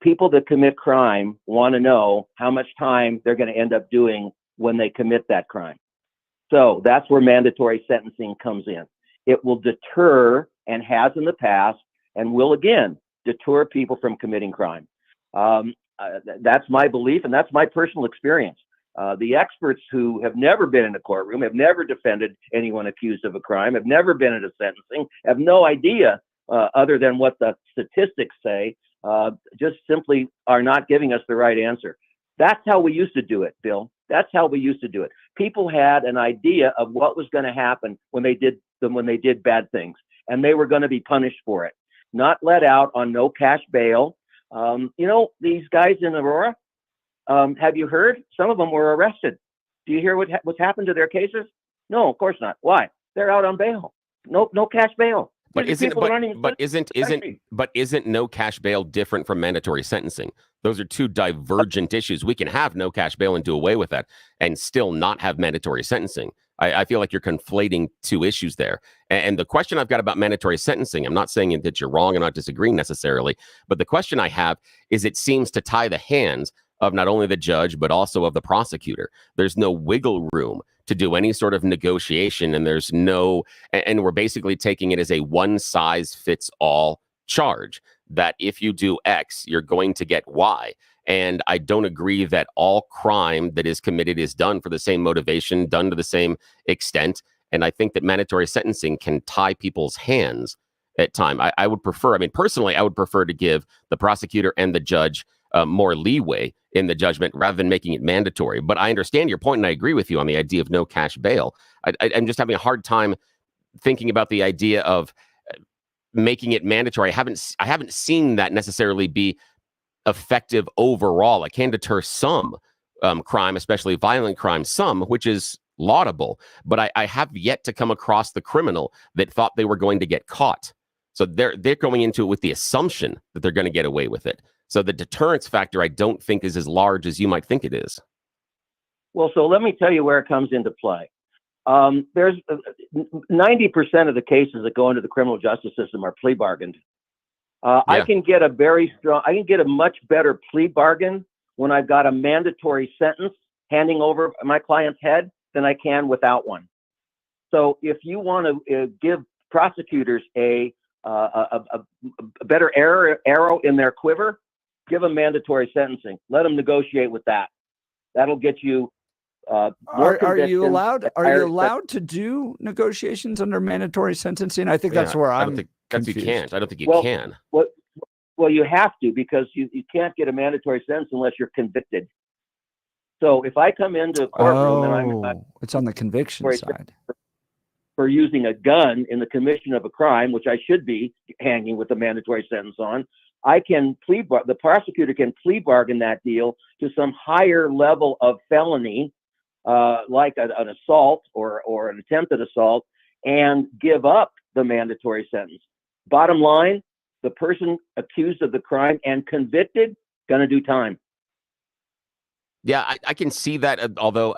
People that commit crime want to know how much time they're going to end up doing when they commit that crime. So that's where mandatory sentencing comes in. It will deter, and has in the past, and will again deter people from committing crime. That's my belief, and that's my personal experience. The experts who have never been in a courtroom, have never defended anyone accused of a crime, have never been at a sentencing, have no idea other than what the statistics say, just simply are not giving us the right answer. That's how we used to do it, Bill. That's how we used to do it. People had an idea of what was going to happen when they did bad things, and they were going to be punished for it, not let out on no cash bail. These guys in Aurora, have you heard? Some of them were arrested. Do you hear what's happened to their cases? No, of course not. Why? They're out on bail. No cash bail. But isn't no cash bail different from mandatory sentencing? Those are two divergent issues. We can have no cash bail and do away with that and still not have mandatory sentencing. I feel like you're conflating two issues there. And the question I've got about mandatory sentencing, I'm not saying that you're wrong. I'm not disagreeing necessarily. But the question I have is it seems to tie the hands of not only the judge, but also of the prosecutor. There's no wiggle room to do any sort of negotiation. And there's no, and we're basically taking it as a one size fits all charge that if you do X, you're going to get Y. And I don't agree that all crime that is committed is done for the same motivation, done to the same extent. And I think that mandatory sentencing can tie people's hands at time. I would prefer, personally, I would prefer to give the prosecutor and the judge more leeway in the judgment rather than making it mandatory. But I understand your point, and I agree with you on the idea of no cash bail. I'm just having a hard time thinking about the idea of making it mandatory. I haven't seen that necessarily be effective overall. It can deter some crime, especially violent crime, some, which is laudable. But I have yet to come across the criminal that thought they were going to get caught. So they're going into it with the assumption that they're going to get away with it. So the deterrence factor, I don't think, is as large as you might think it is. Well, so let me tell you where it comes into play. There's 90% of the cases that go into the criminal justice system are plea bargained. I can get a much better plea bargain when I've got a mandatory sentence handing over my client's head than I can without one. So if you want to give prosecutors a better arrow in their quiver, give them mandatory sentencing. Let them negotiate with that. That'll get you. Are you allowed to do negotiations under mandatory sentencing? I think that's where I'm confused. You can't. I don't think you can. Well, you have to, because you can't get a mandatory sentence unless you're convicted. So if I come into a courtroom and it's on the conviction side for using a gun in the commission of a crime, which I should be hanging with a mandatory sentence on, the prosecutor can plea bargain that deal to some higher level of felony, like an assault or an attempted assault, and give up the mandatory sentence. Bottom line, the person accused of the crime and convicted going to do time. Yeah, I can see that. Although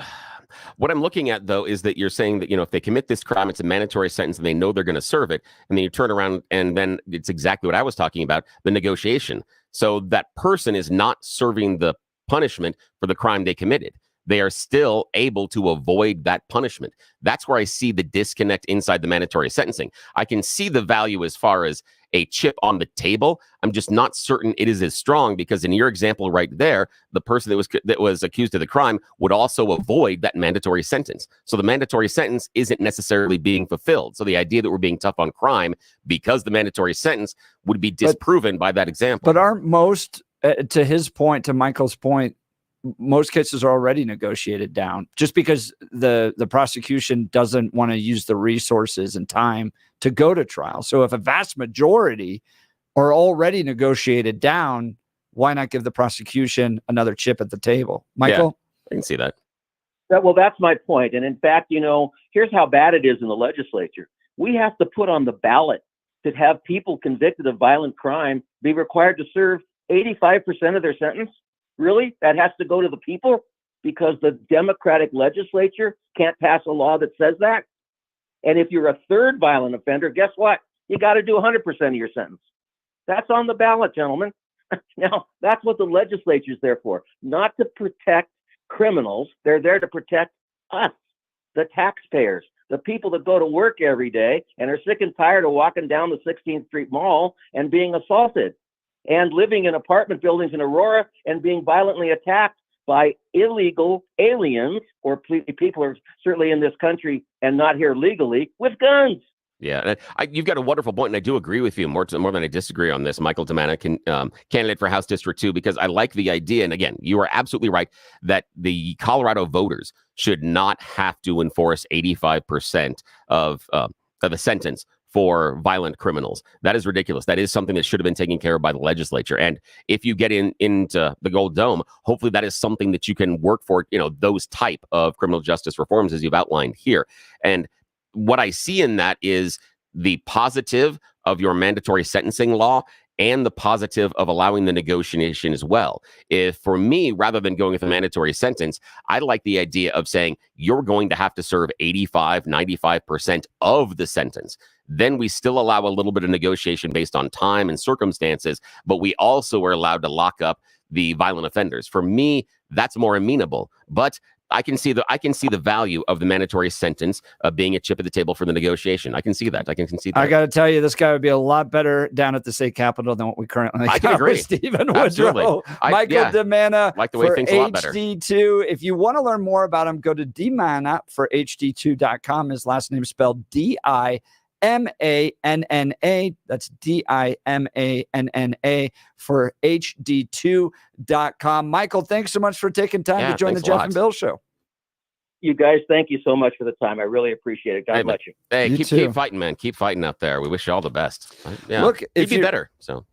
what I'm looking at, though, is that you're saying that, if they commit this crime, it's a mandatory sentence and they know they're going to serve it. And then you turn around and then it's exactly what I was talking about, the negotiation. So that person is not serving the punishment for the crime they committed. They are still able to avoid that punishment. That's where I see the disconnect inside the mandatory sentencing. I can see the value as far as a chip on the table. I'm just not certain it is as strong, because in your example right there, the person that was accused of the crime would also avoid that mandatory sentence. So the mandatory sentence isn't necessarily being fulfilled. So the idea that we're being tough on crime because the mandatory sentence would be disproven by that example. But aren't most, to his point, to Michael's point, most cases are already negotiated down just because the prosecution doesn't want to use the resources and time to go to trial. So if a vast majority are already negotiated down, why not give the prosecution another chip at the table? Michael? Yeah, I can see that. Well, that's my point. And in fact, here's how bad it is in the legislature. We have to put on the ballot to have people convicted of violent crime be required to serve 85% of their sentence. Really? That has to go to the people because the Democratic legislature can't pass a law that says that? And if you're a third violent offender, guess what? You got to do 100% of your sentence. That's on the ballot, gentlemen. Now, that's what the legislature's there for, not to protect criminals. They're there to protect us, the taxpayers, the people that go to work every day and are sick and tired of walking down the 16th Street Mall and being assaulted, and living in apartment buildings in Aurora and being violently attacked by illegal aliens, or people are certainly in this country and not here legally, with guns. Yeah, you've got a wonderful point, and I do agree with you more than I disagree on this. Michael DiManna, candidate for House District 2, because I like the idea, and again, you are absolutely right, that the Colorado voters should not have to enforce 85% of the sentence for violent criminals. That is ridiculous. That is something that should have been taken care of by the legislature. And if you get into the Gold Dome, hopefully that is something that you can work for, those type of criminal justice reforms as you've outlined here. And what I see in that is the positive of your mandatory sentencing law and the positive of allowing the negotiation as well. If for me, rather than going with a mandatory sentence, I like the idea of saying you're going to have to serve 85, 95% of the sentence. Then we still allow a little bit of negotiation based on time and circumstances, but we also are allowed to lock up the violent offenders. For me, that's more amenable. But I can see the value of the mandatory sentence being a chip at the table for the negotiation. I can see that. I got to tell you, this guy would be a lot better down at the state capitol than what we currently I got can agree. with Stephen Woodrow, Michael DiManna like the way for things a lot better. HD2. If you want to learn more about him, go to DiManna for HD2.com. His last name is spelled DiManna. That's DiManna for HD2.com. Michael, thanks so much for taking time to join the Jeff and Bill Show. You guys, thank you so much for the time. I really appreciate it. God bless you. Hey, keep fighting, man. Keep fighting out there. We wish you all the best. Yeah. Look, if you'd be better. So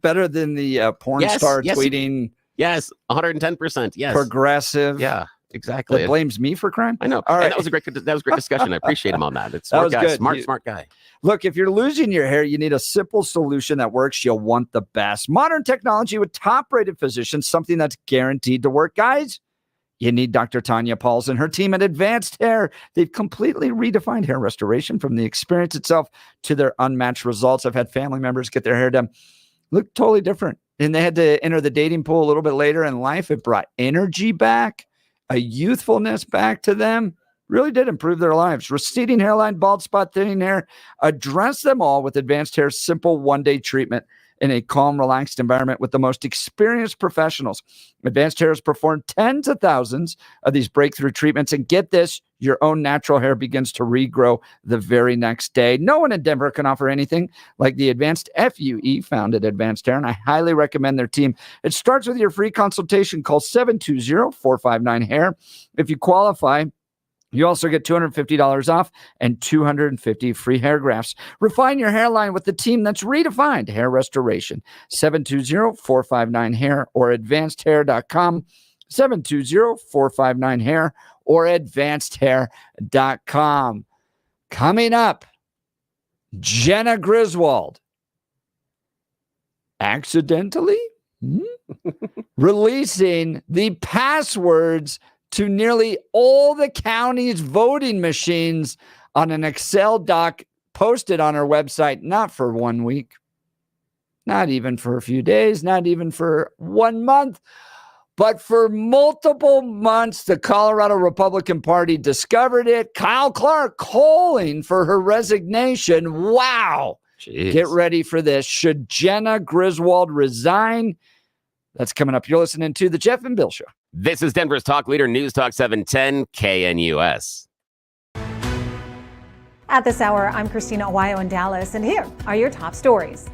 better than the porn star tweeting. Yes, 110%. Yes, progressive. Yeah. Exactly. That blames me for crime. I know. All right. And that was a great discussion. I appreciate him on that. It's that was guy. good. Smart guy. Look, if you're losing your hair, you need a simple solution that works. You'll want the best. Modern technology with top-rated physicians, something that's guaranteed to work. Guys, you need Dr. Tanya Pauls and her team at Advanced Hair. They've completely redefined hair restoration from the experience itself to their unmatched results. I've had family members get their hair done. Look totally different. And they had to enter the dating pool a little bit later in life. It brought energy back, a youthfulness back to them. Really did improve their lives. Receding hairline, bald spot, thinning hair. Address them all with Advanced Hair's simple one-day treatment in a calm, relaxed environment with the most experienced professionals. Advanced Hair has performed tens of thousands of these breakthrough treatments. And get this, your own natural hair begins to regrow the very next day. No one in Denver can offer anything like the advanced FUE found at Advanced Hair, and I highly recommend their team. It starts with your free consultation. Call 720-459-HAIR. If you qualify, you also get $250 off and 250 free hair grafts. Refine your hairline with the team that's redefined hair restoration. 720-459-HAIR or advancedhair.com. 720-459-HAIR or advancedhair.com. Coming up, Jenna Griswold accidentally releasing the passwords to nearly all the county's voting machines on an Excel doc posted on her website, not for 1 week, not even for a few days, not even for 1 month, but for multiple months. The Colorado Republican Party discovered it. Clerk calling for her resignation. Wow. Jeez. Get ready for this. Should Jenna Griswold resign? That's coming up. You're listening to The Jeff and Bill Show. This is Denver's talk leader, News Talk 710 KNUS. At this hour, I'm Christina Awayo in Dallas, and here are your top stories.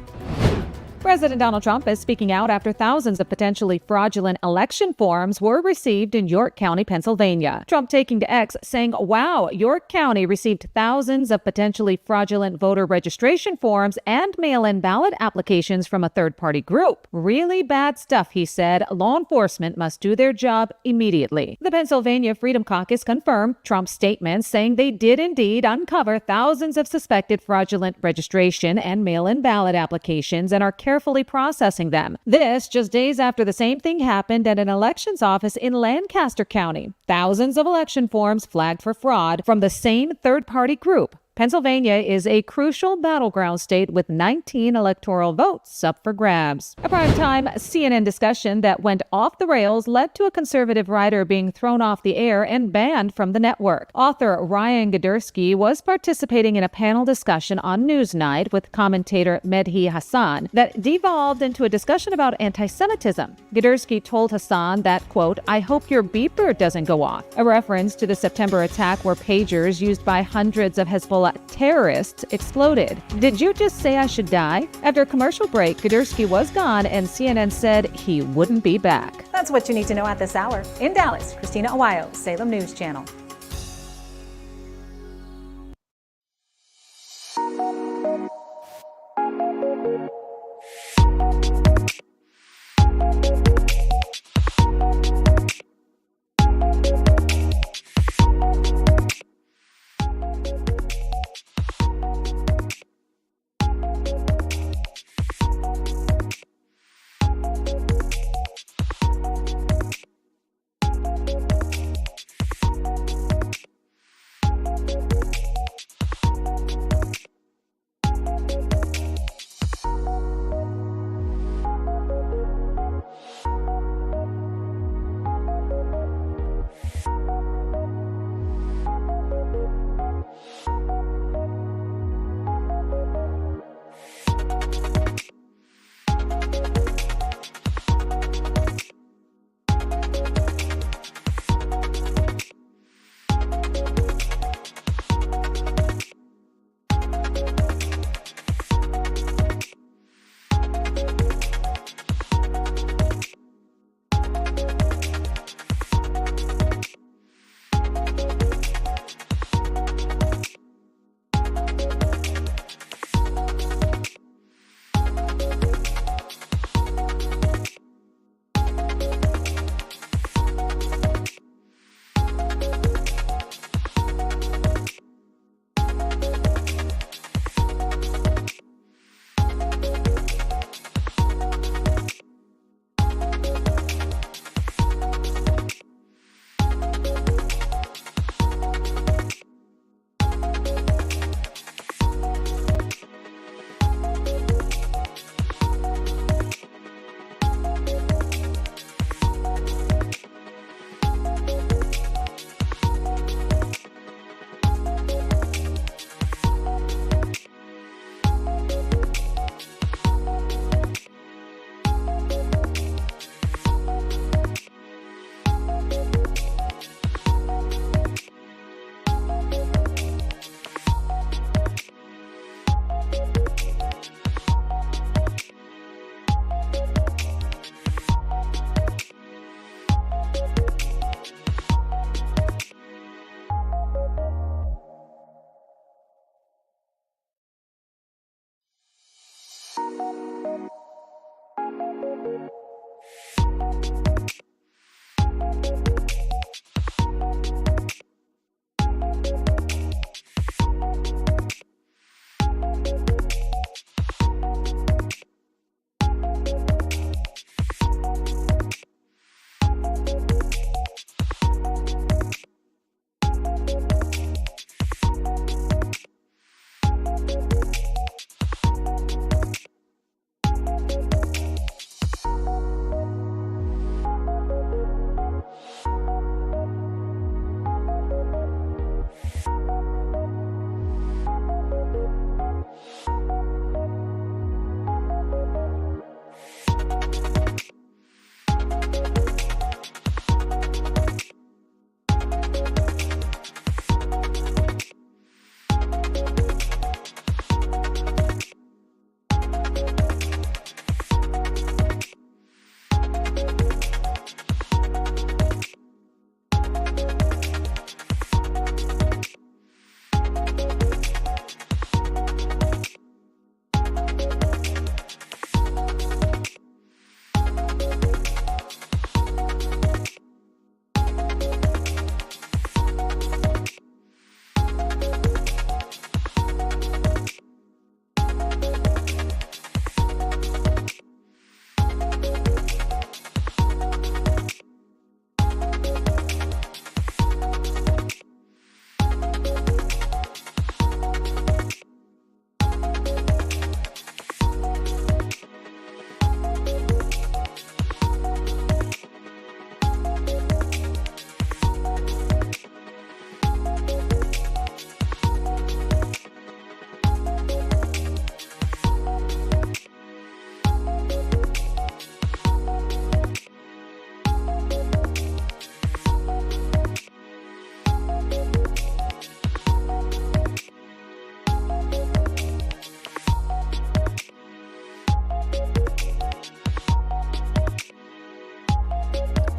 President Donald Trump is speaking out after thousands of potentially fraudulent election forms were received in York County, Pennsylvania. Trump taking to X saying, wow, York County received thousands of potentially fraudulent voter registration forms and mail-in ballot applications from a third-party group. Really bad stuff, he said. Law enforcement must do their job immediately. The Pennsylvania Freedom Caucus confirmed Trump's statements, saying they did indeed uncover thousands of suspected fraudulent registration and mail-in ballot applications and are carefully processing them. This just days after the same thing happened at an elections office in Lancaster County. Thousands of election forms flagged for fraud from the same third-party group. Pennsylvania is a crucial battleground state with 19 electoral votes up for grabs. A primetime CNN discussion that went off the rails led to a conservative writer being thrown off the air and banned from the network. Author Ryan Gidersky was participating in a panel discussion on Newsnight with commentator Mehdi Hassan that devolved into a discussion about anti-Semitism. Gidersky told Hassan that, quote, I hope your beeper doesn't go off, a reference to the September attack where pagers used by hundreds of Hezbollah terrorists exploded. Did you just say I should die? After a commercial break, Gidersky was gone and CNN said he wouldn't be back. That's what you need to know at this hour. In Dallas, Christina Awayo, Salem News Channel.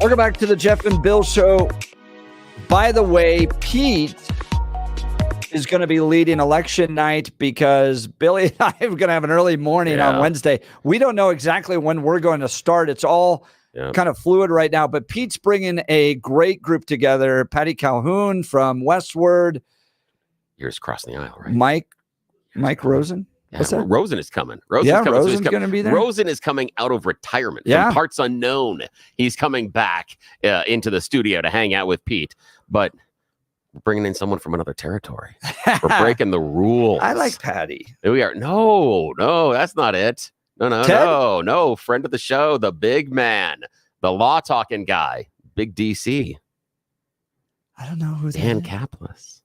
Welcome back to the Jeff and Bill Show. By the way, Pete is going to be leading election night because Billy and I are going to have an early morning on Wednesday. We don't know exactly when we're going to start. It's all kind of fluid right now, but Pete's bringing a great group together. Patty Calhoun from Westward. Yours crossing the aisle, right? Mike Rosen. Yeah, What's that? Rosen is coming. Rosen's going to be there. Rosen is coming out of retirement from Parts Unknown. He's coming back into the studio to hang out with Pete, but we're bringing in someone from another territory. We're breaking the rules. I like Patty. Here we are. No, that's not it. No. Friend of the show, the big man, the law talking guy, Big DC. I don't know who Dan Caplis.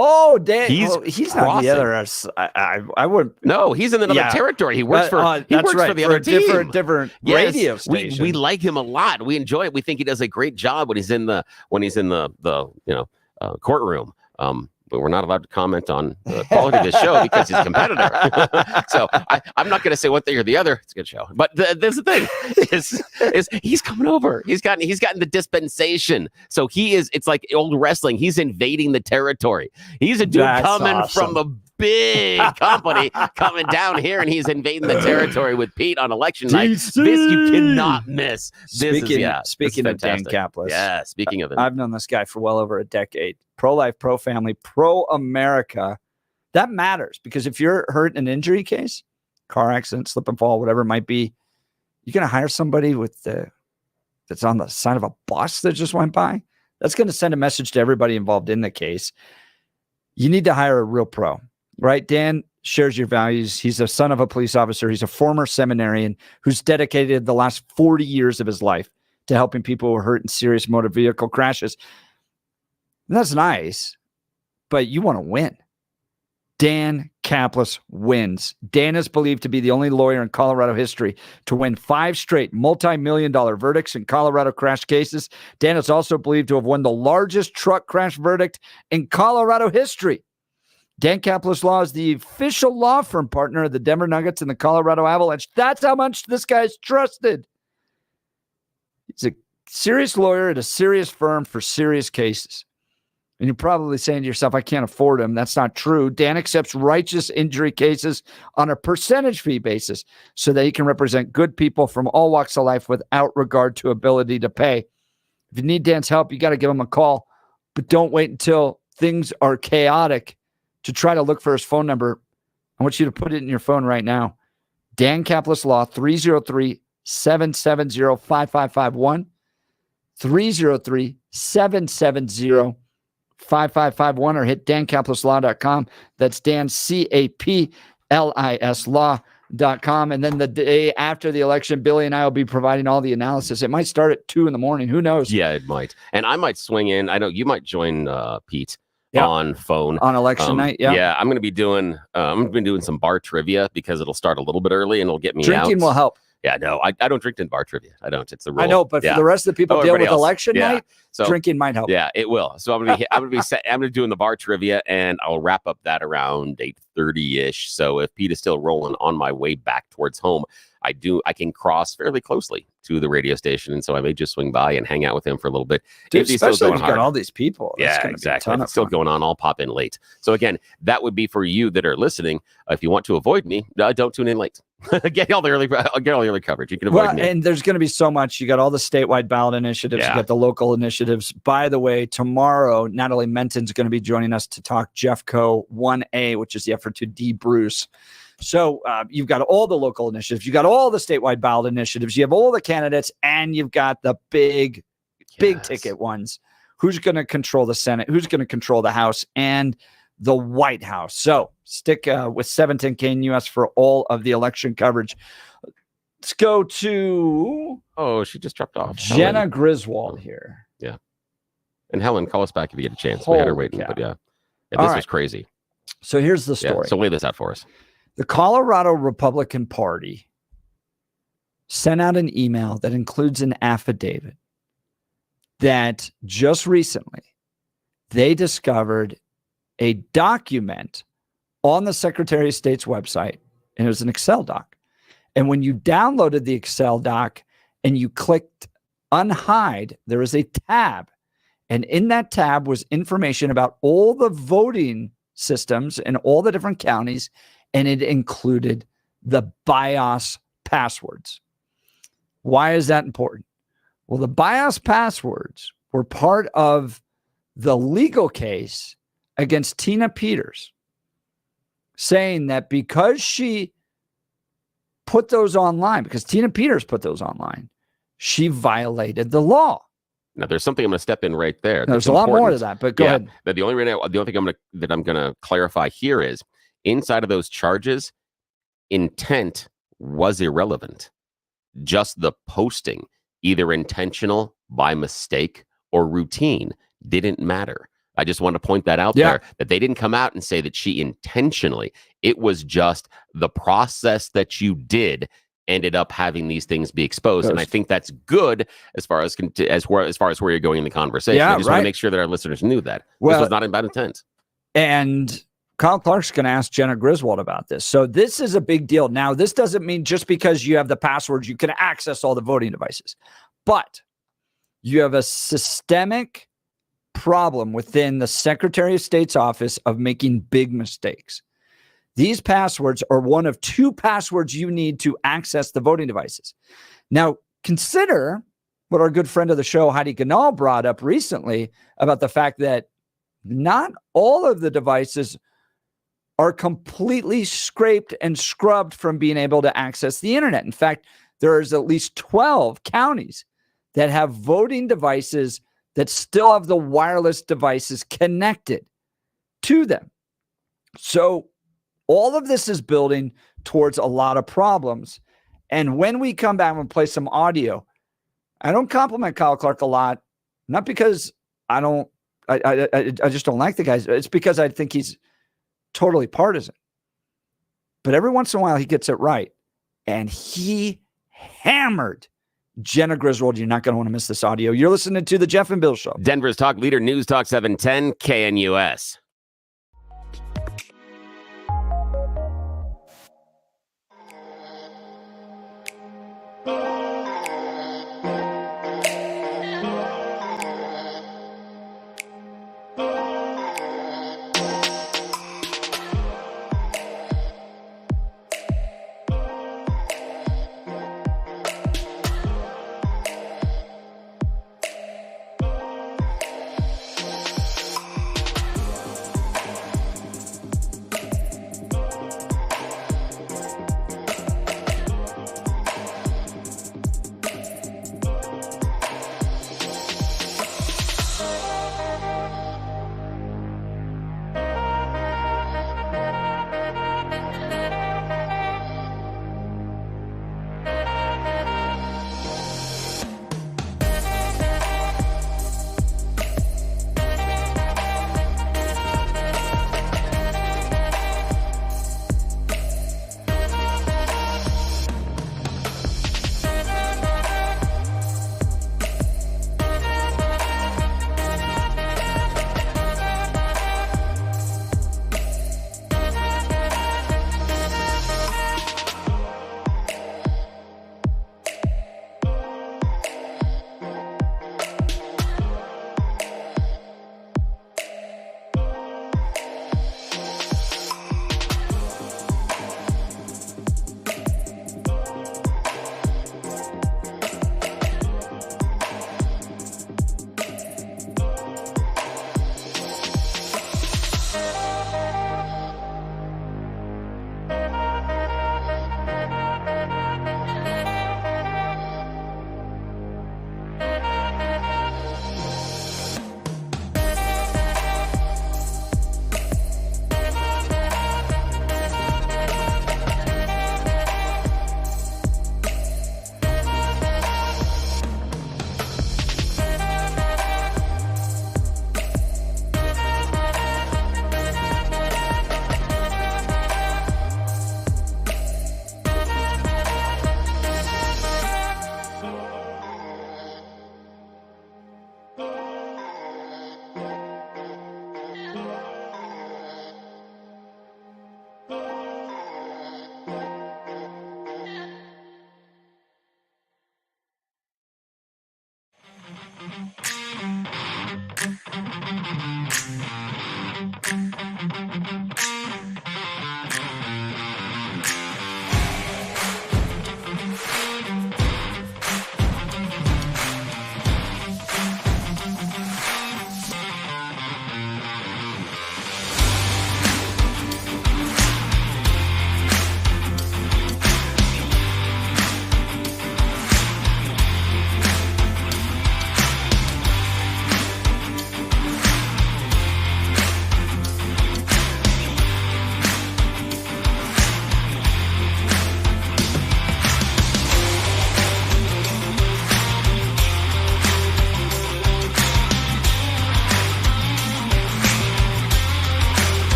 Oh, Dan. He's not the other. I wouldn't. No, he's in another territory. He works for. He works for the other team. Different radio station. We like him a lot. We enjoy it. We think he does a great job when he's in the courtroom. But we're not allowed to comment on the quality of his show because he's a competitor. So I'm not going to say one thing or the other. It's a good show. But there's the thing is he's coming over. He's gotten the dispensation. So it's like old wrestling. He's invading the territory. He's a dude coming from a big company coming down here, and he's invading the territory with Pete on election night. This you cannot miss. Speaking of Dan Caplis. Yeah, speaking of it. I've known this guy for well over a decade. Pro-life, pro-family, pro-America. That matters because if you're hurt in an injury case, car accident, slip and fall, whatever it might be, you're going to hire somebody that's on the side of a bus that just went by. That's going to send a message to everybody involved in the case. You need to hire a real pro, right? Dan shares your values. He's a son of a police officer. He's a former seminarian who's dedicated the last 40 years of his life to helping people who are hurt in serious motor vehicle crashes. And that's nice, but you want to win. Dan Caplis wins. Dan is believed to be the only lawyer in Colorado history to win 5 straight multi-million-dollar verdicts in Colorado crash cases. Dan is also believed to have won the largest truck crash verdict in Colorado history. Dan Caplis Law is the official law firm partner of the Denver Nuggets and the Colorado Avalanche. That's how much this guy's trusted. He's a serious lawyer at a serious firm for serious cases. And you're probably saying to yourself, I can't afford him. That's not true. Dan accepts righteous injury cases on a percentage fee basis so that he can represent good people from all walks of life without regard to ability to pay. If you need Dan's help, you got to give him a call. But don't wait until things are chaotic to try to look for his phone number. I want you to put it in your phone right now. Dan Caplis Law, 303-770-5551. 303-770-5551 or hit dancaplisLaw.com. That's Dan, CAPLIS law.com. And then the day after the election, Billy and I will be providing all the analysis. It might start at 2 a.m. Who knows? Yeah, it might. And I might swing in. I know you might join Pete on phone on election night. Yeah, I'm going to be doing some bar trivia because it'll start a little bit early and it'll get me Drinking out. will help. Yeah, no, I don't drink in bar trivia. I don't. It's the rule. I know, but for the rest of the people dealing with election night, so drinking might help. Yeah, it will. So I'm gonna be doing the bar trivia, and I'll wrap up that around 8:30-ish. So if Pete is still rolling on my way back towards home, I can cross fairly closely to the radio station, and so I may just swing by and hang out with him for a little bit. Dude, especially if you've got all these people. Yeah, exactly. If it's still going on, I'll pop in late. So again, that would be for you that are listening. If you want to avoid me, don't tune in late. Get all the early coverage. You can avoid me. And there's going to be so much. You got all the statewide ballot initiatives. You got the local initiatives. By the way, tomorrow, Natalie Menton's going to be joining us to talk Jeffco 1A, which is the effort to de-Bruce. So you've got all the local initiatives. You got all the statewide ballot initiatives. You have all the candidates, and you've got the big ticket ones. Who's going to control the Senate? Who's going to control the House and the White House? So stick with 710K in US for all of the election coverage. Let's go to... Oh, she just dropped off. Jenna Griswold here. Yeah. And Helen, call us back if you get a chance. We had her waiting, but this was crazy. So here's the story. So lay this out for us. The Colorado Republican Party sent out an email that includes an affidavit that just recently they discovered a document on the Secretary of State's website, and it was an Excel doc. And when you downloaded the Excel doc and you clicked unhide, there is a tab. And in that tab was information about all the voting systems in all the different counties, and it included the BIOS passwords. Why is that important? Well, the BIOS passwords were part of the legal case against Tina Peters, saying that because she put those online, because Tina Peters put those online, she violated the law. Now, there's something I'm going to step in right there. There's a lot more to that, but go ahead. The only thing I'm going to clarify here is inside of those charges, intent was irrelevant. Just the posting, either intentional, by mistake, or routine, didn't matter. I just want to point that out there, that they didn't come out and say that she intentionally. It was just the process that you did ended up having these things be exposed. And I think that's good as far as where you're going in the conversation. Yeah, I just want to make sure that our listeners knew that. Well, this was not about intent. And Kyle Clark's going to ask Jenna Griswold about this. So this is a big deal. Now, this doesn't mean just because you have the passwords, you can access all the voting devices. But you have a systemic problem within the Secretary of State's office of making big mistakes. These passwords are one of two passwords you need to access the voting devices. Now, consider what our good friend of the show, Heidi Ganal, brought up recently about the fact that not all of the devices are completely scraped and scrubbed from being able to access the internet. In fact, there's at least 12 counties that have voting devices that still have the wireless devices connected to them. So all of this is building towards a lot of problems. And when we come back and play some audio, I don't compliment Kyle Clark a lot, not because I just don't like the guy. It's because I think he's totally partisan. But every once in a while, he gets it right. And he hammered Jenna Griswold. You're not going to want to miss this audio. You're listening to The Jeff and Bill Show. Denver's Talk Leader, News Talk 710, KNUS.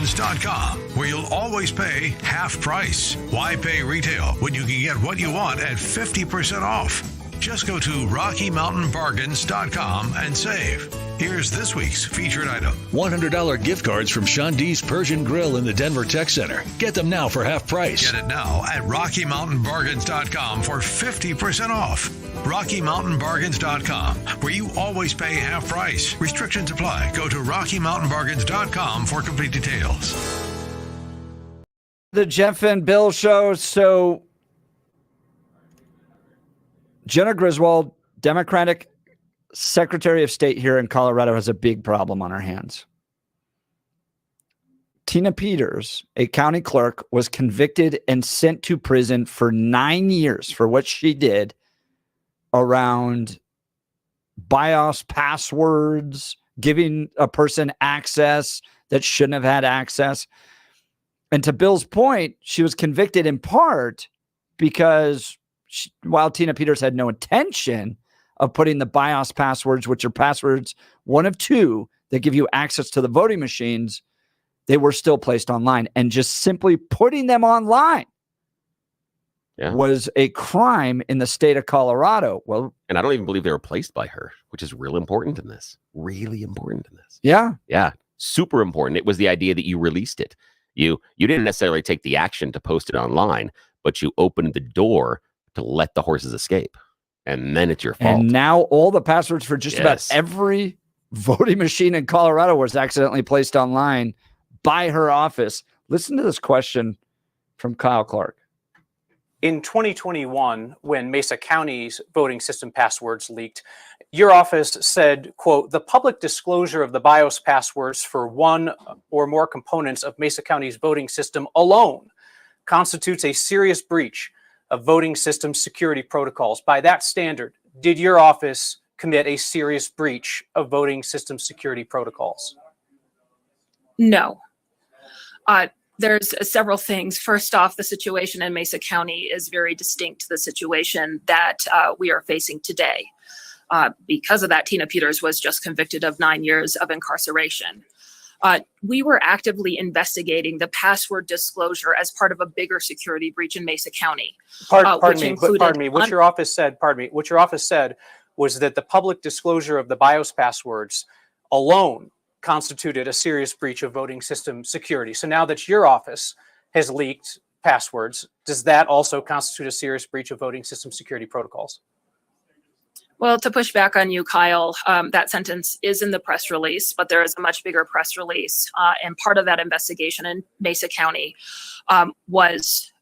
www.washingtonbargains.com, where you'll always pay half price. Why pay retail when you can get what you want at 50% off? Just go to RockyMountainBargains.com and save. Here's this week's featured item. $100 gift cards from Sean D's Persian Grill in the Denver Tech Center. Get them now for half price. Get it now at RockyMountainBargains.com for 50% off. RockyMountainBargains.com, where you always pay half price. Restrictions apply. Go to RockyMountainBargains.com for complete details. The Jeff and Bill Show. So, Jenna Griswold, Democratic Secretary of State here in Colorado, has a big problem on her hands. Tina Peters, a county clerk, was convicted and sent to prison for 9 years for what she did around BIOS passwords, giving a person access that shouldn't have had access. And to Bill's point, she was convicted in part because while Tina Peters had no intention of putting the BIOS passwords, which are passwords, one of two that give you access to the voting machines, they were still placed online. And just simply putting them online was a crime in the state of Colorado. Well, and I don't even believe they were placed by her, which is real important in this. Really important in this. Yeah. Yeah. Super important. It was the idea that you released it. You didn't necessarily take the action to post it online, but you opened the door to let the horses escape. And then it's your fault. And now all the passwords for just about every voting machine in Colorado was accidentally placed online by her office. Listen to this question from Kyle Clark. In 2021, when Mesa County's voting system passwords leaked, your office said, quote, "The public disclosure of the BIOS passwords for one or more components of Mesa County's voting system alone constitutes a serious breach of voting system security protocols. By that standard, did your office commit a serious breach of voting system security protocols?" No. There's several things. First off, the situation in Mesa County is very distinct to the situation that we are facing today. Because of that, Tina Peters was just convicted of 9 years of incarceration. We were actively investigating the password disclosure as part of a bigger security breach in Mesa County. Pardon me. What your office said was that the public disclosure of the BIOS passwords alone constituted a serious breach of voting system security. So now that your office has leaked passwords, does that also constitute a serious breach of voting system security protocols? Well, to push back on you, Kyle, that sentence is in the press release, but there is a much bigger press release. And part of that investigation in Mesa County was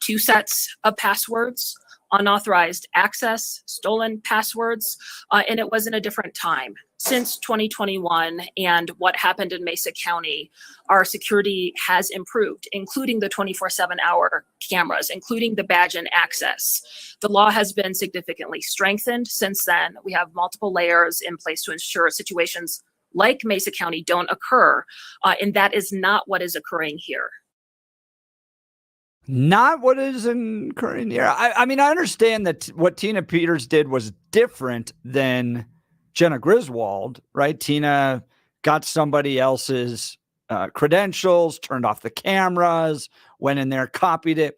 2 sets of passwords, unauthorized access, stolen passwords, and it was in a different time. Since 2021 and what happened in Mesa County, our security has improved, including the 24/7 hour cameras, including the badge and access. The law has been significantly strengthened since then. We have multiple layers in place to ensure situations like Mesa County don't occur, and that is not what is occurring here. Not what is occurring here. I mean, I understand that what Tina Peters did was different than Jenna Griswold, right? Tina got somebody else's credentials, turned off the cameras, went in there, copied it.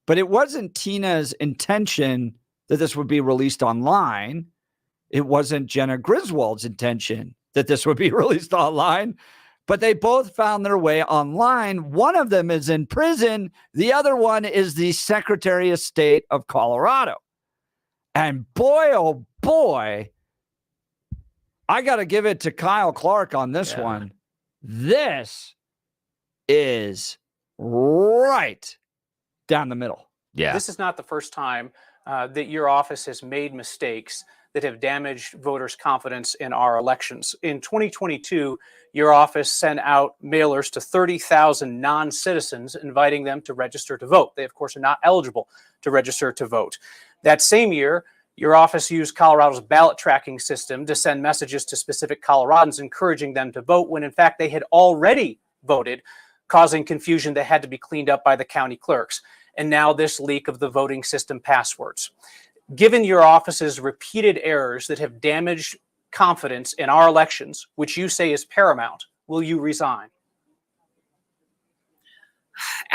But it wasn't Tina's intention that this would be released online. It wasn't Jenna Griswold's intention that this would be released online. But they both found their way online. One of them is in prison. The other one is the Secretary of State of Colorado. And boy, oh boy, I got to give it to Kyle Clark on this one. This is right down the middle. Yeah. This is not the first time that your office has made mistakes that have damaged voters' confidence in our elections. In 2022, your office sent out mailers to 30,000 non-citizens inviting them to register to vote. They, of course, are not eligible to register to vote. That same year, your office used Colorado's ballot tracking system to send messages to specific Coloradans encouraging them to vote when, in fact, they had already voted, causing confusion that had to be cleaned up by the county clerks. And now this leak of the voting system passwords. Given your office's repeated errors that have damaged confidence in our elections, which you say is paramount, will you resign?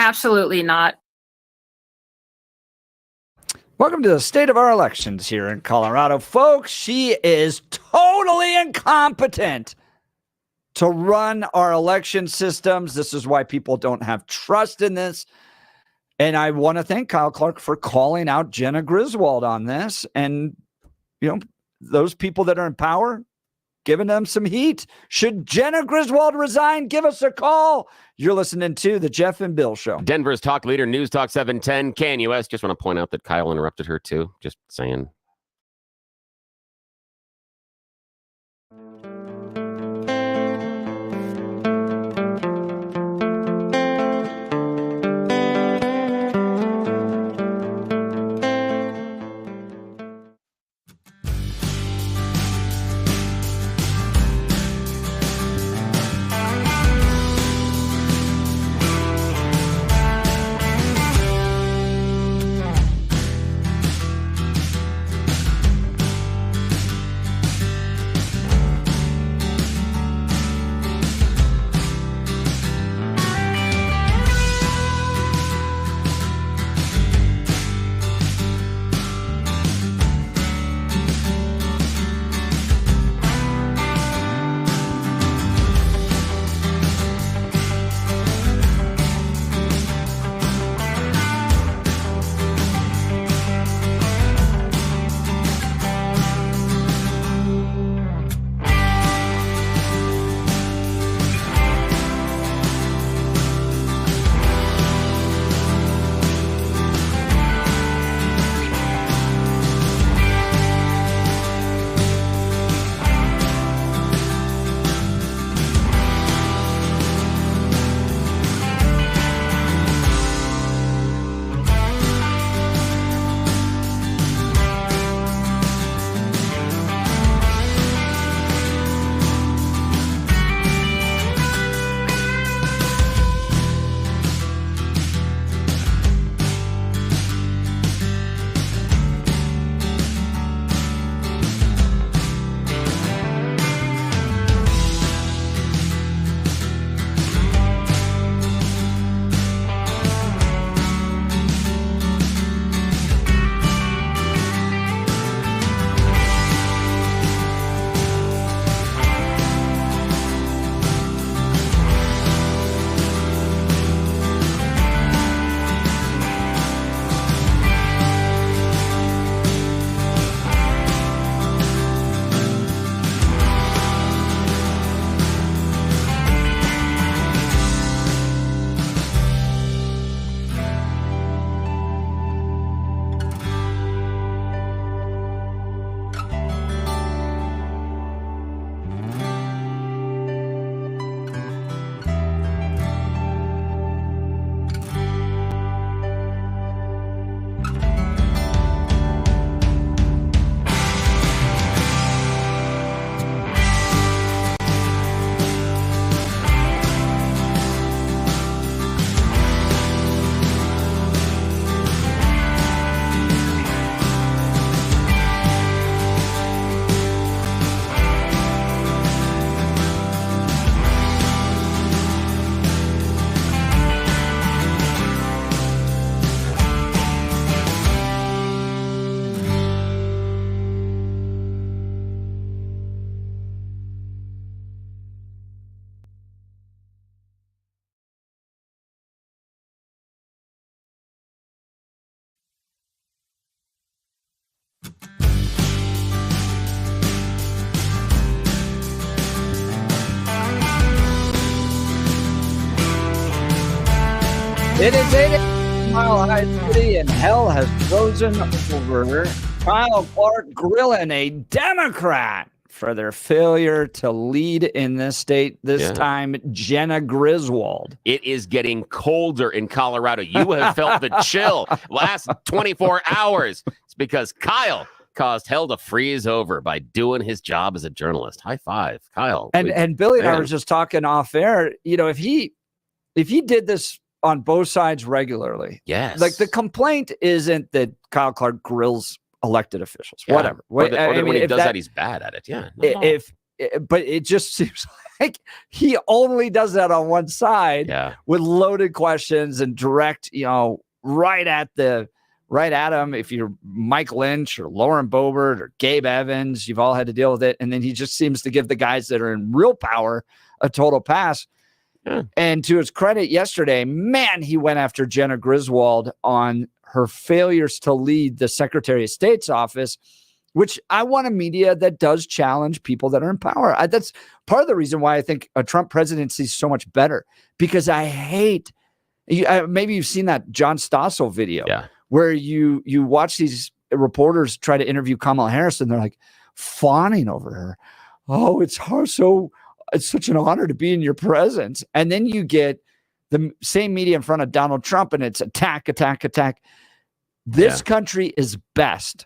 Absolutely not. Welcome to the state of our elections here in Colorado. Folks, she is totally incompetent to run our election systems. This is why people don't have trust in this. And I want to thank Kyle Clerk for calling out Jenna Griswold on this. And, those people that are in power, giving them some heat. Should Jenna Griswold resign? Give us a call. You're listening to the Jeff and Bill Show. Denver's talk leader, News Talk 710, KNUS. Just want to point out that Kyle interrupted her too. Just saying. It is 8 Mile High City, and hell has frozen over Kyle Clark grilling a Democrat for their failure to lead in this state. This time, Jenna Griswold. It is getting colder in Colorado. You have felt the chill last 24 hours. It's because Kyle caused hell to freeze over by doing his job as a journalist. High five, Kyle. And Billy and I were just talking off air. If he did this on both sides regularly, like the complaint isn't that Kyle Clark grills elected officials, whatever. Or when he does that, he's bad at it. Yeah. If but it just seems like he only does that on one side with loaded questions and direct, right at him. If you're Mike Lynch or Lauren Boebert or Gabe Evans, you've all had to deal with it. And then he just seems to give the guys that are in real power a total pass. Yeah. And to his credit yesterday, man, he went after Jenna Griswold on her failures to lead the Secretary of State's office, which I want a media that does challenge people that are in power. That's part of the reason why I think a Trump presidency is so much better, because I hate, maybe you've seen that John Stossel video where you watch these reporters try to interview Kamala Harris and they're like fawning over her. Oh, it's hard. It's such an honor to be in your presence. And then you get the same media in front of Donald Trump and it's attack. This country is best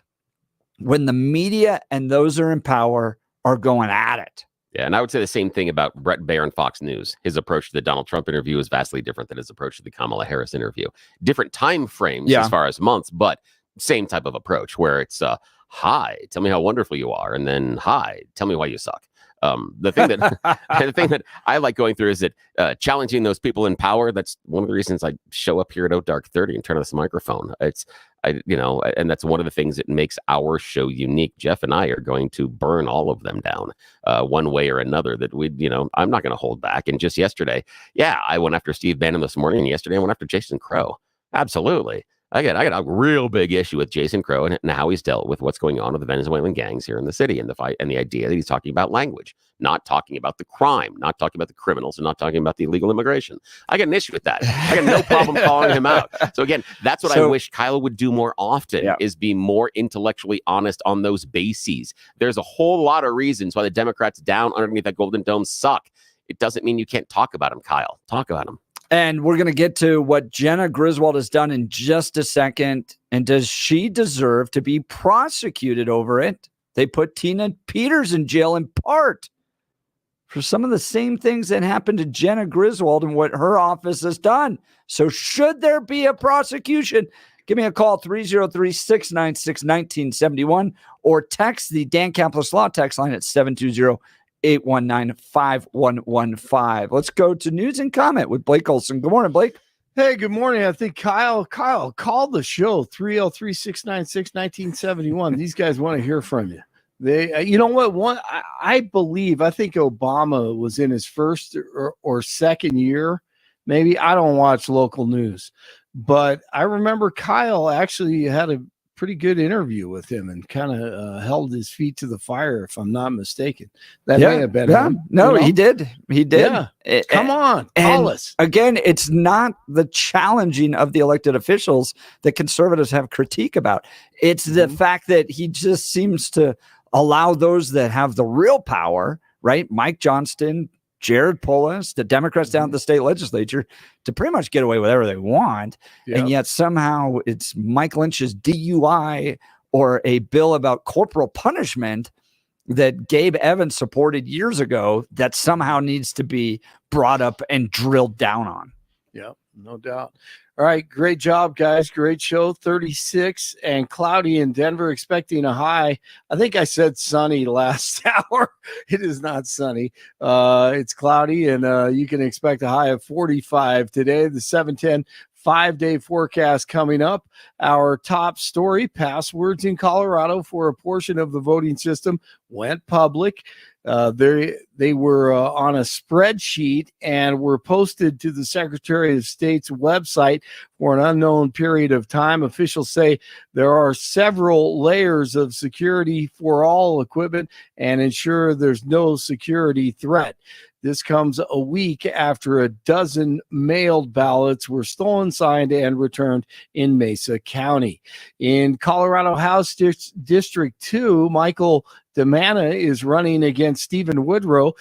when the media and those are in power are going at it. Yeah, and I would say the same thing about Brett Baier and Fox News. His approach to the Donald Trump interview is vastly different than his approach to the Kamala Harris interview. Different time frames as far as months, but same type of approach where it's hi, tell me how wonderful you are, and then hi, tell me why you suck. The thing that I like going through is that challenging those people in power. That's one of the reasons I show up here at Dark 30 and turn on this microphone. And that's one of the things that makes our show unique. Jeff and I are going to burn all of them down one way or another. I'm not going to hold back. And just yesterday, I went after Steve Bannon this morning, and yesterday I went after Jason Crow. Absolutely. I got a real big issue with Jason Crow and how he's dealt with what's going on with the Venezuelan gangs here in the city and the fight and the idea that he's talking about language, not talking about the crime, not talking about the criminals, and not talking about the illegal immigration. I got an issue with that. I got no problem calling him out. So again, that's what I wish Kyle would do more often is be more intellectually honest on those bases. There's a whole lot of reasons why the Democrats down underneath that Golden Dome suck. It doesn't mean you can't talk about them, Kyle. Talk about them. And we're going to get to what Jenna Griswold has done in just a second. And does she deserve to be prosecuted over it? They put Tina Peters in jail in part for some of the same things that happened to Jenna Griswold and what her office has done. So should there be a prosecution? Give me a call, 303-696-1971, or text the Dan Caplis Law text line at 720-819-5115. Let's go to news and comment with Blake Olson. Good morning, Blake. Hey, good morning. I think Kyle called the show, 303-696-1971. These guys want to hear from you. They, you know what? I think Obama was in his first or second year. Maybe. I don't watch local news, but I remember Kyle actually had a pretty good interview with him and kind of held his feet to the fire, if I'm not mistaken. That may have been him. No, he did. Yeah. Come on, call us. Again, it's not the challenging of the elected officials that conservatives have critique about. It's the fact that he just seems to allow those that have the real power, right? Mike Johnston, Jared Polis, the Democrats down at the state legislature, to pretty much get away with whatever they want. Yep. And yet somehow it's Mike Lynch's DUI or a bill about corporal punishment that Gabe Evans supported years ago that somehow needs to be brought up and drilled down on. Yep, no doubt. All right, great job, guys. Great show. 36 and cloudy in Denver, expecting a high. I think I said sunny last hour. It is not sunny. It's cloudy, and you can expect a high of 45 today. The 710 5-day forecast coming up. Our top story, passwords in Colorado for a portion of the voting system went public. They were on a spreadsheet and were posted to the Secretary of State's website for an unknown period of time. Officials say there are several layers of security for all equipment and ensure there's no security threat. This comes a week after a dozen mailed ballots were stolen, signed, and returned in Mesa County. In Colorado House District 2, Michael DiManna is running against Steve Woodrow.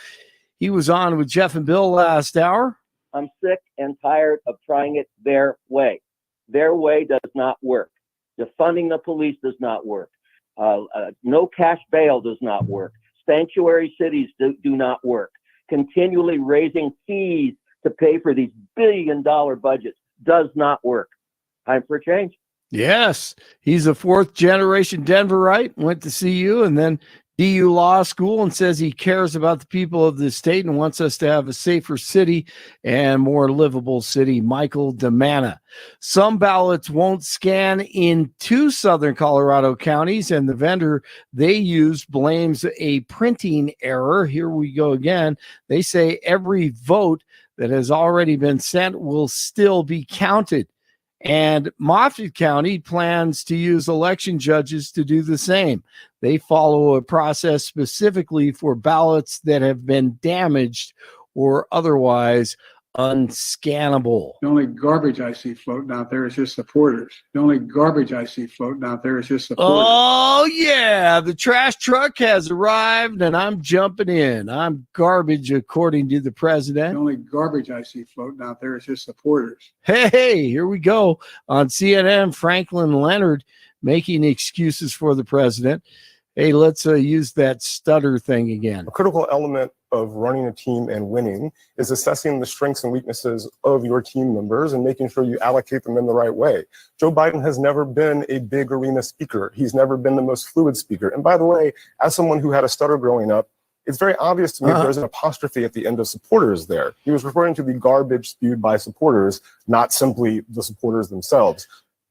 He was on with Jeff and Bill last hour. I'm sick and tired of trying it their way. Their way does not work. Defunding the police does not work. No cash bail does not work. Sanctuary cities do not work. Continually raising fees to pay for these billion-dollar budgets does not work. Time for a change. Yes, he's a fourth-generation Denverite. Went to CU and then DU Law School and says he cares about the people of the state and wants us to have a safer city and more livable city. Michael DiManna. Some ballots won't scan in 2 southern Colorado counties, and the vendor they use blames a printing error. Here we go again. They say every vote that has already been sent will still be counted. And Moffett County plans to use election judges to do the same. They follow a process specifically for ballots that have been damaged or otherwise unscannable. The only garbage I see floating out there is just supporters. The only garbage I see floating out there is just supporters. Oh, yeah. The trash truck has arrived and I'm jumping in. I'm garbage, according to the president. The only garbage I see floating out there is just supporters. Hey, here we go. On CNN, Franklin Leonard making excuses for the president. Hey, let's use that stutter thing again. A critical element of running a team and winning is assessing the strengths and weaknesses of your team members and making sure you allocate them in the right way. Joe Biden has never been a big arena speaker. He's never been the most fluid speaker. And by the way, as someone who had a stutter growing up, it's very obvious to me there's an apostrophe at the end of supporters there. He was referring to the garbage spewed by supporters, not simply the supporters themselves.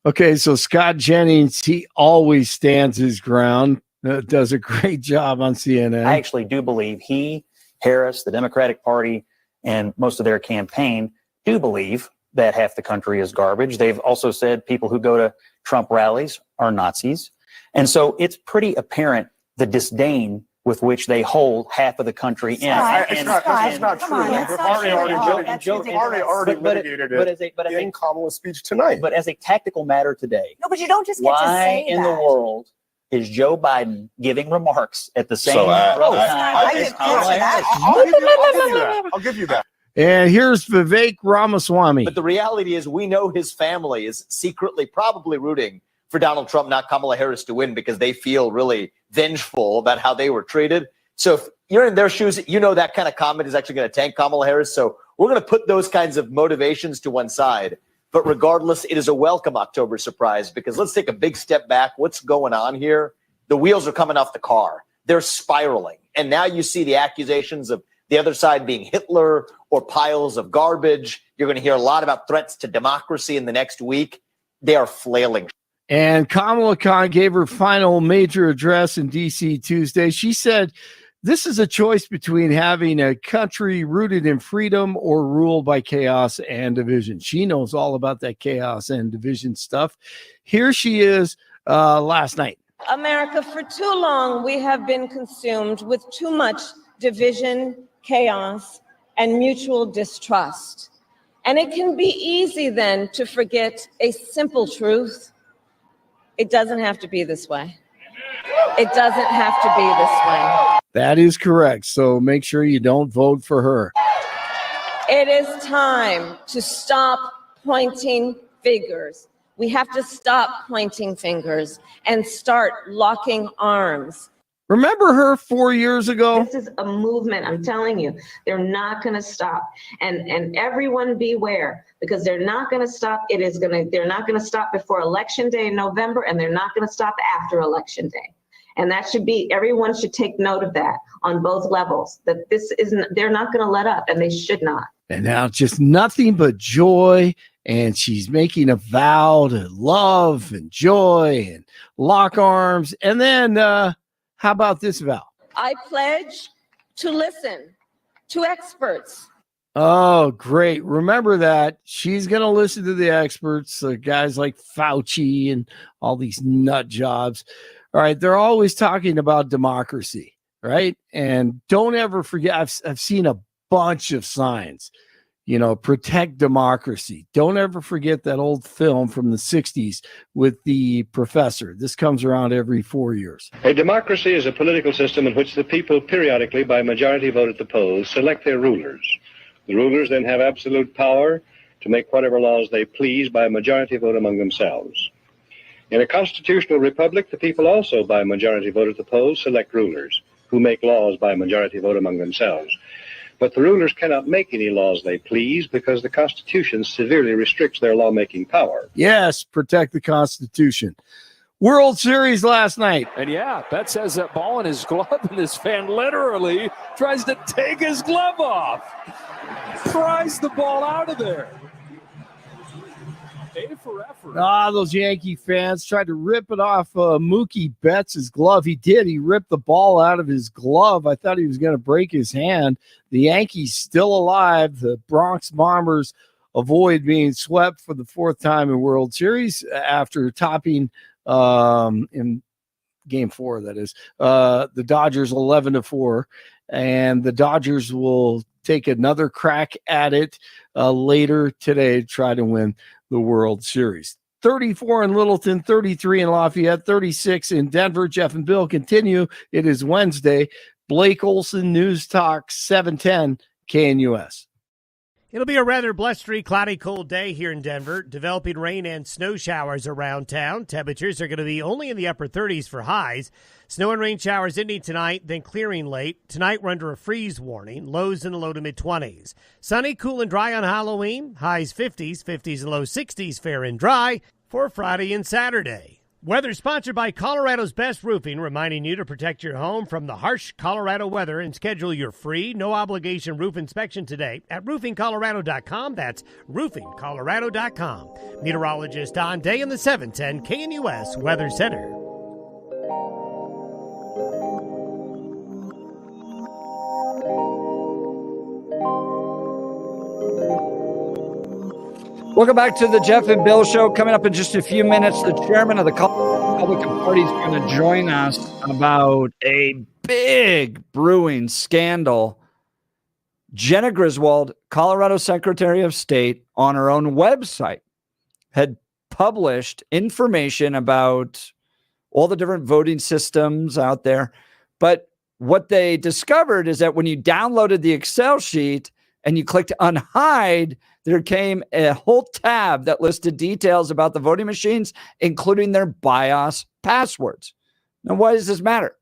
Okay, so Scott Jennings, he always stands his ground. Does a great job on CNN. I actually do believe he, Harris, the Democratic Party, and most of their campaign do believe that half the country is garbage. They've also said people who go to Trump rallies are Nazis. And so it's pretty apparent the disdain with which they hold half of the country in. It's not true. Already litigated it in Kamala's speech tonight. But as a tactical matter today, No, but you don't just get to say why in the that. world is Joe Biden giving remarks at the same I'll give you that. And here's Vivek Ramaswamy. But the reality is we know his family is secretly probably rooting for Donald Trump, not Kamala Harris, to win because they feel really vengeful about how they were treated. So if you're in their shoes, you know that kind of comment is actually going to tank Kamala Harris. So we're going to put those kinds of motivations to one side. But regardless, it is a welcome October surprise because let's take a big step back. What's going on here? The wheels are coming off the car. They're spiraling. And now you see the accusations of the other side being Hitler or piles of garbage. You're going to hear a lot about threats to democracy in the next week. They are flailing. And Kamala Khan gave her final major address in D.C. Tuesday. She said, this is a choice between having a country rooted in freedom or ruled by chaos and division. She knows all about that chaos and division stuff. Here she is last night. America, for too long, we have been consumed with too much division, chaos, and mutual distrust. And it can be easy then to forget a simple truth. It doesn't have to be this way. It doesn't have to be this way. That is correct. So make sure you don't vote for her. It is time to stop pointing fingers. We have to stop pointing fingers and start locking arms. Remember her 4 years ago? This is a movement, I'm telling you. They're not going to stop. And everyone beware, because they're not going to stop. They're not going to stop before Election Day in November, and they're not going to stop after Election Day. And that should be, everyone should take note of that on both levels, that they're not going to let up, and they should not. And now just nothing but joy. And she's making a vow to love and joy and lock arms. And then, how about this vow? I pledge to listen to experts. Oh, great. Remember that. She's going to listen to the experts, guys like Fauci and all these nut jobs. All right. They're always talking about democracy, right? And don't ever forget, I've seen a bunch of signs, protect democracy. Don't ever forget that old film from the 60s with the professor. This comes around every 4 years. A democracy is a political system in which the people periodically, by majority vote at the polls, select their rulers. The rulers then have absolute power to make whatever laws they please by majority vote among themselves. In a constitutional republic, the people also, by majority vote at the polls, select rulers who make laws by majority vote among themselves. But the rulers cannot make any laws they please because the Constitution severely restricts their lawmaking power. Yes, protect the Constitution. World Series last night. And yeah, Betts has that ball in his glove, and this fan literally tries to take his glove off. Pries the ball out of there. A for effort. Those Yankee fans tried to rip it off Mookie Betts' glove. He did. He ripped the ball out of his glove. I thought he was going to break his hand. The Yankees still alive. The Bronx Bombers avoid being swept for the fourth time in World Series after topping in Game 4, that is, the Dodgers 11-4. And the Dodgers will take another crack at it later today to try to win the World Series. 34 in Littleton, 33 in Lafayette, 36 in Denver. Jeff and Bill continue. It is Wednesday. Blake Olson, News Talk 710 KNUS. It'll be a rather blustery, cloudy, cold day here in Denver. Developing rain and snow showers around town. Temperatures are going to be only in the upper 30s for highs. Snow and rain showers ending tonight, then clearing late. Tonight, we're under a freeze warning. Lows in the low to mid-20s. Sunny, cool, and dry on Halloween. Highs 50s, 50s and low 60s, fair and dry for Friday and Saturday. Weather sponsored by Colorado's Best Roofing, reminding you to protect your home from the harsh Colorado weather and schedule your free, no-obligation roof inspection today at roofingcolorado.com. That's roofingcolorado.com. Meteorologist Don Day in the 710 KNUS Weather Center. Welcome back to the Jeff and Bill Show. Coming up in just a few minutes, the chairman of the Republican Party is going to join us about a big brewing scandal. Jenna Griswold, Colorado Secretary of State, on her own website, had published information about all the different voting systems out there. But what they discovered is that when you downloaded the Excel sheet and you clicked unhide, there came a whole tab that listed details about the voting machines, including their BIOS passwords. Now, why does this matter?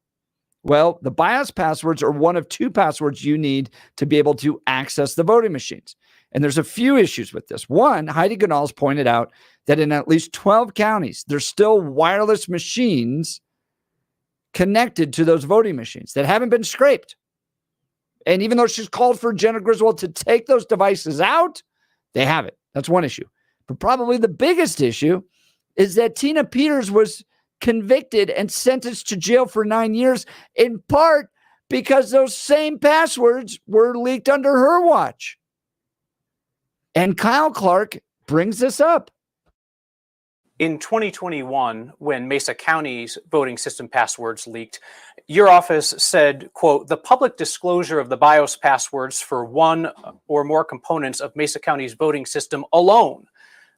Well, the BIOS passwords are one of two passwords you need to be able to access the voting machines. And there's a few issues with this. One, Heidi Gonzalez pointed out that in at least 12 counties, there's still wireless machines connected to those voting machines that haven't been scraped. And even though she's called for Jenna Griswold to take those devices out, they haven't. That's one issue. But probably the biggest issue is that Tina Peters was convicted and sentenced to jail for 9 years, in part because those same passwords were leaked under her watch. And Kyle Clark brings this up. In 2021, when Mesa County's voting system passwords leaked, your office said, quote, the public disclosure of the BIOS passwords for one or more components of Mesa County's voting system alone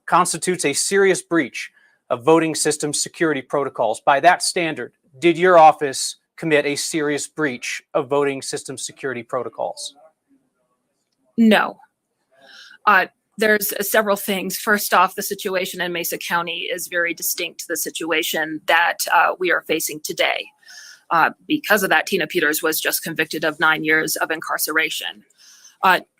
constitutes a serious breach of voting system security protocols. By that standard, did your office commit a serious breach of voting system security protocols? No. There's several things. First off, the situation in Mesa County is very distinct to the situation that we are facing today. Because of that, Tina Peters was just convicted of 9 years of incarceration.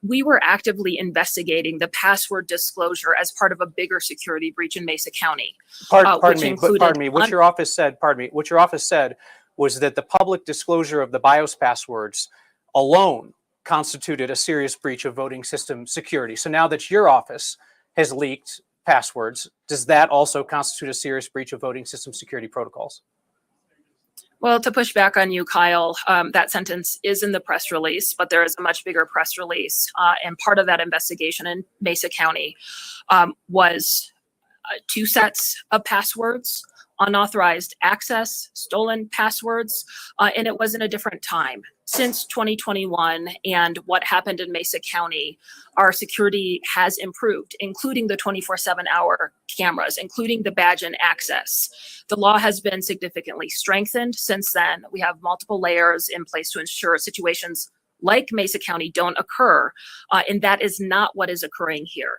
We were actively investigating the password disclosure as part of a bigger security breach in Mesa County. Pardon me. What your office said was that the public disclosure of the BIOS passwords alone constituted a serious breach of voting system security. So now that your office has leaked passwords, does that also constitute a serious breach of voting system security protocols? Well, to push back on you, Kyle, that sentence is in the press release, but there is a much bigger press release. And part of that investigation in Mesa County was 2 sets of passwords, unauthorized access, stolen passwords, and it was in a different time. Since 2021 and what happened in Mesa County, our security has improved, including the 24/7 hour cameras, including the badge and access. The law has been significantly strengthened since then. We have multiple layers in place to ensure situations like Mesa County don't occur, and that is not what is occurring here.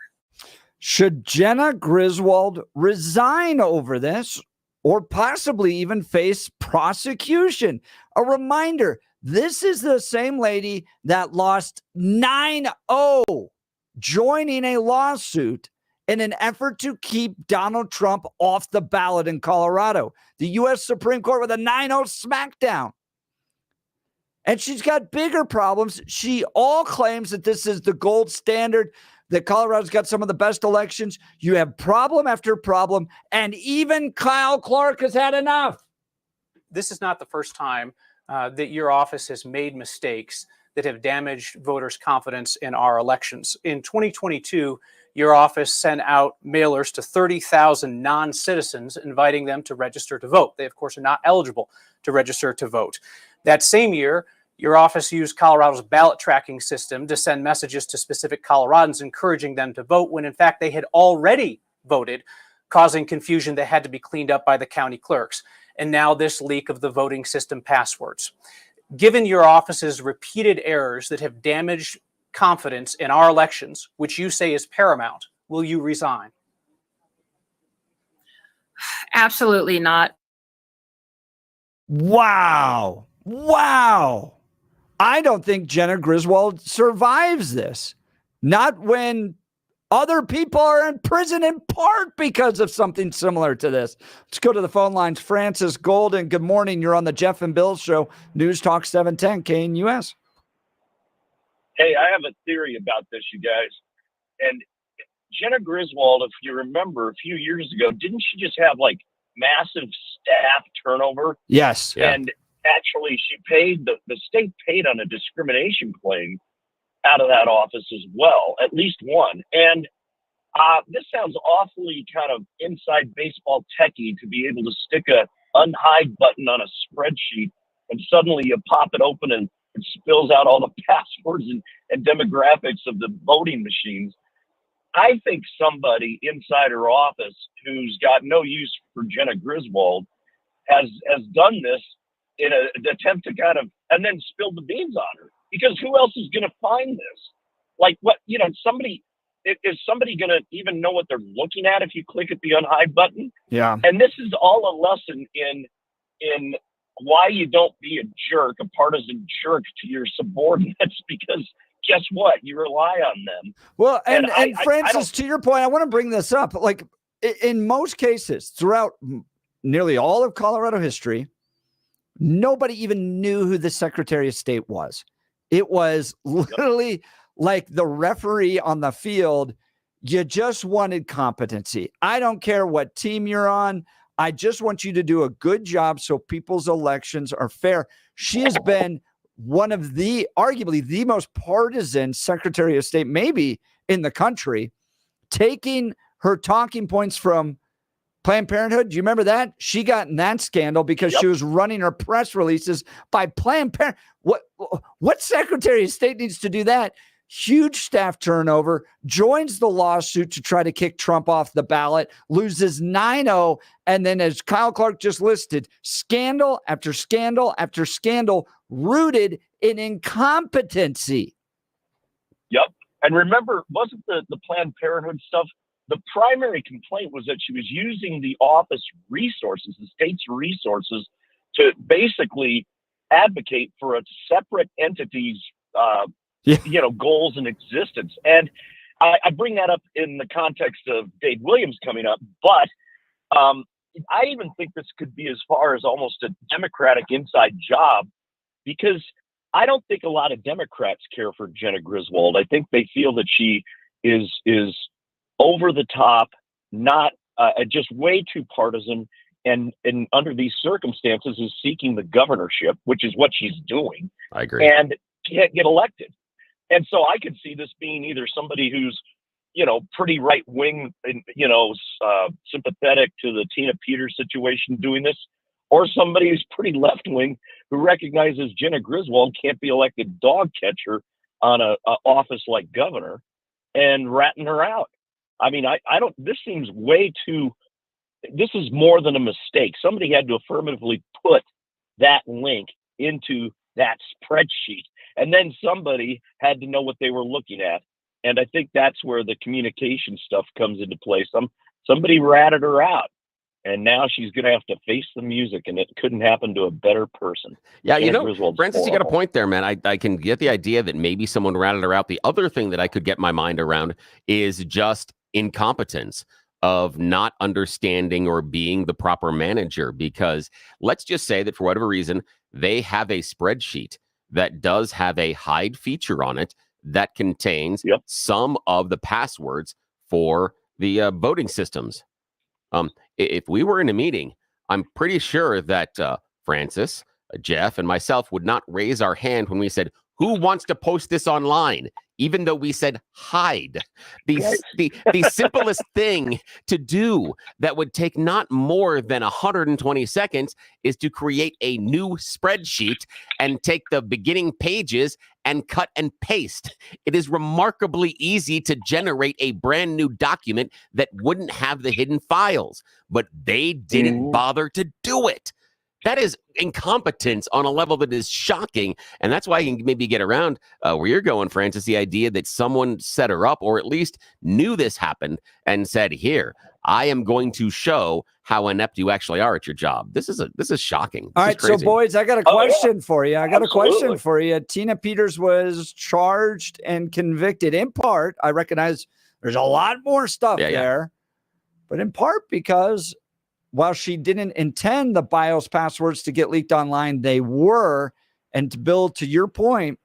Should Jenna Griswold resign over this, or possibly even face prosecution? A reminder, this is the same lady that lost 9-0, joining a lawsuit in an effort to keep Donald Trump off the ballot in Colorado. The U.S. Supreme Court with a 9-0 smackdown. And she's got bigger problems. She all claims that this is the gold standard, that Colorado's got some of the best elections. You have problem after problem, and even Kyle Clark has had enough. This is not the first time that your office has made mistakes that have damaged voters' confidence in our elections. In 2022, your office sent out mailers to 30,000 non-citizens inviting them to register to vote. They, of course, are not eligible to register to vote. That same year, your office used Colorado's ballot tracking system to send messages to specific Coloradans encouraging them to vote when, in fact, they had already voted, causing confusion that had to be cleaned up by the county clerks. And now this leak of the voting system passwords. Given your office's repeated errors that have damaged confidence in our elections, which you say is paramount, will you resign? Absolutely not. Wow. Wow. I don't think Jenna Griswold survives this. Not when other people are in prison in part because of something similar to this. Let's go to the phone lines. Francis Golden, good morning. You're on the Jeff and Bill Show, News Talk 710 KNUS. Hey, I have a theory about this, you guys. And Jenna Griswold, if you remember a few years ago, didn't she just have like massive staff turnover? Yes. Yeah. And actually she paid, the state paid on a discrimination claim out of that office as well, at least one. And this sounds awfully kind of inside baseball techie to be able to stick a unhide button on a spreadsheet and suddenly you pop it open and it spills out all the passwords and demographics of the voting machines. I think somebody inside her office who's got no use for Jenna Griswold has done this in an attempt to kind of, and then spilled the beans on her. Because who else is going to find this? Like what, you know, is somebody going to even know what they're looking at if you click at the unhide button? Yeah. And this is all a lesson in why you don't be a jerk, a partisan jerk to your subordinates, because guess what? You rely on them. Well, and Francis, to your point, I want to bring this up. Like in most cases throughout nearly all of Colorado history, nobody even knew who the Secretary of State was. It was literally like the referee on the field. You just wanted competency. I don't care what team you're on. I just want you to do a good job so people's elections are fair. She has been one of the, arguably the most partisan Secretary of State, maybe in the country, taking her talking points from Planned Parenthood. Do you remember that? She got in that scandal because she was running her press releases by Planned Parenthood. What Secretary of State needs to do that? Huge staff turnover, joins the lawsuit to try to kick Trump off the ballot, loses 9-0, and then as Kyle Clark just listed, scandal after scandal after scandal rooted in incompetency. Yep. And remember, wasn't the Planned Parenthood stuff, the primary complaint was that she was using the office resources, the state's resources, to basically advocate for a separate entity's goals and existence. And I bring that up in the context of Dave Williams coming up, but I even think this could be as far as almost a Democratic inside job, because I don't think a lot of Democrats care for Jenna Griswold. I think they feel that she is over the top, not just way too partisan, and under these circumstances is seeking the governorship, which is what she's doing. I agree. And can't get elected. And so I could see this being either somebody who's, pretty right wing and, sympathetic to the Tina Peters situation doing this, or somebody who's pretty left wing who recognizes Jenna Griswold can't be elected dog catcher on a office like governor and ratting her out. I mean, I don't, this seems way too, this is more than a mistake. Somebody had to affirmatively put that link into that spreadsheet, and then somebody had to know what they were looking at. And I think that's where the communication stuff comes into play. Somebody ratted her out, and now she's going to have to face the music, and it couldn't happen to a better person. Yeah, Griswold's Francis, you got a horrible. point there, man. I can get the idea that maybe someone ratted her out. The other thing that I could get my mind around is just incompetence, of not understanding or being the proper manager. Because let's just say that for whatever reason, they have a spreadsheet that does have a hide feature on it that contains some of the passwords for the voting systems. If we were in a meeting, I'm pretty sure that Francis, Jeff, and myself would not raise our hand when we said, who wants to post this online? Even though we said hide. The simplest thing to do that would take not more than 120 seconds is to create a new spreadsheet and take the beginning pages and cut and paste. It is remarkably easy to generate a brand new document that wouldn't have the hidden files, but they didn't bother to do it. That is incompetence on a level that is shocking. And that's why you can maybe get around where you're going, Francis, the idea that someone set her up or at least knew this happened and said, here, I am going to show how inept you actually are at your job. This is shocking. All right, so boys, I got a question for you. A question for you. Tina Peters was charged and convicted in part. I recognize there's a lot more stuff there, but in part because while she didn't intend the BIOS passwords to get leaked online, they were. And to Bill, to your point,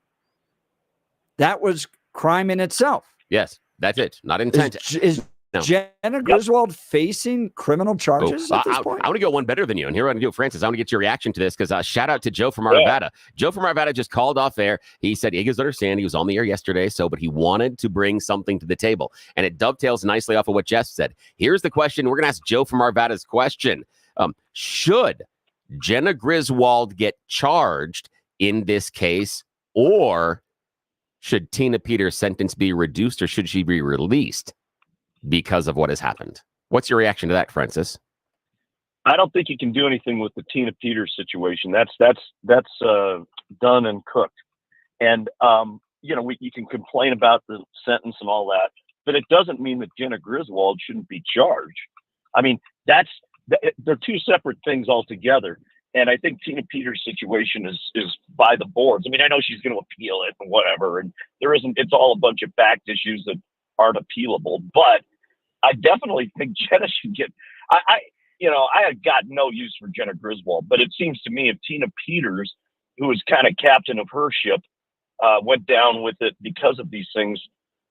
that was crime in itself. Yes, that's it. Not intent. Is Jenna Griswold facing criminal charges at this point? I want to go one better than you. And here I want to do, Francis, I want to get your reaction to this because shout out to Joe from Arvada. Joe from Arvada just called off air. He said he does understand he was on the air yesterday, but he wanted to bring something to the table. And it dovetails nicely off of what Jeff said. Here's the question. We're going to ask Joe from Arvada's question. Should Jenna Griswold get charged in this case, or should Tina Peters' sentence be reduced, or should she be released because of what has happened? What's your reaction to that, Francis? I don't think you can do anything with the Tina Peters situation. That's done and cooked. And you can complain about the sentence and all that, but it doesn't mean that Jenna Griswold shouldn't be charged. I mean, they're two separate things altogether. And I think Tina Peters' situation is by the boards. I mean, I know she's going to appeal it and whatever, and it's all a bunch of fact issues that aren't appealable. But I definitely think Jenna should get. I have got no use for Jenna Griswold, but it seems to me if Tina Peters, who was kind of captain of her ship, went down with it because of these things,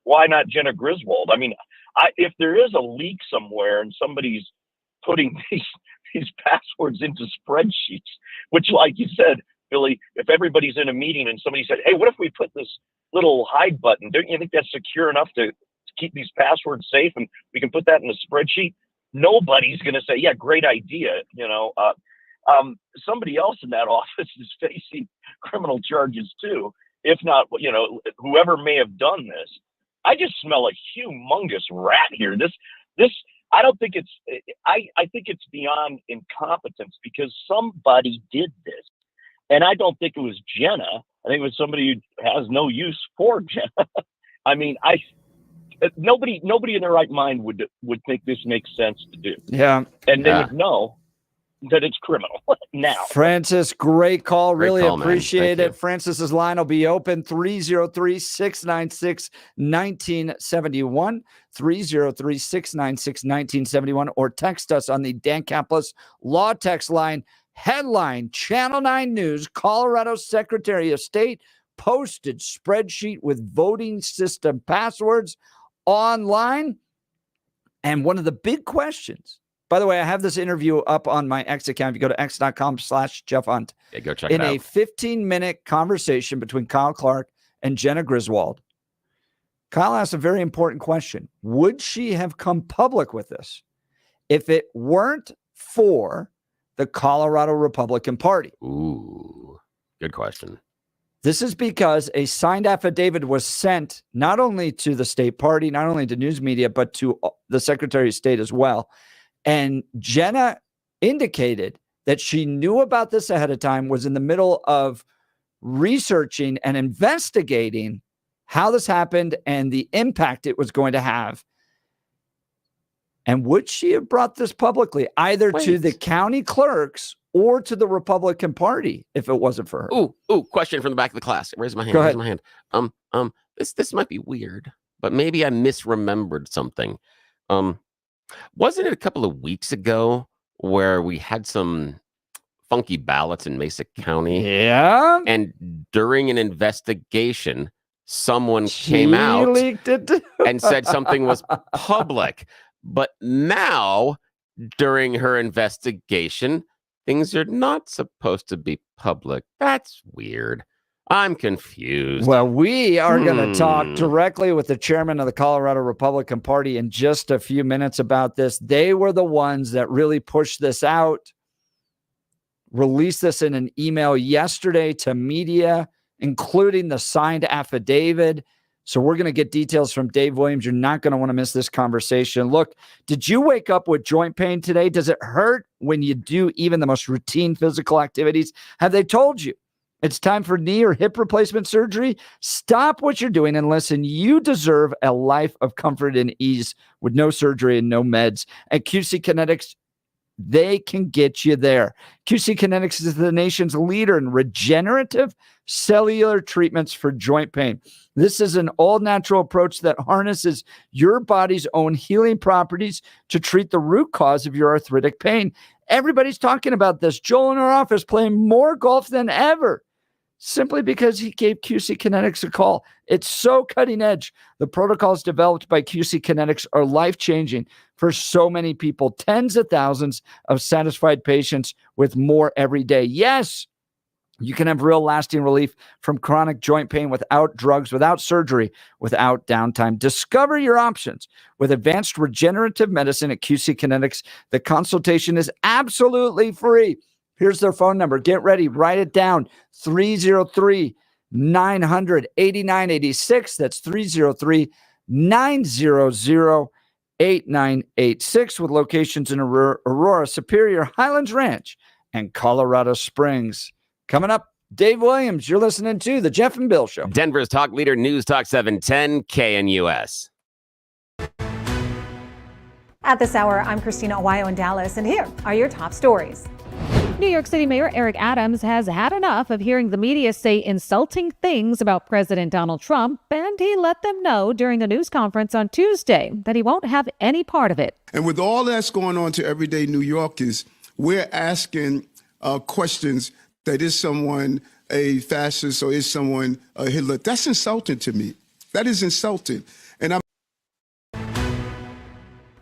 why not Jenna Griswold? I mean, if there is a leak somewhere and somebody's putting these passwords into spreadsheets, which, like you said, Billy, if everybody's in a meeting and somebody said, hey, what if we put this little hide button? Don't you think that's secure enough to keep these passwords safe and we can put that in a spreadsheet? Nobody's going to say, yeah, great idea. Somebody else in that office is facing criminal charges too. If not, whoever may have done this. I just smell a humongous rat here. This, I don't think I think it's beyond incompetence because somebody did this. And I don't think it was Jenna. I think it was somebody who has no use for Jenna. I mean, nobody in their right mind would think this makes sense to do. Yeah. And they would know that it's criminal now. Francis, great call. Really appreciate it. You. Francis's line will be open 303-696-1971, 303-696-1971, or text us on the Dan Caplis Law Text line. Headline, Channel 9 News, Colorado Secretary of State posted spreadsheet with voting system passwords online. And one of the big questions, by the way, I have this interview up on my X account. If you go to x.com/Jeff Hunt. Yeah, go check it out. In a 15-minute conversation between Kyle Clark and Jenna Griswold, Kyle asked a very important question. Would she have come public with this if it weren't for the Colorado Republican Party? Ooh, good question. This is because a signed affidavit was sent not only to the state party, not only to news media, but to the Secretary of State as well. And Jenna indicated that she knew about this ahead of time, was in the middle of researching and investigating how this happened and the impact it was going to have. And would she have brought this publicly, either to the county clerks or to the Republican Party, if it wasn't for her? Ooh, question from the back of the class. Raise my hand. Go ahead. Raise my hand. This might be weird, but maybe I misremembered something. Wasn't it a couple of weeks ago where we had some funky ballots in Mesa County? Yeah. And during an investigation, someone came out leaked it. and said something was public. But now, during her investigation, things are not supposed to be public. That's weird. I'm confused. Well, we are going to talk directly with the chairman of the Colorado Republican Party in just a few minutes about this. They were the ones that really pushed this out, released this in an email yesterday to media, including the signed affidavit. So we're going to get details from Dave Williams. You're not going to want to miss this conversation. Look, did you wake up with joint pain today? Does it hurt when you do even the most routine physical activities? Have they told you it's time for knee or hip replacement surgery? Stop what you're doing and listen. You deserve a life of comfort and ease with no surgery and no meds. At QC Kinetics, they can get you there. QC Kinetics is the nation's leader in regenerative cellular treatments for joint pain. This is an all-natural approach that harnesses your body's own healing properties to treat the root cause of your arthritic pain. Everybody's talking about this. Joel in our office playing more golf than ever, simply because he gave QC Kinetics a call. It's so cutting edge. The protocols developed by QC Kinetics are life-changing for so many people. Tens of thousands of satisfied patients with more every day. Yes, you can have real lasting relief from chronic joint pain without drugs, without surgery, without downtime. Discover your options with advanced regenerative medicine at QC Kinetics. The consultation is absolutely free. Here's their phone number. Get ready. Write it down. 303-900-8986. That's 303-900-8986 with locations in Aurora, Superior, Highlands Ranch, and Colorado Springs. Coming up, Dave Williams. You're listening to The Jeff and Bill Show. Denver's talk leader, News Talk 710 KNUS. At this hour, I'm Christina Awayo in Dallas, and here are your top stories. New York City Mayor Eric Adams has had enough of hearing the media say insulting things about President Donald Trump, and he let them know during a news conference on Tuesday that he won't have any part of it. And with all that's going on to everyday New Yorkers, we're asking questions that is someone a fascist or is someone a Hitler. That's insulting to me. That is insulting. And I'm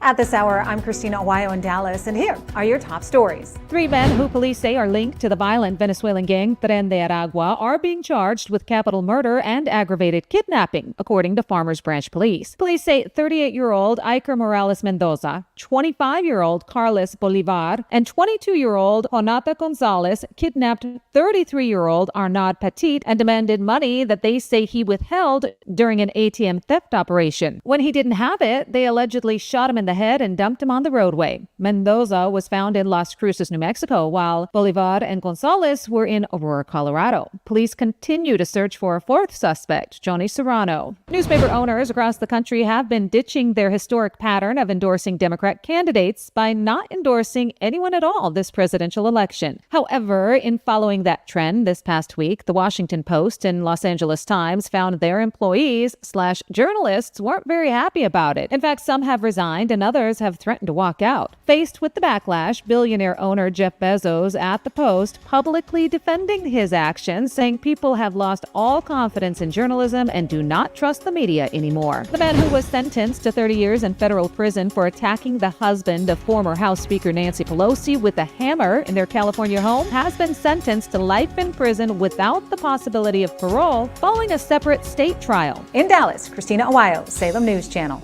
At this hour, I'm Christina Awayo in Dallas, and here are your top stories. 3 men who police say are linked to the violent Venezuelan gang Tren de Aragua are being charged with capital murder and aggravated kidnapping, according to Farmers Branch Police. Police say 38-year-old Iker Morales Mendoza, 25-year-old Carlos Bolivar, and 22-year-old Jonata Gonzalez kidnapped 33-year-old Arnaud Petit and demanded money that they say he withheld during an ATM theft operation. When he didn't have it, they allegedly shot him in the head and dumped him on the roadway. Mendoza was found in Las Cruces, New Mexico, while Bolivar and Gonzalez were in Aurora, Colorado. Police continue to search for a fourth suspect, Johnny Serrano. Newspaper owners across the country have been ditching their historic pattern of endorsing Democrat candidates by not endorsing anyone at all this presidential election. However, in following that trend this past week, the Washington Post and Los Angeles Times found their employees/journalists weren't very happy about it. In fact, some have resigned and others have threatened to walk out. Faced with the backlash, billionaire owner Jeff Bezos at the Post publicly defending his actions, saying people have lost all confidence in journalism and do not trust the media anymore. The man who was sentenced to 30 years in federal prison for attacking the husband of former House Speaker Nancy Pelosi with a hammer in their California home has been sentenced to life in prison without the possibility of parole following a separate state trial. In Dallas, Christina Awayo, Salem News Channel.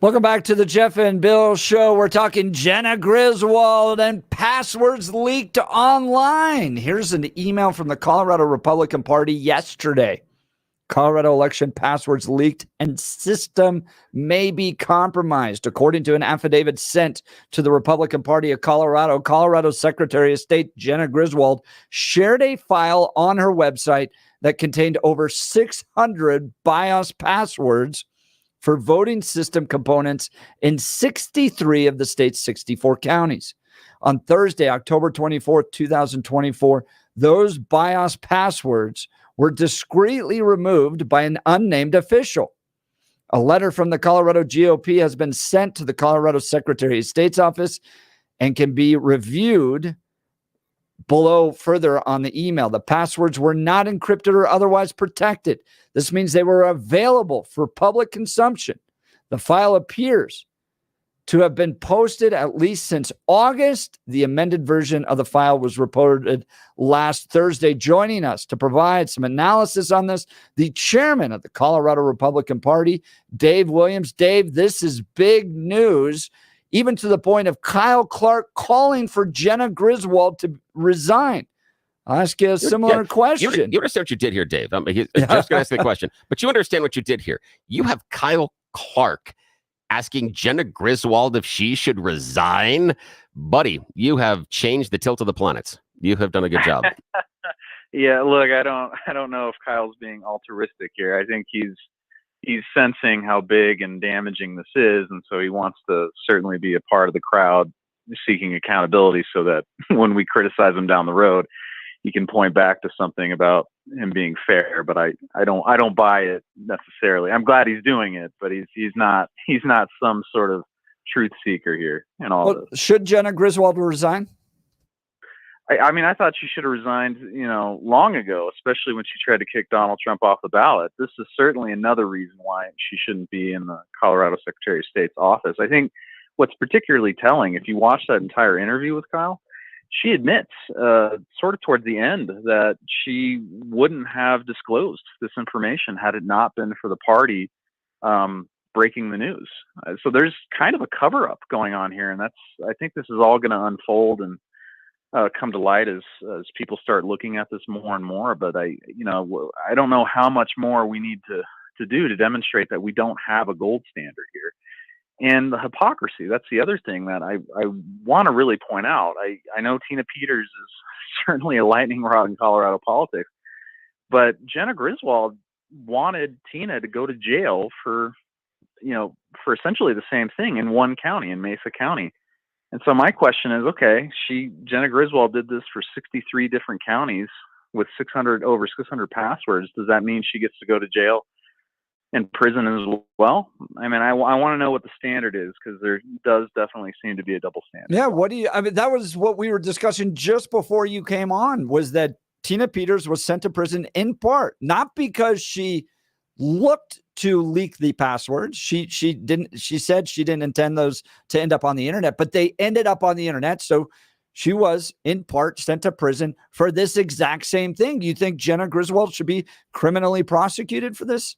Welcome back to the Jeff and Bill Show. We're talking Jenna Griswold and passwords leaked online. Here's an email from the Colorado Republican Party yesterday. Colorado election passwords leaked and system may be compromised. According to an affidavit sent to the Republican Party of Colorado, Colorado Secretary of State Jenna Griswold shared a file on her website that contained over 600 BIOS passwords for voting system components in 63 of the state's 64 counties. On Thursday, October 24th, 2024, those BIOS passwords were discreetly removed by an unnamed official. A letter from the Colorado GOP has been sent to the Colorado Secretary of State's office and can be reviewed below further on the email. The passwords were not encrypted or otherwise protected. This means they were available for public consumption. The file appears to have been posted at least since August. The amended version of the file was reported last Thursday. Joining us to provide some analysis on this, the chairman of the Colorado Republican Party, Dave Williams. Dave, this is big news, even to the point of Kyle Clark calling for Jenna Griswold to resign. I'll ask you a similar question. You understand what you did here, Dave? I'm just going to ask the question, but you understand what you did here. You have Kyle Clark asking Jenna Griswold if she should resign. Buddy, you have changed the tilt of the planets. You have done a good job. Yeah, look, I don't know if Kyle's being altruistic here. I think he's sensing how big and damaging this is, and so he wants to certainly be a part of the crowd seeking accountability so that when we criticize him down the road, he can point back to something about him being fair. But I don't buy it necessarily. I'm glad he's doing it, but he's not some sort of truth seeker here in all this. Should Jenna Griswold resign? I mean, I thought she should have resigned, long ago, especially when she tried to kick Donald Trump off the ballot. This is certainly another reason why she shouldn't be in the Colorado Secretary of State's office. I think what's particularly telling, if you watch that entire interview with Kyle, she admits sort of towards the end that she wouldn't have disclosed this information had it not been for the party breaking the news. So there's kind of a cover-up going on here, and I think this is all going to unfold and come to light as people start looking at this more and more. But I don't know how much more we need to do to demonstrate that we don't have a gold standard here. And the hypocrisy, that's the other thing that I want to really point out. I know Tina Peters is certainly a lightning rod in Colorado politics, but Jenna Griswold wanted Tina to go to jail for essentially the same thing in one county, in Mesa County. And so my question is, okay, Jenna Griswold did this for 63 different counties with over 600 passwords. Does that mean she gets to go to jail and prison as well? I mean, I want to know what the standard is, because there does definitely seem to be a double standard. Yeah. That was what we were discussing just before you came on, was that Tina Peters was sent to prison in part, not because she looked to leak the passwords. She said she didn't intend those to end up on the internet, but they ended up on the internet. So she was in part sent to prison for this exact same thing. Do you think Jenna Griswold should be criminally prosecuted for this?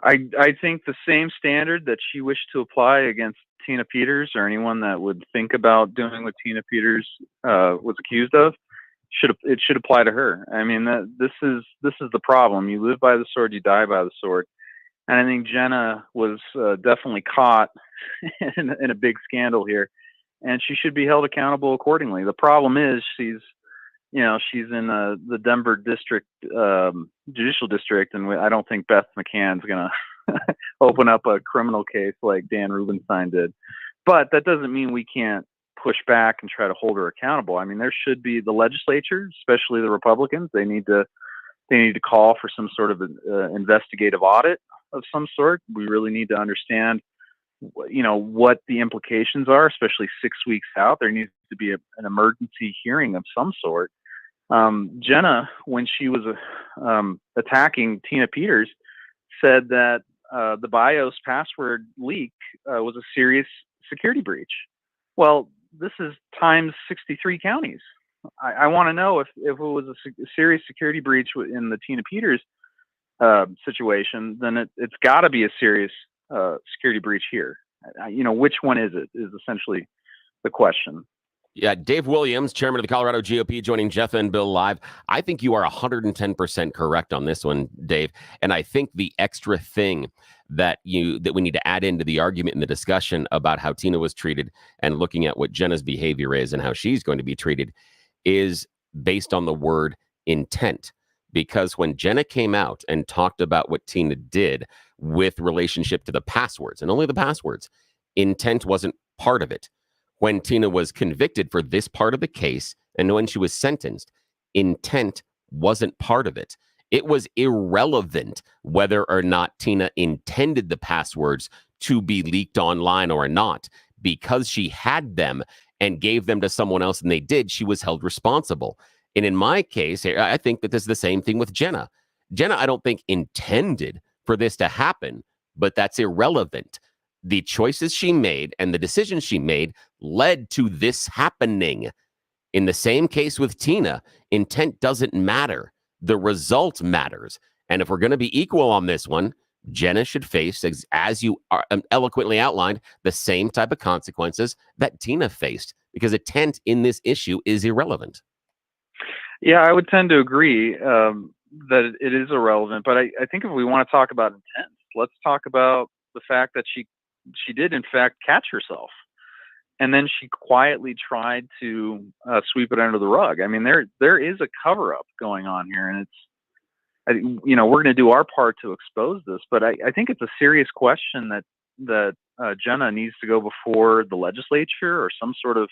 I think the same standard that she wished to apply against Tina Peters, or anyone that would think about doing what Tina Peters was accused of, should apply to her. I mean, this is the problem. You live by the sword, you die by the sword. And I think Jenna was definitely caught in a big scandal here, and she should be held accountable accordingly. The problem is she's in the Denver district, judicial district, and I don't think Beth McCann's going to open up a criminal case like Dan Rubenstein did. But that doesn't mean we can't push back and try to hold her accountable. I mean, there should be the legislature, especially the Republicans, they need to call for some sort of investigative audit of some sort. We really need to understand what the implications are, especially 6 weeks out. There needs to be an emergency hearing of some sort. Jenna, when she was attacking Tina Peters, said that the BIOS password leak was a serious security breach. Well, this is times 63 counties. I want to know if it was a serious security breach in the Tina Peters situation, then it's got to be a serious security breach here? Which one is it? Is essentially the question. Yeah, Dave Williams, chairman of the Colorado GOP, joining Jeff and Bill live. I think you are 110% correct on this one, Dave. And I think the extra thing that we need to add into the argument and the discussion about how Tina was treated and looking at what Jenna's behavior is and how she's going to be treated is based on the word intent. Because when Jenna came out and talked about what Tina did with relationship to the passwords, and only the passwords, intent wasn't part of it. When Tina was convicted for this part of the case and when she was sentenced, intent wasn't part of it. It was irrelevant whether or not Tina intended the passwords to be leaked online or not. Because she had them and gave them to someone else and they did, she was held responsible. And in my case, I think that this is the same thing with Jenna. Jenna, I don't think intended for this to happen, but that's irrelevant. The choices she made and the decisions she made led to this happening. In the same case with Tina, intent doesn't matter. The result matters. And if we're going to be equal on this one, Jenna should face, as you eloquently outlined, the same type of consequences that Tina faced, because intent in this issue is irrelevant. Yeah, I would tend to agree that it is irrelevant. But I think if we want to talk about intent, let's talk about the fact that she did, in fact, catch herself. And then she quietly tried to sweep it under the rug. I mean, there is a cover-up going on here. And we're going to do our part to expose this. But I think it's a serious question that Jenna needs to go before the legislature or some sort of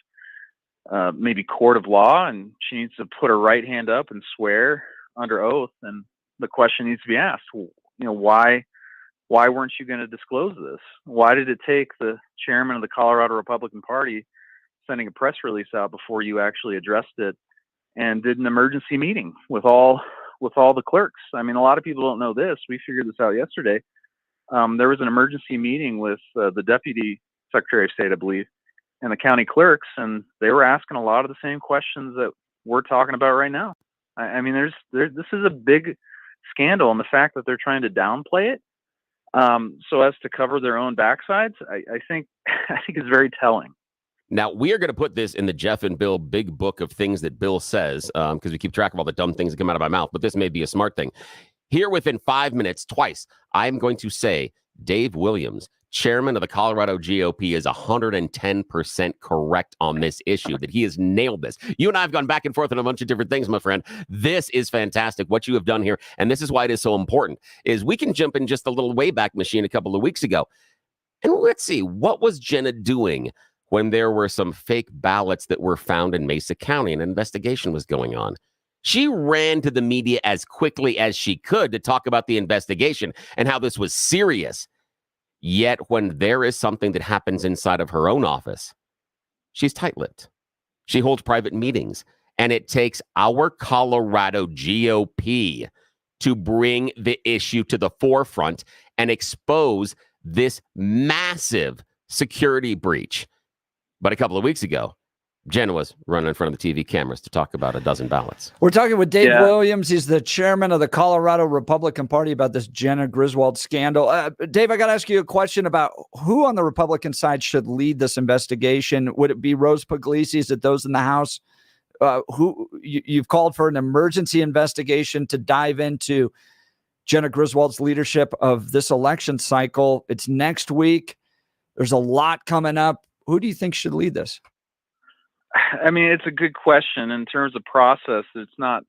maybe court of law. And she needs to put her right hand up and swear under oath. And the question needs to be asked, why weren't you going to disclose this? Why did it take the chairman of the Colorado Republican Party sending a press release out before you actually addressed it and did an emergency meeting with all the clerks? I mean, a lot of people don't know this. We figured this out yesterday. There was an emergency meeting with the Deputy Secretary of State, I believe, and the county clerks, and they were asking a lot of the same questions that we're talking about right now. I mean, this is a big scandal, and the fact that they're trying to downplay it so as to cover their own backsides, I think is very telling. Now, we are going to put this in the Jeff and Bill big book of things that Bill says, because we keep track of all the dumb things that come out of my mouth, but this may be a smart thing. Here within 5 minutes, twice, I'm going to say Dave Williams, chairman of the Colorado GOP, is 110% correct on this issue, that he has nailed this. You and I have gone back and forth on a bunch of different things, my friend. This is fantastic, what you have done here. And this is why it is so important, is we can jump in just a little Wayback Machine a couple of weeks ago. And let's see, what was Jenna doing when there were some fake ballots that were found in Mesa County and an investigation was going on? She ran to the media as quickly as she could to talk about the investigation and how this was serious. Yet when there is something that happens inside of her own office, she's tight-lipped. She holds private meetings, and it takes our Colorado GOP to bring the issue to the forefront and expose this massive security breach. But a couple of weeks ago, Jenna was running in front of the TV cameras to talk about a dozen ballots. We're talking with Dave Williams. He's the chairman of the Colorado Republican Party about this Jenna Griswold scandal. Dave, I got to ask you a question about who on the Republican side should lead this investigation. Would it be Rose Puglisi? Is it those in the House? You've called for an emergency investigation to dive into Jenna Griswold's leadership of this election cycle. It's next week. There's a lot coming up. Who do you think should lead this? I mean, it's a good question. In terms of process, it's not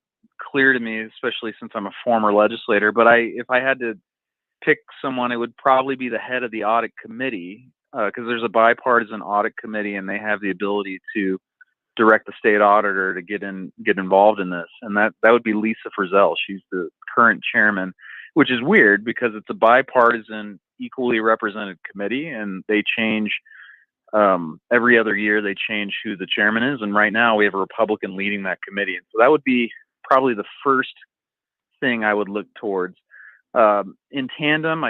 clear to me, especially since I'm a former legislator. But if I had to pick someone, it would probably be the head of the audit committee, because there's a bipartisan audit committee, and they have the ability to direct the state auditor to get involved in this. And that would be Lisa Frizzell. She's the current chairman, which is weird because it's a bipartisan, equally represented committee, and they change. Every other year they change who the chairman is, and right now we have a Republican leading that committee, and so that would be probably the first thing I would look towards. In tandem,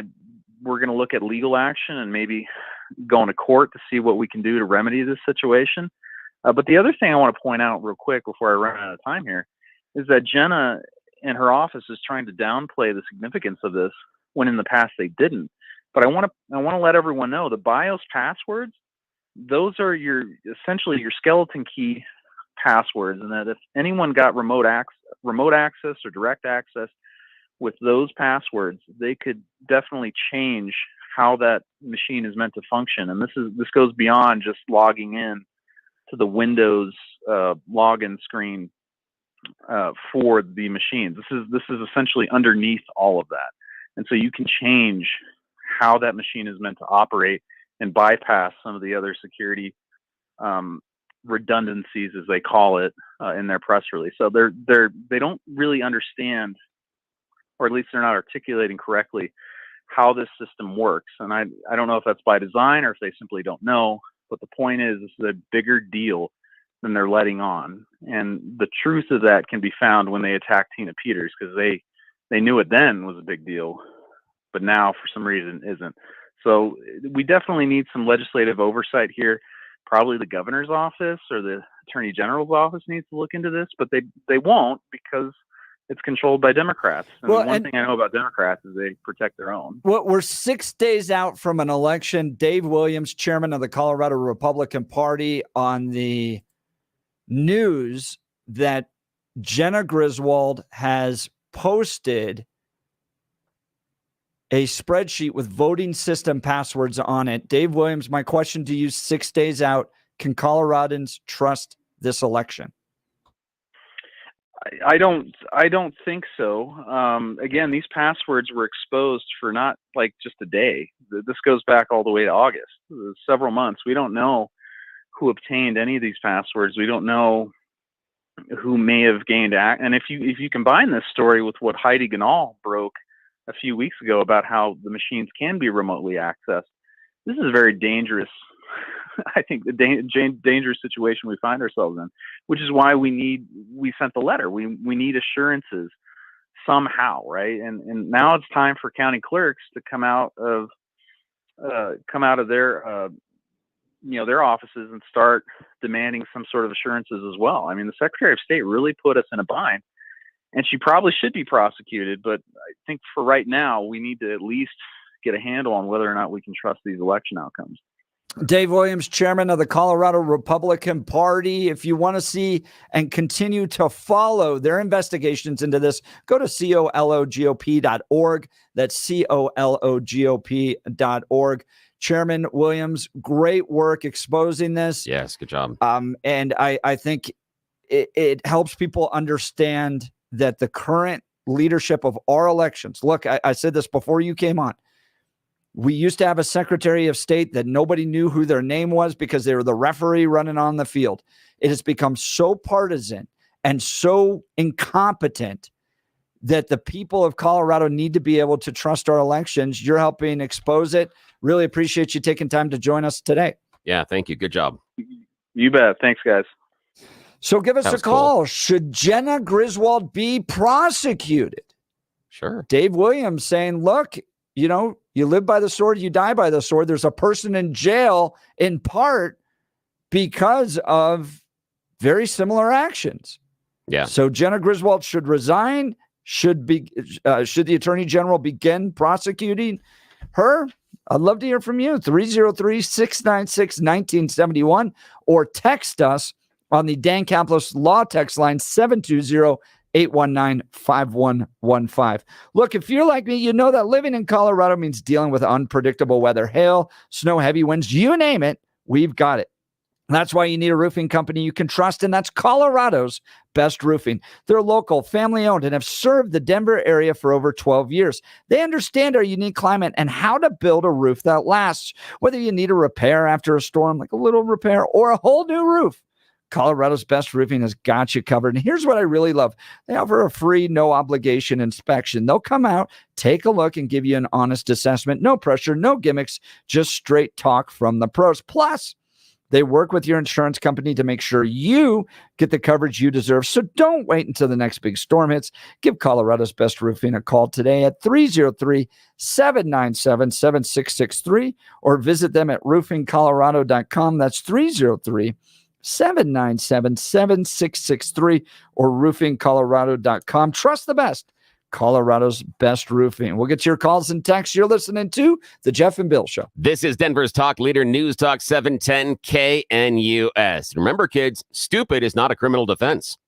we're going to look at legal action and maybe going to court to see what we can do to remedy this situation. But the other thing I want to point out real quick before I run out of time here is that Jenna and her office is trying to downplay the significance of this when in the past they didn't. But I want to let everyone know the BIOS passwords, those are essentially your skeleton key passwords, and that if anyone got remote access or direct access with those passwords, they could definitely change how that machine is meant to function. And this goes beyond just logging in to the Windows login screen for the machines. This is essentially underneath all of that, and so you can change how that machine is meant to operate and bypass some of the other security redundancies, as they call it, in their press release. So they don't really understand, or at least they're not articulating correctly, how this system works. And I don't know if that's by design or if they simply don't know, but the point is this is a bigger deal than they're letting on. And the truth of that can be found when they attacked Tina Peters, because they knew it then was a big deal, but now for some reason isn't. So we definitely need some legislative oversight here. Probably the governor's office or the attorney general's office needs to look into this, but they won't, because it's controlled by Democrats. And one thing I know about Democrats is they protect their own. Well, we're 6 days out from an election. Dave Williams, chairman of the Colorado Republican Party, on the news that Jenna Griswold has posted a spreadsheet with voting system passwords on it. Dave Williams, my question to you, 6 days out, can Coloradans trust this election? I don't think so. Again, these passwords were exposed for not like just a day. This goes back all the way to August, several months. We don't know who obtained any of these passwords. We don't know who may have gained and if you combine this story with what Heidi Ganahl broke a few weeks ago about how the machines can be remotely accessed, this is a very dangerous, I think, the dangerous situation we find ourselves in, which is why we sent the letter. We need assurances somehow, right? And now it's time for county clerks to come out of their their offices and start demanding some sort of assurances as well. I mean, the Secretary of State really put us in a bind, and she probably should be prosecuted. But I think for right now, we need to at least get a handle on whether or not we can trust these election outcomes. Dave Williams, chairman of the Colorado Republican Party. If you want to see and continue to follow their investigations into this, go to cologop.org. That's cologop.org. Chairman Williams, great work exposing this. Yes, good job. And I think it helps people understand that the current leadership of our elections, look, I said this before you came on. We used to have a Secretary of State that nobody knew who their name was because they were the referee running on the field. It has become so partisan and so incompetent that the people of Colorado need to be able to trust our elections. You're helping expose it. Really appreciate you taking time to join us today. Yeah, thank you. Good job. You bet. Thanks, guys. So give us a call. Cool. Should Jenna Griswold be prosecuted? Sure. Dave Williams saying, look, you live by the sword, you die by the sword. There's a person in jail in part because of very similar actions. Yeah. So Jenna Griswold should resign. Should the Attorney General begin prosecuting her? I'd love to hear from you. 303-696-1971 or text us on the Dan Campos Law text line 720-819-5115. Look, if you're like me, you know that living in Colorado means dealing with unpredictable weather, hail, snow, heavy winds, you name it, we've got it. That's why you need a roofing company you can trust, and that's Colorado's Best Roofing. They're local, family-owned, and have served the Denver area for over 12 years. They understand our unique climate and how to build a roof that lasts. Whether you need a repair after a storm, like a little repair, or a whole new roof, Colorado's Best Roofing has got you covered. And here's what I really love. They offer a free, no-obligation inspection. They'll come out, take a look, and give you an honest assessment. No pressure, no gimmicks, just straight talk from the pros. Plus, they work with your insurance company to make sure you get the coverage you deserve. So don't wait until the next big storm hits. Give Colorado's Best Roofing a call today at 303-797-7663 or visit them at roofingcolorado.com. That's 303-797-7663 or roofingcolorado.com. Trust the best. Colorado's best roofing. We'll get to your calls and texts. You're listening to The Jeff and Bill Show. This is Denver's Talk Leader, News Talk 710 KNUS. Remember, kids, stupid is not a criminal defense.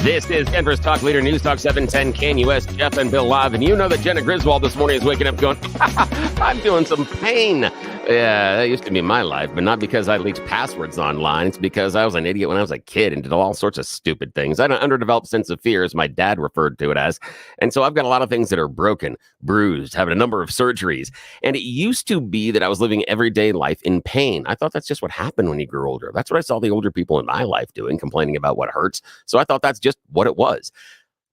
This is Denver's Talk Leader News Talk 710 KNUS, Jeff and Bill live. And you know that Jenna Griswold this morning is waking up going, I'm feeling some pain. Yeah, that used to be my life, but not because I leaked passwords online. It's because I was an idiot when I was a kid and did all sorts of stupid things. I had an underdeveloped sense of fear, as my dad referred to it as. And so I've got a lot of things that are broken, bruised, having a number of surgeries. And it used to be that I was living everyday life in pain. I thought that's just what happened when you grew older. That's what I saw the older people in my life doing, complaining about what hurts. So I thought that's just what it was.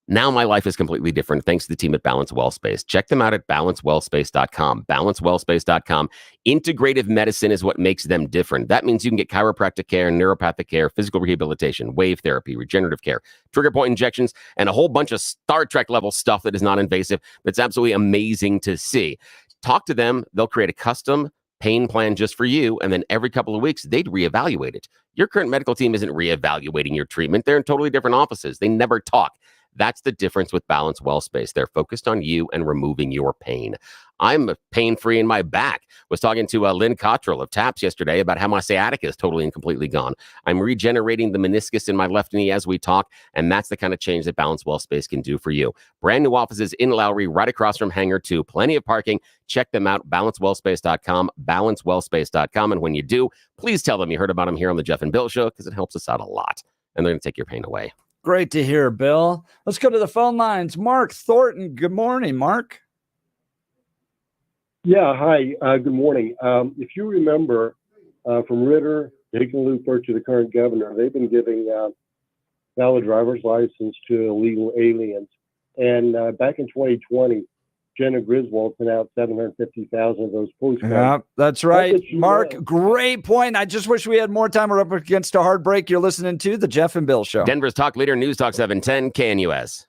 Now my life is completely different thanks to the team at Balance Wellspace. Check them out at balancewellspace.com. Balancewellspace.com. Integrative medicine is what makes them different. That means you can get chiropractic care, neuropathic care, physical rehabilitation, wave therapy, regenerative care, trigger point injections, and a whole bunch of Star Trek level stuff that is not invasive. That's absolutely amazing to see. Talk to them. They'll create a custom pain plan just for you, and then every couple of weeks, they'd reevaluate it. Your current medical team isn't reevaluating your treatment. They're in totally different offices. They never talk. That's the difference with Balance Wellspace. They're focused on you and removing your pain. I'm pain-free in my back. Was talking to Lynn Cottrell of TAPS yesterday about how my sciatica is totally and completely gone. I'm regenerating the meniscus in my left knee as we talk, and that's the kind of change that Balance Wellspace can do for you. Brand new offices in Lowry, right across from Hangar 2. Plenty of parking. Check them out, balancewellspace.com, balancewellspace.com. And when you do, please tell them you heard about them here on the Jeff and Bill Show, because it helps us out a lot, and they're going to take your pain away. Great to hear, Bill. Let's go to the phone lines. Mark Thornton. Good morning, Mark. Yeah, hi. Good morning. If you remember, from Ritter, Hickenlooper to the current governor, they've been giving valid driver's license to illegal aliens. And back in 2020, Jenna Griswold sent out 750,000 of those postcards. Yeah, that's right. Mark, great point. I just wish we had more time. We're up against a hard break. You're listening to the Jeff and Bill Show. Denver's Talk Leader News Talk 710 KNUS.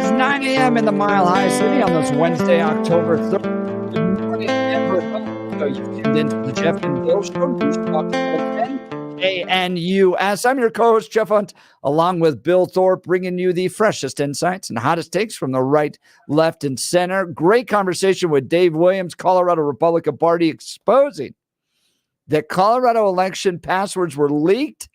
is 9 a.m. in the Mile High City on this Wednesday, October 3rd. Good morning, Denver. So you tuned into the Jeff and Bill Show. News Talk 10 KNUS. I'm your co-host, Jeff Hunt, along with Bill Thorpe, bringing you the freshest insights and hottest takes from the right, left, and center. Great conversation with Dave Williams, Colorado Republican Party, exposing that Colorado election passwords were leaked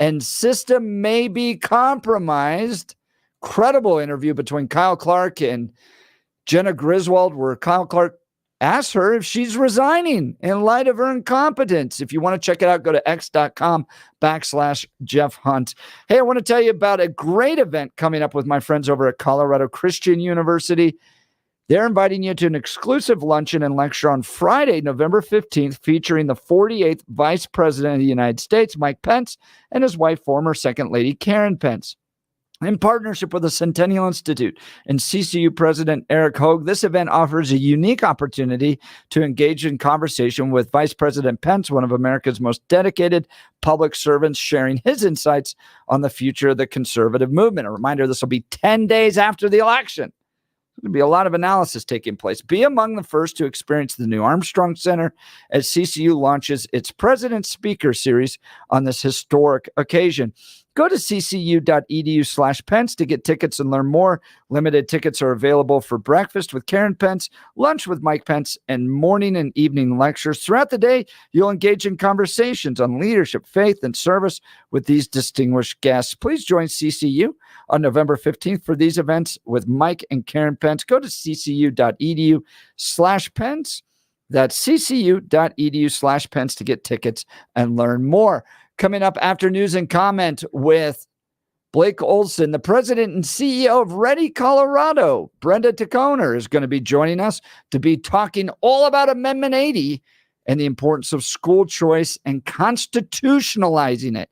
and system may be compromised. Credible interview between Kyle Clark and Jenna Griswold, where Kyle Clark asked her if she's resigning in light of her incompetence. If you want to check it out, go to x.com/Jeff Hunt. Hey, I want to tell you about a great event coming up with my friends over at Colorado Christian University. They're inviting you to an exclusive luncheon and lecture on Friday, November 15th, featuring the 48th Vice President of the United States, Mike Pence, and his wife, former Second Lady Karen Pence. In partnership with the Centennial Institute and CCU President Eric Hogue, this event offers a unique opportunity to engage in conversation with Vice President Pence, one of America's most dedicated public servants, sharing his insights on the future of the conservative movement. A reminder, this will be 10 days after the election. There'll be a lot of analysis taking place. Be among the first to experience the new Armstrong Center as CCU launches its President Speaker Series on this historic occasion. Go to ccu.edu/Pence to get tickets and learn more. Limited tickets are available for breakfast with Karen Pence, lunch with Mike Pence, and morning and evening lectures. Throughout the day, you'll engage in conversations on leadership, faith, and service with these distinguished guests. Please join CCU on November 15th for these events with Mike and Karen Pence. Go to ccu.edu/Pence. That's ccu.edu/Pence to get tickets and learn more. Coming up after news and comment with Blake Olson, the president and CEO of Ready Colorado. Brenda Dickhoner is going to be joining us to be talking all about Amendment 80 and the importance of school choice and constitutionalizing it,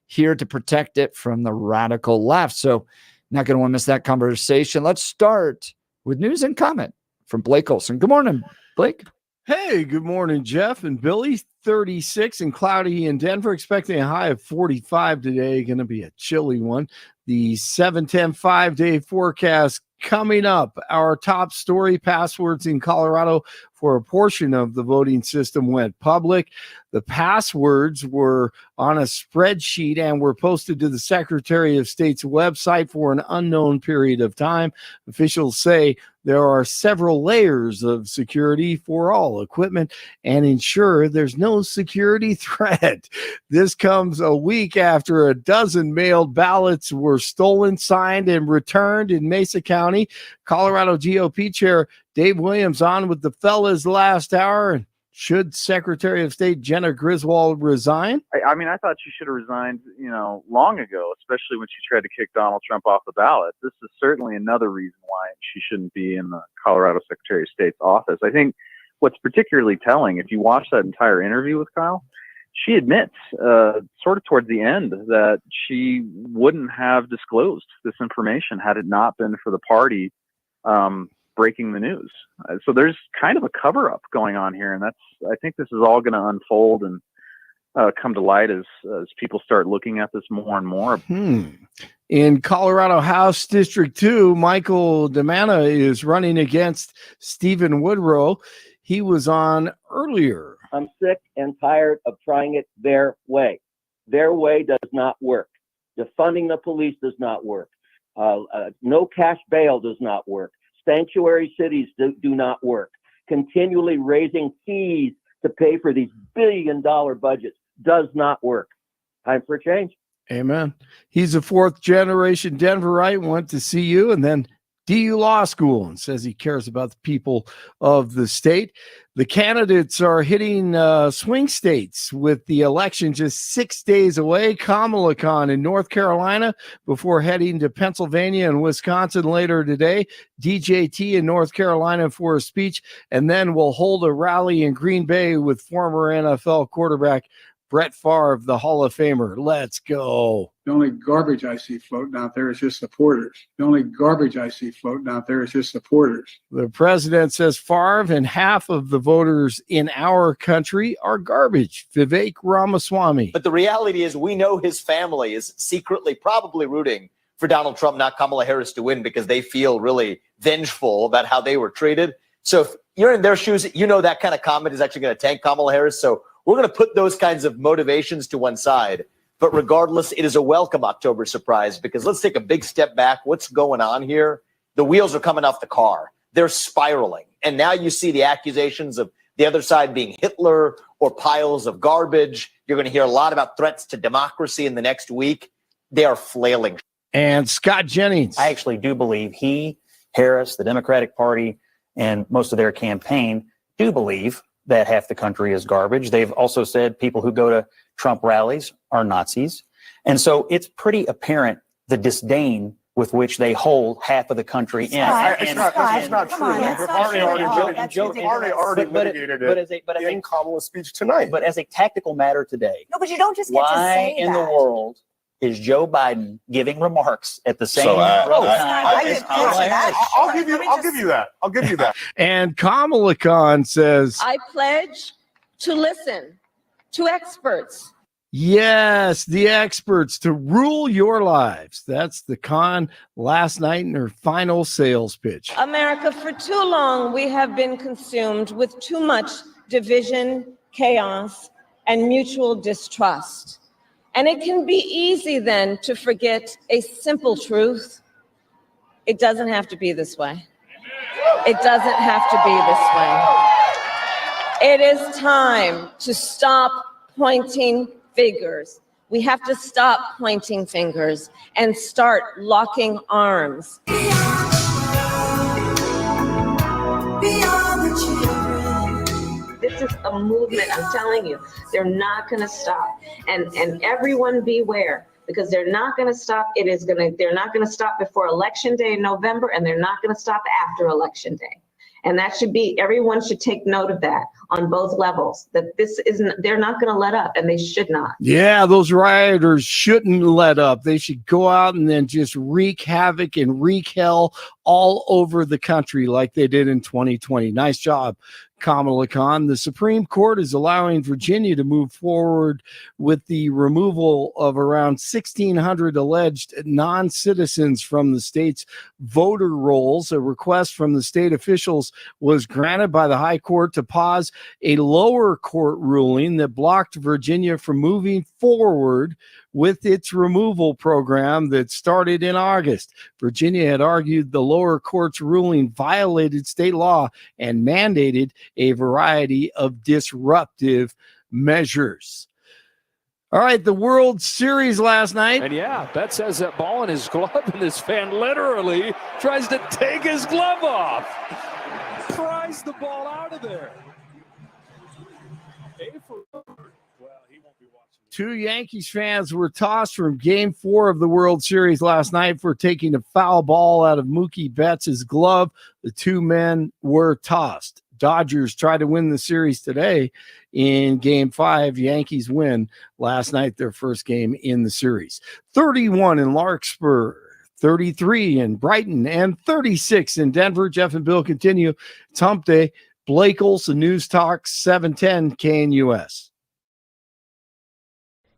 here to protect it from the radical left. So not going to want to miss that conversation. Let's start with news and comment from Blake Olson. Good morning, Blake. Hey, good morning, Jeff and Billy. 36 and cloudy in Denver, expecting a high of 45 today. Going to be a chilly one. The 7-10 5-day forecast coming up. Our top story: passwords in Colorado for a portion of the voting system went public. The passwords were on a spreadsheet and were posted to the Secretary of State's website for an unknown period of time. Officials say there are several layers of security for all equipment and ensure there's no security threat. This comes a week after a dozen mailed ballots were stolen, signed, and returned in Mesa County. Colorado GOP Chair Dave Williams on with the fellas last hour. And should Secretary of State Jenna Griswold resign? I mean, I thought she should have resigned, long ago, especially when she tried to kick Donald Trump off the ballot. This is certainly another reason why she shouldn't be in the Colorado Secretary of State's office. I think what's particularly telling, if you watch that entire interview with Kyle, she admits sort of towards the end that she wouldn't have disclosed this information had it not been for the party breaking the news. So there's kind of a cover-up going on here, and I think this is all going to unfold and come to light as people start looking at this more and more. In Colorado House District 2, Michael DiManna is running against Steve Woodrow. He was on earlier. I'm sick and tired of trying it their way. Their way does not work. Defunding the police does not work. No cash bail does not work. Sanctuary cities do not work. Continually raising fees to pay for these billion-dollar budgets does not work. Time for a change. Amen. He's a fourth-generation Denverite, went to CU and then DU Law School, and says he cares about the people of the state. The candidates are hitting swing states with the election just 6 days away. Kamala Khan in North Carolina before heading to Pennsylvania and Wisconsin later today. DJT in North Carolina for a speech, and then we'll hold a rally in Green Bay with former NFL quarterback Brett Favre, the Hall of Famer. Let's go. The only garbage I see floating out there is just supporters. The only garbage I see floating out there is just supporters. The president says Favre and half of the voters in our country are garbage. Vivek Ramaswamy. But the reality is we know his family is secretly probably rooting for Donald Trump, not Kamala Harris, to win because they feel really vengeful about how they were treated. So if you're in their shoes, you know that kind of comment is actually going to tank Kamala Harris. So we're going to put those kinds of motivations to one side. But regardless, it is a welcome October surprise because let's take a big step back. What's going on here? The wheels are coming off the car. They're spiraling. And now you see the accusations of the other side being Hitler or piles of garbage. You're going to hear a lot about threats to democracy in the next week. They are flailing. And Scott Jennings. I actually do believe he, Harris, the Democratic Party, and most of their campaign do believe that half the country is garbage. They've also said people who go to Trump rallies are Nazis. And so it's pretty apparent the disdain with which they hold half of the country in. It's not true. Already litigated it in Kamala's speech tonight. But as a tactical matter today, No, but you don't just get to why say in that. the world is Joe Biden giving remarks at the same I'll time? give you that. And Kamala Khan says, I pledge to listen to experts. yes, the experts to rule your lives. That's the Khan last night in her final sales pitch. America, for too long, we have been consumed with too much division, chaos, and mutual distrust. And it can be easy then to forget a simple truth. It doesn't have to be this way. It doesn't have to be this way. It is time to stop pointing fingers. We have to stop pointing fingers and start locking arms. This is a movement, I'm telling you. They're not going to stop. And everyone beware, because they're not going to stop. They're not going to stop before Election Day in November, and they're not going to stop after Election Day. And that should be, everyone should take note of that on both levels, that they're not going to let up, and they should not. Yeah, those rioters shouldn't let up. They should go out and then just wreak havoc and wreak hell all over the country like they did in 2020. Nice job, Kamala Khan. The Supreme Court is allowing Virginia to move forward with the removal of around 1,600 alleged non-citizens from the state's voter rolls. A request from the state officials was granted by the High Court to pause a lower court ruling that blocked Virginia from moving forward with its removal program that started in August. Virginia had argued the lower court's ruling violated state law and mandated a variety of disruptive measures. All right, the World Series last night. And yeah, Betts has that ball in his glove, and this fan literally tries to take his glove off. Pries the ball out of there. Two Yankees fans were tossed from Game 4 of the World Series last night for taking a foul ball out of Mookie Betts' glove. The two men were tossed. Dodgers try to win the series today in Game 5. Yankees win last night, their first game in the series. 31 in Larkspur, 33 in Brighton, and 36 in Denver. Jeff and Bill continue. It's Hump Day. Blake Olson, News Talk 710 KNUS.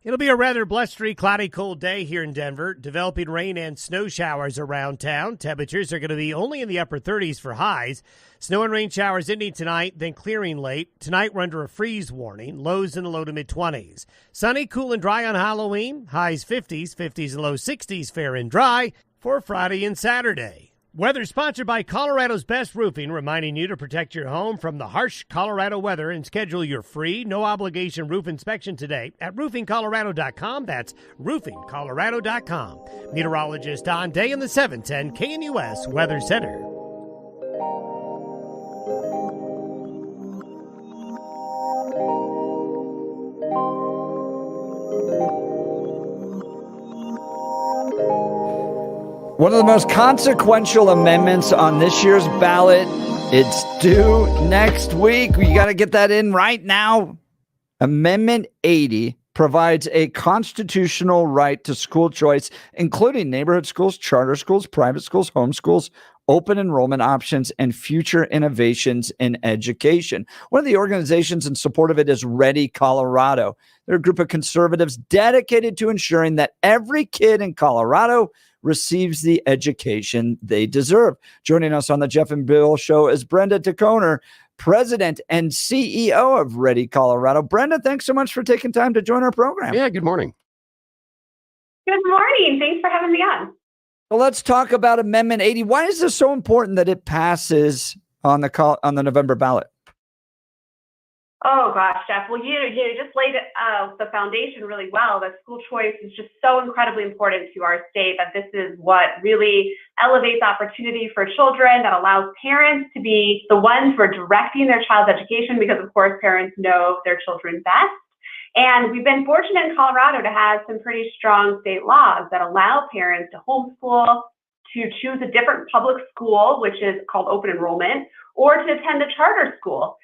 It'll be a rather blustery, cloudy, cold day here in Denver. Developing rain and snow showers around town. Temperatures are going to be only in the upper 30s for highs. Snow and rain showers ending tonight, then clearing late. Tonight, we're under a freeze warning. Lows in the low to mid-20s. Sunny, cool, and dry on Halloween. Highs 50s, 50s and low 60s, fair and dry for Friday and Saturday. Weather sponsored by Colorado's Best Roofing, reminding you to protect your home from the harsh Colorado weather and schedule your free, no-obligation roof inspection today at roofingcolorado.com. That's roofingcolorado.com. Meteorologist Don Day in the 710 KNUS Weather Center. One of the most consequential amendments on this year's ballot. It's due next week. You got to get that in right now. Amendment 80 provides a constitutional right to school choice, including neighborhood schools, charter schools, private schools, homeschools, open enrollment options, and future innovations in education. One of the organizations in support of it is Ready Colorado. They're a group of conservatives dedicated to ensuring that every kid in Colorado receives the education they deserve. Joining us on the Jeff and Bill Show is Brenda Dickhoner, President and CEO of Ready Colorado. Brenda, thanks so much for taking time to join our program. Yeah, good morning. Good morning. Thanks for having me on. Well, let's talk about Amendment 80. Why is this so important that it passes on the November ballot? Oh gosh, Jeff. Well, you just laid the foundation really well. That school choice is just so incredibly important to our state. That this is what really elevates opportunity for children. That allows parents to be the ones who are directing their child's education, because of course parents know their children best. And we've been fortunate in Colorado to have some pretty strong state laws that allow parents to homeschool, to choose a different public school, which is called open enrollment, or to attend a charter school.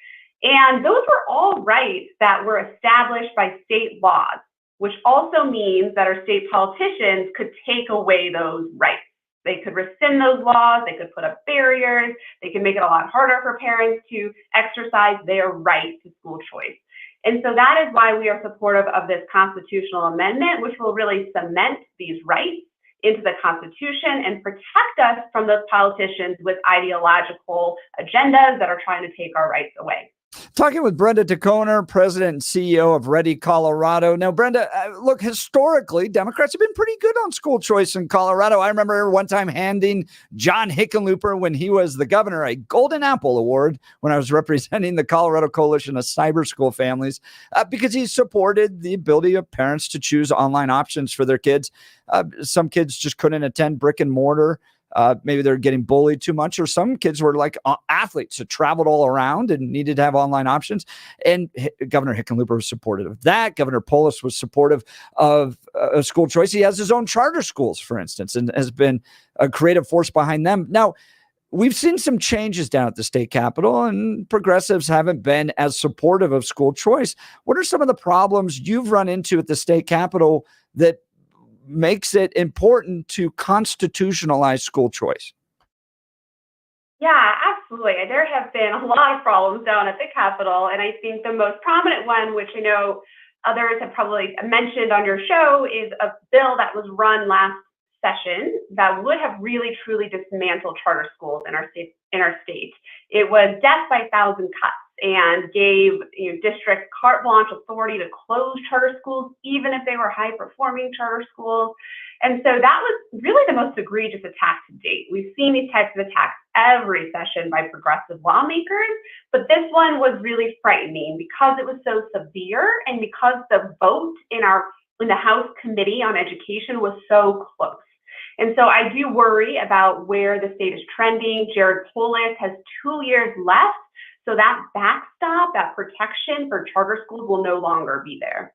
And those were all rights that were established by state laws, which also means that our state politicians could take away those rights. They could rescind those laws, they could put up barriers, they could make it a lot harder for parents to exercise their right to school choice. And so that is why we are supportive of this constitutional amendment, which will really cement these rights into the Constitution and protect us from those politicians with ideological agendas that are trying to take our rights away. Talking with Brenda Dickhoner, President and CEO of Ready Colorado. Now, Brenda, look, historically, Democrats have been pretty good on school choice in Colorado. I remember one time handing John Hickenlooper, when he was the governor, a Golden Apple Award when I was representing the Colorado Coalition of Cyber School Families, because he supported the ability of parents to choose online options for their kids. Some kids just couldn't attend brick and mortar. Maybe they're getting bullied too much, or some kids were like athletes who traveled all around and needed to have online options. And Governor Hickenlooper was supportive of that. Governor Polis was supportive of school choice. He has his own charter schools, for instance, and has been a creative force behind them. Now, we've seen some changes down at the state capitol, and progressives haven't been as supportive of school choice. What are some of the problems you've run into at the state capitol that makes it important to constitutionalize school choice? Yeah, absolutely. There have been a lot of problems down at the Capitol, and I think the most prominent one, which I know others have probably mentioned on your show, is a bill that was run last session that would have really truly dismantled charter schools in our state. It was death by 1,000 cuts and gave districts carte blanche authority to close charter schools, even if they were high-performing charter schools. And so that was really the most egregious attack to date. We've seen these types of attacks every session by progressive lawmakers, but this one was really frightening because it was so severe and because the vote in the House Committee on Education was so close. And so I do worry about where the state is trending. Jared Polis has 2 years left. So that backstop, that protection for charter schools will no longer be there.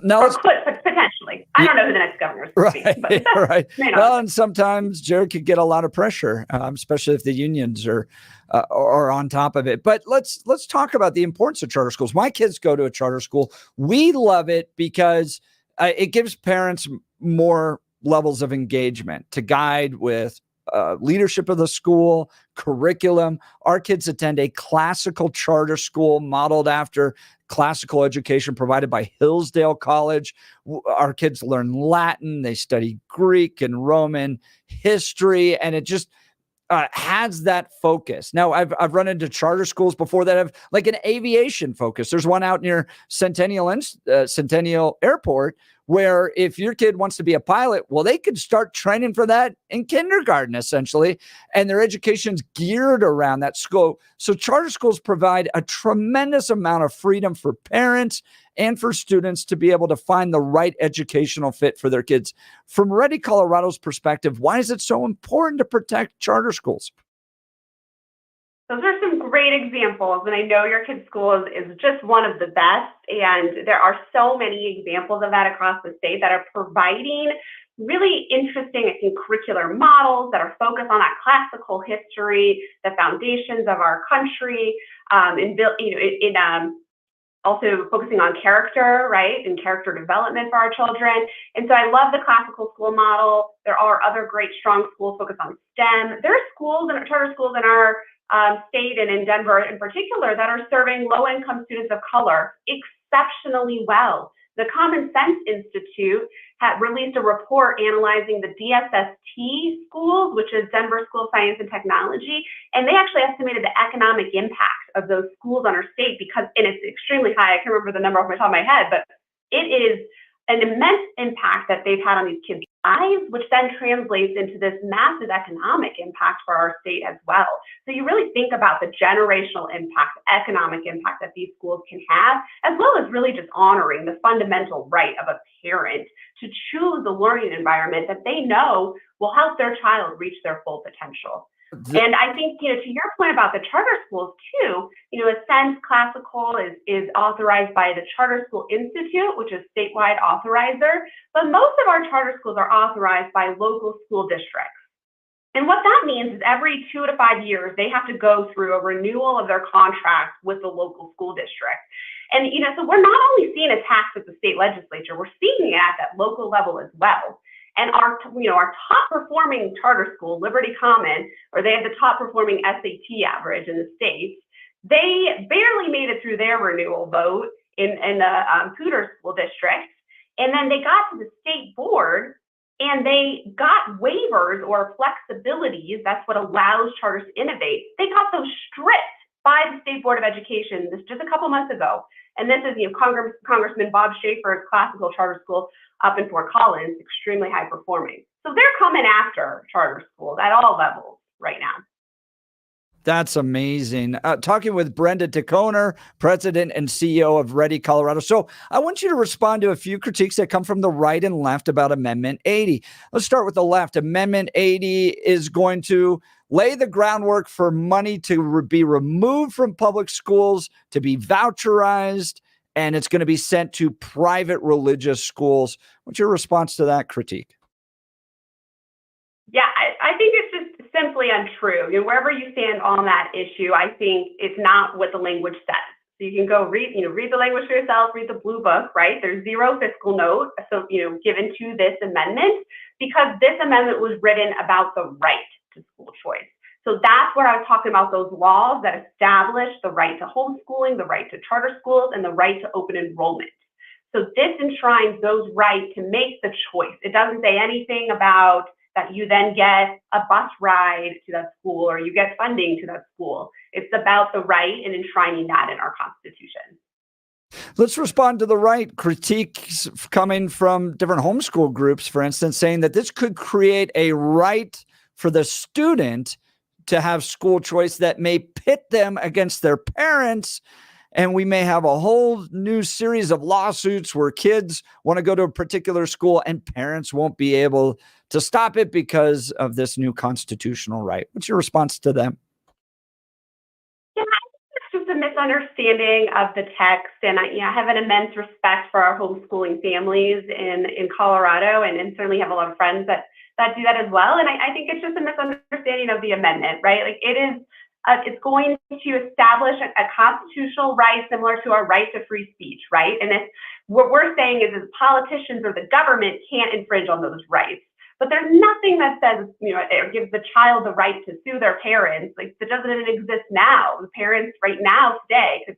No, or could potentially. I don't know who the next governor is going to be. But right. Well, and sometimes Jared could get a lot of pressure, especially if the unions are on top of it. But let's talk about the importance of charter schools. My kids go to a charter school. We love it because it gives parents more levels of engagement to guide with leadership of the school, curriculum. Our kids attend a classical charter school modeled after classical education provided by Hillsdale College. Our kids learn Latin, they study Greek and Roman history, and it just has that focus. Now, I've run into charter schools before that have like an aviation focus. There's one out near Centennial Airport where if your kid wants to be a pilot, well, they could start training for that in kindergarten, essentially, and their education's geared around that school. So charter schools provide a tremendous amount of freedom for parents and for students to be able to find the right educational fit for their kids. From Ready Colorado's perspective, why is it so important to protect charter schools? Those are some great examples, and I know your kid's school is just one of the best, and there are so many examples of that across the state that are providing really interesting, I think, curricular models that are focused on that classical history, the foundations of our country, also focusing on character, right, and character development for our children. And so I love the classical school model. There are other great, strong schools focused on STEM. There are schools and charter schools in our state and in Denver in particular that are serving low-income students of color exceptionally well. The Common Sense Institute had released a report analyzing the DSST schools, which is Denver School of Science and Technology, and they actually estimated the economic impact of those schools on our state and it's extremely high. I can't remember the number off the top of my head, but it is an immense impact that they've had on these kids' lives, which then translates into this massive economic impact for our state as well. So you really think about the generational impact, economic impact that these schools can have, as well as really just honoring the fundamental right of a parent to choose a learning environment that they know will help their child reach their full potential. And I think, to your point about the charter schools too, Ascend Classical is authorized by the Charter School Institute, which is statewide authorizer, but most of our charter schools are authorized by local school districts. And what that means is every 2 to 5 years, they have to go through a renewal of their contract with the local school district. And, so we're not only seeing attacks at the state legislature, we're seeing it at that local level as well. And our top performing charter school, Liberty Common, or they have the top performing SAT average in the state, they barely made it through their renewal vote in the Cooter School District. And then they got to the state board and they got waivers or flexibilities. That's what allows charters to innovate. They got those stripped by the State Board of Education just a couple months ago. And this is, Congressman Bob Schaefer's classical charter school up in Fort Collins, extremely high performing. So they're coming after charter schools at all levels right now. That's amazing. Talking with Brenda Dickhoner, president and CEO of Ready Colorado. So I want you to respond to a few critiques that come from the right and left about Amendment 80. Let's start with the left. Amendment 80 is going to lay the groundwork for money to be removed from public schools, to be voucherized, and it's going to be sent to private religious schools. What's your response to that critique? Yeah, I think it's just simply untrue. Wherever you stand on that issue, I think it's not what the language says. So you can go read the language for yourself, read the blue book, right? There's zero fiscal note, given to this amendment, because this amendment was written about the right to school choice. So that's where I was talking about those laws that establish the right to homeschooling, the right to charter schools, and the right to open enrollment. So this enshrines those rights to make the choice. It doesn't say anything about that you then get a bus ride to that school or you get funding to that school. It's about the right and enshrining that in our Constitution. Let's respond to the right. Critiques coming from different homeschool groups, for instance, saying that this could create a right for the student to have school choice that may pit them against their parents. And we may have a whole new series of lawsuits where kids want to go to a particular school and parents won't be able to stop it because of this new constitutional right. What's your response to them? Yeah, I think it's just a misunderstanding of the text. And I have an immense respect for our homeschooling families in Colorado, and certainly have a lot of friends that do that as well. And I think it's just a misunderstanding of the amendment, right? Like it's going to establish a constitutional right similar to our right to free speech, right? And what we're saying is politicians or the government can't infringe on those rights. But there's nothing that says, it gives the child the right to sue their parents. Like, that doesn't even exist now. The parents right now today could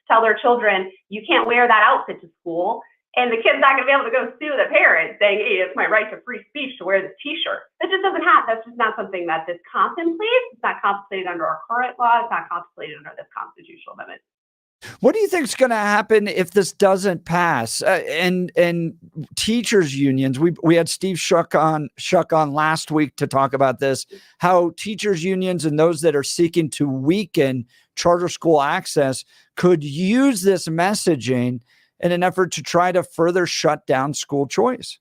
tell their children, you can't wear that outfit to school. And the kid's not going to be able to go sue the parents saying, hey, it's my right to free speech to wear this t-shirt. That just doesn't happen. That's just not something that this contemplates. It's not contemplated under our current law. It's not contemplated under this constitutional amendment. What do you think is going to happen if this doesn't pass? And teachers unions, we had Steve Shuck on last week to talk about this, how teachers unions and those that are seeking to weaken charter school access could use this messaging in an effort to try to further shut down school choice.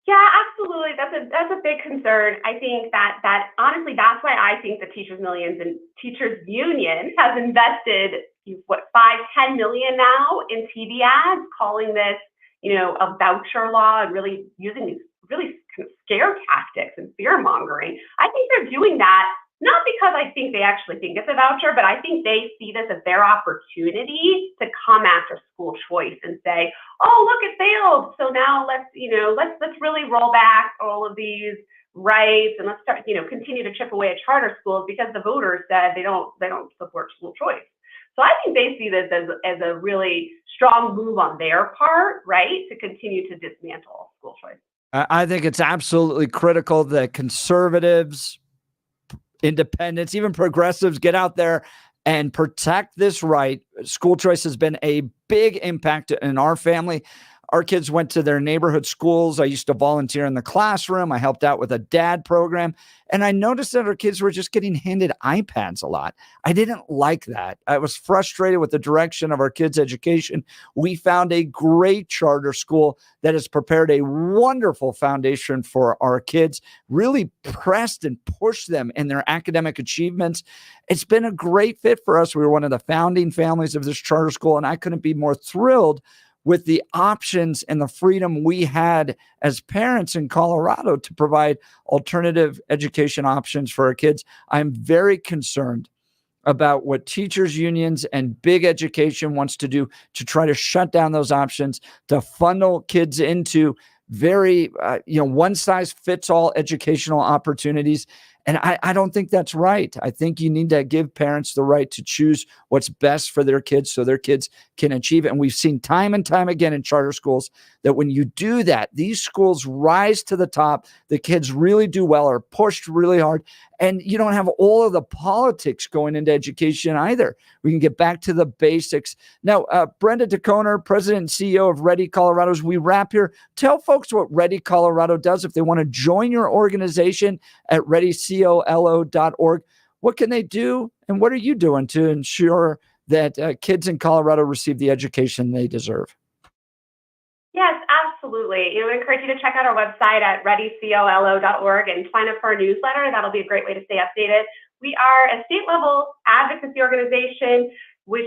Yeah, absolutely. That's a big concern. I think that honestly, that's why I think the Teachers Millions and Teachers Union has invested $5-10 million now in TV ads, calling this a voucher law, and really using these really kind of scare tactics and fear mongering. I think they're doing that not because I think they actually think it's a voucher, but I think they see this as their opportunity to come after school choice and say, oh, look, it failed. So now let's really roll back all of these rights and let's start, continue to chip away at charter schools because the voters said they don't support school choice. So I think they see this as a really strong move on their part, right, to continue to dismantle school choice. I think it's absolutely critical that conservatives, independents, even progressives get out there and protect this right. School choice has been a big impact in our family. Our kids went to their neighborhood schools. I used to volunteer in the classroom. I helped out with a dad program. And I noticed that our kids were just getting handed iPads a lot. I didn't like that. I was frustrated with the direction of our kids' education. We found a great charter school that has prepared a wonderful foundation for our kids, really pressed and pushed them in their academic achievements. It's been a great fit for us. We were one of the founding families of this charter school, and I couldn't be more thrilled with the options and the freedom we had as parents in Colorado to provide alternative education options for our kids. I'm very concerned about what teachers unions and big education wants to do to try to shut down those options, to funnel kids into very, one size fits all educational opportunities. And I don't think that's right. I think you need to give parents the right to choose what's best for their kids so their kids can achieve it. And we've seen time and time again in charter schools that when you do that, these schools rise to the top. The kids really do well, are pushed really hard. And you don't have all of the politics going into education either. We can get back to the basics. Now, Brenda Dickhoner, President and CEO of Ready Colorado, as we wrap here, tell folks what Ready Colorado does if they want to join your organization at readycolo.org. What can they do, and what are you doing to ensure that kids in Colorado receive the education they deserve? Yes, absolutely. I encourage you to check out our website at readycolo.org and sign up for our newsletter. That'll be a great way to stay updated. We are a state-level advocacy organization, which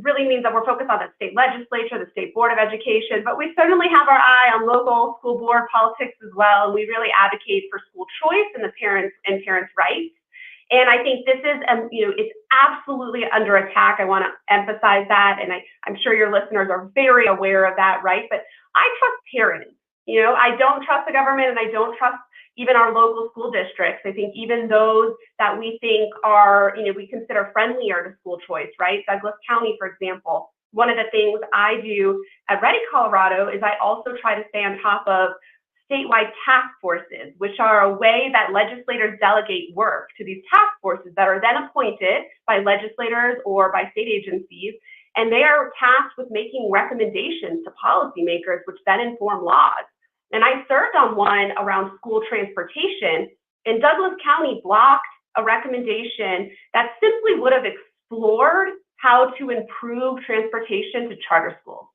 really means that we're focused on the state legislature, the state board of education, but we certainly have our eye on local school board politics as well. And we really advocate for school choice and the parents' rights. And I think this is, it's absolutely under attack. I want to emphasize that. And I'm sure your listeners are very aware of that, right? But I trust parents. I don't trust the government, and I don't trust even our local school districts. I think even those that we think are, we consider friendlier to school choice, right? Douglas County, for example. One of the things I do at Ready Colorado is I also try to stay on top of statewide task forces, which are a way that legislators delegate work to these task forces that are then appointed by legislators or by state agencies. And they are tasked with making recommendations to policymakers, which then inform laws. And I served on one around school transportation, and Douglas County blocked a recommendation that simply would have explored how to improve transportation to charter schools.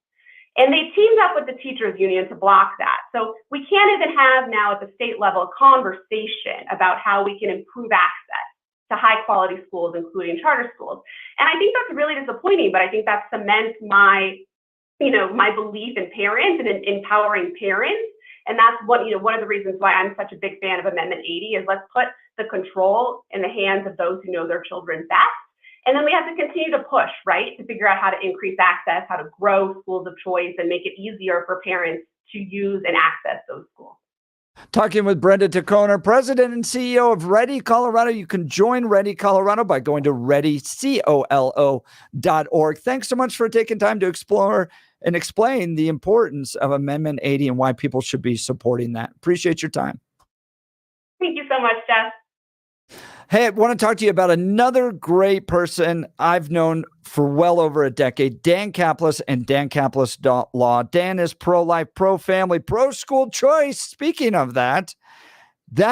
And they teamed up with the teachers union to block that. So we can't even have now at the state level a conversation about how we can improve access to high quality schools, including charter schools. And I think that's really disappointing, but I think that cements my belief in parents and in empowering parents. And that's one of the reasons why I'm such a big fan of Amendment 80 is let's put the control in the hands of those who know their children best. And then we have to continue to push, right, to figure out how to increase access, how to grow schools of choice, and make it easier for parents to use and access those schools. Talking with Brenda Dickhoner, President and CEO of Ready Colorado. You can join Ready Colorado by going to readycolo.org. Thanks so much for taking time to explore and explain the importance of Amendment 80 and why people should be supporting that. Appreciate your time. Thank you so much, Jeff. Hey, I want to talk to you about another great person I've known for well over a decade, Dan Caplis and Dan Caplis Law. Dan is pro-life, pro-family, pro-school choice. Speaking of that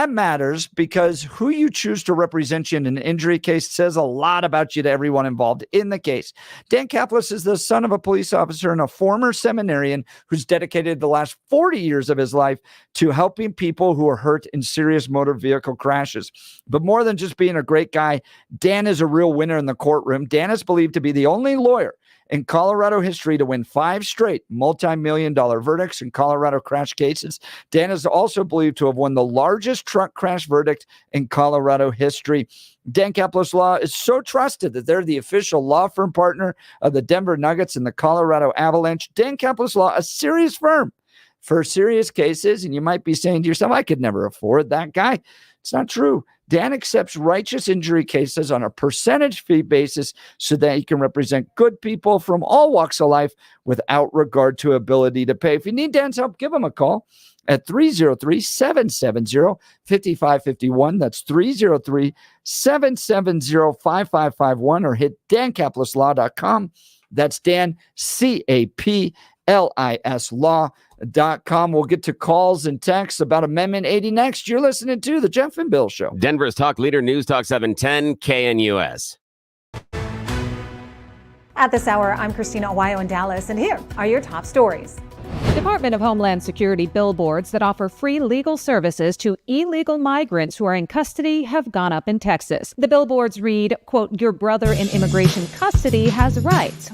matters because who you choose to represent you in an injury case says a lot about you to everyone involved in the case. Dan Caplis is the son of a police officer and a former seminarian who's dedicated the last 40 years of his life to helping people who are hurt in serious motor vehicle crashes. But more than just being a great guy, Dan is a real winner in the courtroom. Dan is believed to be the only lawyer in Colorado history to win 5 straight multi-million-dollar verdicts in Colorado crash cases. Dan is also believed to have won the largest truck crash verdict in Colorado history. Dan Caplis Law is so trusted that they're the official law firm partner of the Denver Nuggets and the Colorado Avalanche. Dan Caplis Law, a serious firm for serious cases. And you might be saying to yourself, I could never afford that guy. It's not true. Dan accepts righteous injury cases on a percentage fee basis so that he can represent good people from all walks of life without regard to ability to pay. If you need Dan's help, give him a call at 303-770-5551. That's 303-770-5551, or hit dancaplislaw.com. That's Dan, C-A-P-L-I-S law.com. We'll get to calls and texts about Amendment 80 next. You're listening to The Jeff and Bill Show. Denver's talk leader, News Talk 710 KNUS. At this hour, I'm Christina Awayo in Dallas, and here are your top stories. Department of Homeland Security billboards that offer free legal services to illegal migrants who are in custody have gone up in Texas. The billboards read, quote, "Your brother in immigration custody has rights."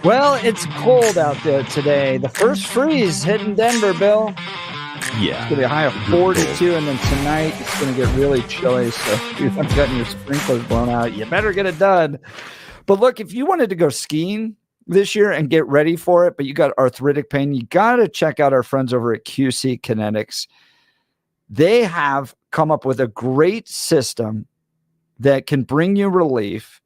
Well, it's cold out there today. The first freeze hitting Denver, Bill. Yeah. It's going to be a high of 42, and then tonight it's going to get really chilly. So if you haven't gotten your sprinklers blown out, you better get it done. But look, if you wanted to go skiing this year and get ready for it, but you got arthritic pain, you got to check out our friends over at QC Kinetics. They have come up with a great system that can bring you relief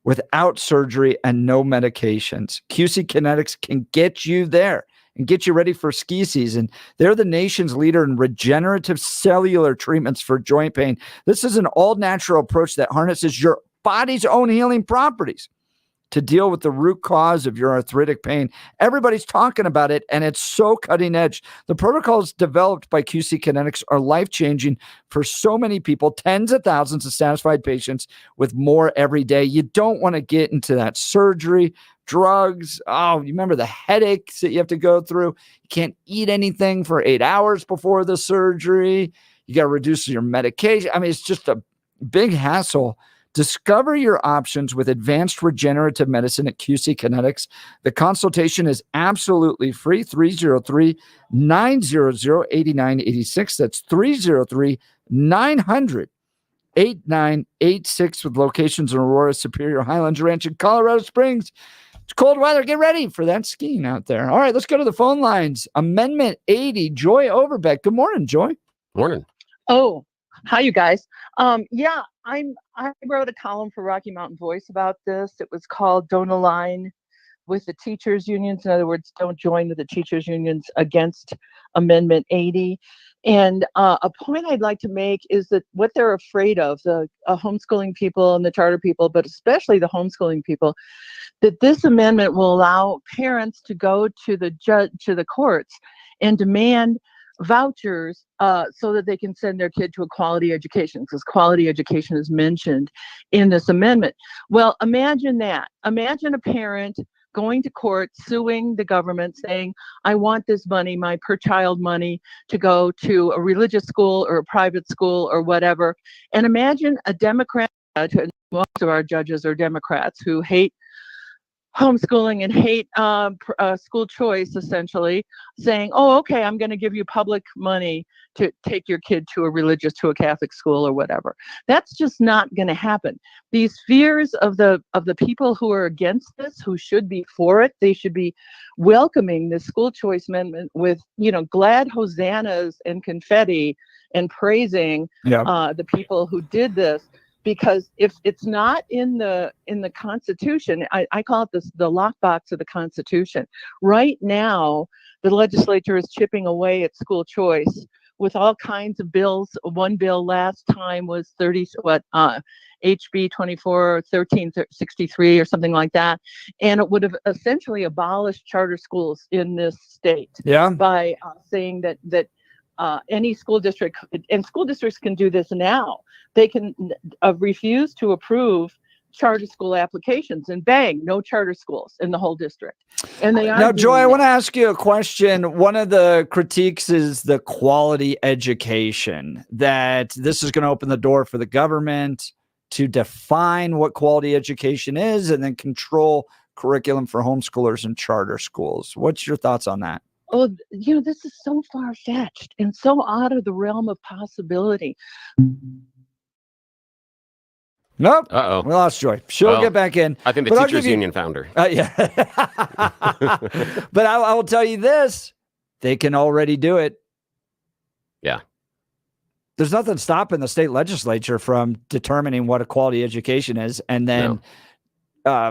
without surgery and no medications. QC Kinetics can get you there and get you ready for ski season. They're the nation's leader in regenerative cellular treatments for joint pain. This is an all-natural approach that harnesses your body's own healing properties to deal with the root cause of your arthritic pain. Everybody's talking about it, and it's so cutting edge. The protocols developed by QC Kinetics are life-changing for so many people, tens of thousands of satisfied patients with more every day. You don't want to get into that surgery, drugs. Oh, you remember the headaches that you have to go through? You can't eat anything for 8 hours before the surgery. You got to reduce your medication. I mean, it's just a big hassle. Discover your options with advanced regenerative medicine at QC Kinetics. The consultation is absolutely free. 303-900-8986. That's 303-900-8986 with locations in Aurora, Superior, Highlands Ranch, and Colorado Springs. It's cold weather. Get ready for that skiing out there. All right, let's go to the phone lines. Amendment 80, Joy Overbeck. Good morning, Joy. Morning. Oh, hi, you guys. Yeah, I wrote a column for Rocky Mountain Voice about this. It was called "Don't Align with the Teachers Unions." In other words, don't join with the teachers unions against Amendment 80. And a point I'd like to make is that what they're afraid of, the homeschooling people and the charter people, but especially the homeschooling people, that this amendment will allow parents to go to the judge, to the courts, and demand vouchers so that they can send their kid to a quality education, because quality education is mentioned in this amendment. Well, imagine that. Imagine a parent going to court, suing the government, saying, I want this money, my per child money, to go to a religious school or a private school or whatever. And imagine a Democrat judge, and most of our judges are Democrats who hate homeschooling and hate school choice, essentially, saying, oh, okay, I'm going to give you public money to take your kid to a Catholic school or whatever. That's just not going to happen. These fears of the people who are against this, who should be for it, they should be welcoming this school choice amendment with, glad hosannas and confetti and praising the people who did this. Because if it's not in the Constitution, I call it the lockbox of the Constitution. Right now, the legislature is chipping away at school choice with all kinds of bills. One bill last time was HB 1363 or something like that, and it would have essentially abolished charter schools in this state. By saying that any school district, and school districts can do this now, they can refuse to approve charter school applications, and bang, no charter schools in the whole district. And they are now, Joy, I want to ask you a question. One of the critiques is the quality education, that this is going to open the door for the government to define what quality education is and then control curriculum for homeschoolers and charter schools. What's your thoughts on that? Oh, this is so far-fetched and so out of the realm of possibility. Nope. Uh-oh. We lost Joy. She'll get back in. I think the teachers union found her. Yeah. But I will tell you this. They can already do it. Yeah. There's nothing stopping the state legislature from determining what a quality education is and then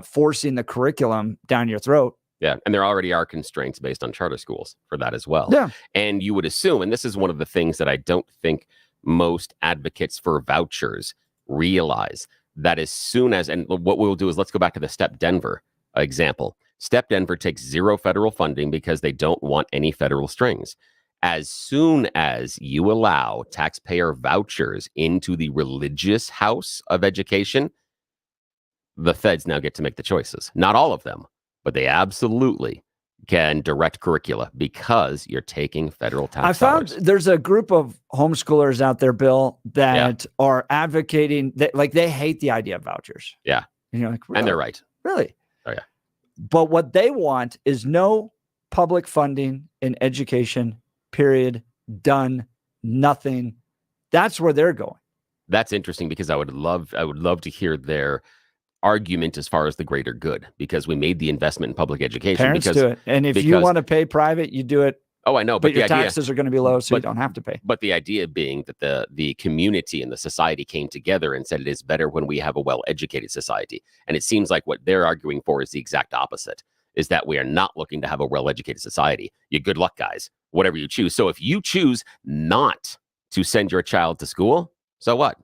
forcing the curriculum down your throat. Yeah, and there already are constraints based on charter schools for that as well. Yeah. And you would assume, and this is one of the things that I don't think most advocates for vouchers realize, that as soon as, and what we'll do is let's go back to the Step Denver example. Step Denver takes zero federal funding because they don't want any federal strings. As soon as you allow taxpayer vouchers into the religious house of education, the feds now get to make the choices. Not all of them, but they absolutely can direct curricula because you're taking federal tax I found dollars. There's a group of homeschoolers out there, Bill, that are advocating that, like, they hate the idea of vouchers. Yeah. And you're like, really? And they're right. Really? Oh, yeah. But what they want is no public funding in education, period, done, nothing. That's where they're going. That's interesting because I would love to hear their argument as far as the greater good, because we made the investment in public education. Parents do it. And if you want to pay private, you do it. Oh, I know. But your taxes are going to be low, so you don't have to pay. But the idea being that the community and the society came together and said it is better when we have a well-educated society. And it seems like what they're arguing for is the exact opposite, is that we are not looking to have a well-educated society. You good luck, guys, whatever you choose. So if you choose not to send your child to school, so what?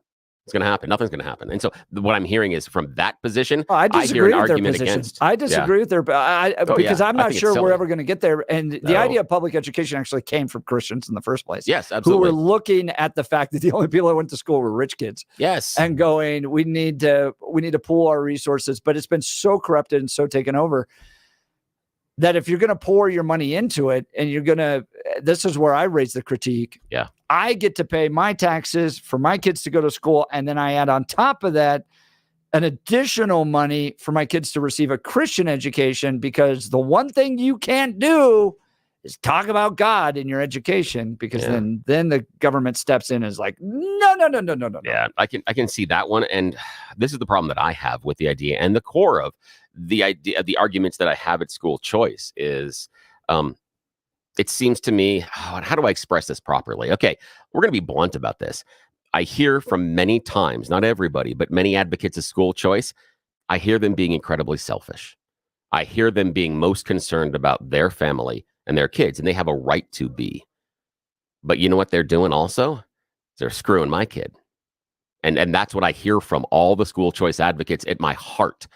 It's going to happen. Nothing's going to happen. And so what I'm hearing is from that position, I hear disagree an with their argument position. against. I disagree with their, because I'm not sure we're ever going to get there. And the idea of public education actually came from Christians in the first place. Yes, absolutely. Who were looking at the fact that the only people that went to school were rich kids. Yes. And going, we need to pool our resources. But it's been so corrupted and so taken over that if you're going to pour your money into it and you're going to, this is where I raise the critique. Yeah. I get to pay my taxes for my kids to go to school. And then I add on top of that an additional money for my kids to receive a Christian education, because the one thing you can't do is talk about God in your education, because then the government steps in and is like, no. Yeah, I can see that one. And this is the problem that I have with the idea, and the core of the idea, the arguments that I have at school choice is, it seems to me, how do I express this properly? Okay, we're going to be blunt about this. I hear from many times, not everybody, but many advocates of school choice, I hear them being incredibly selfish. I hear them being most concerned about their family and their kids, and they have a right to be. But you know what they're doing also? They're screwing my kid. And that's what I hear from all the school choice advocates at my heart.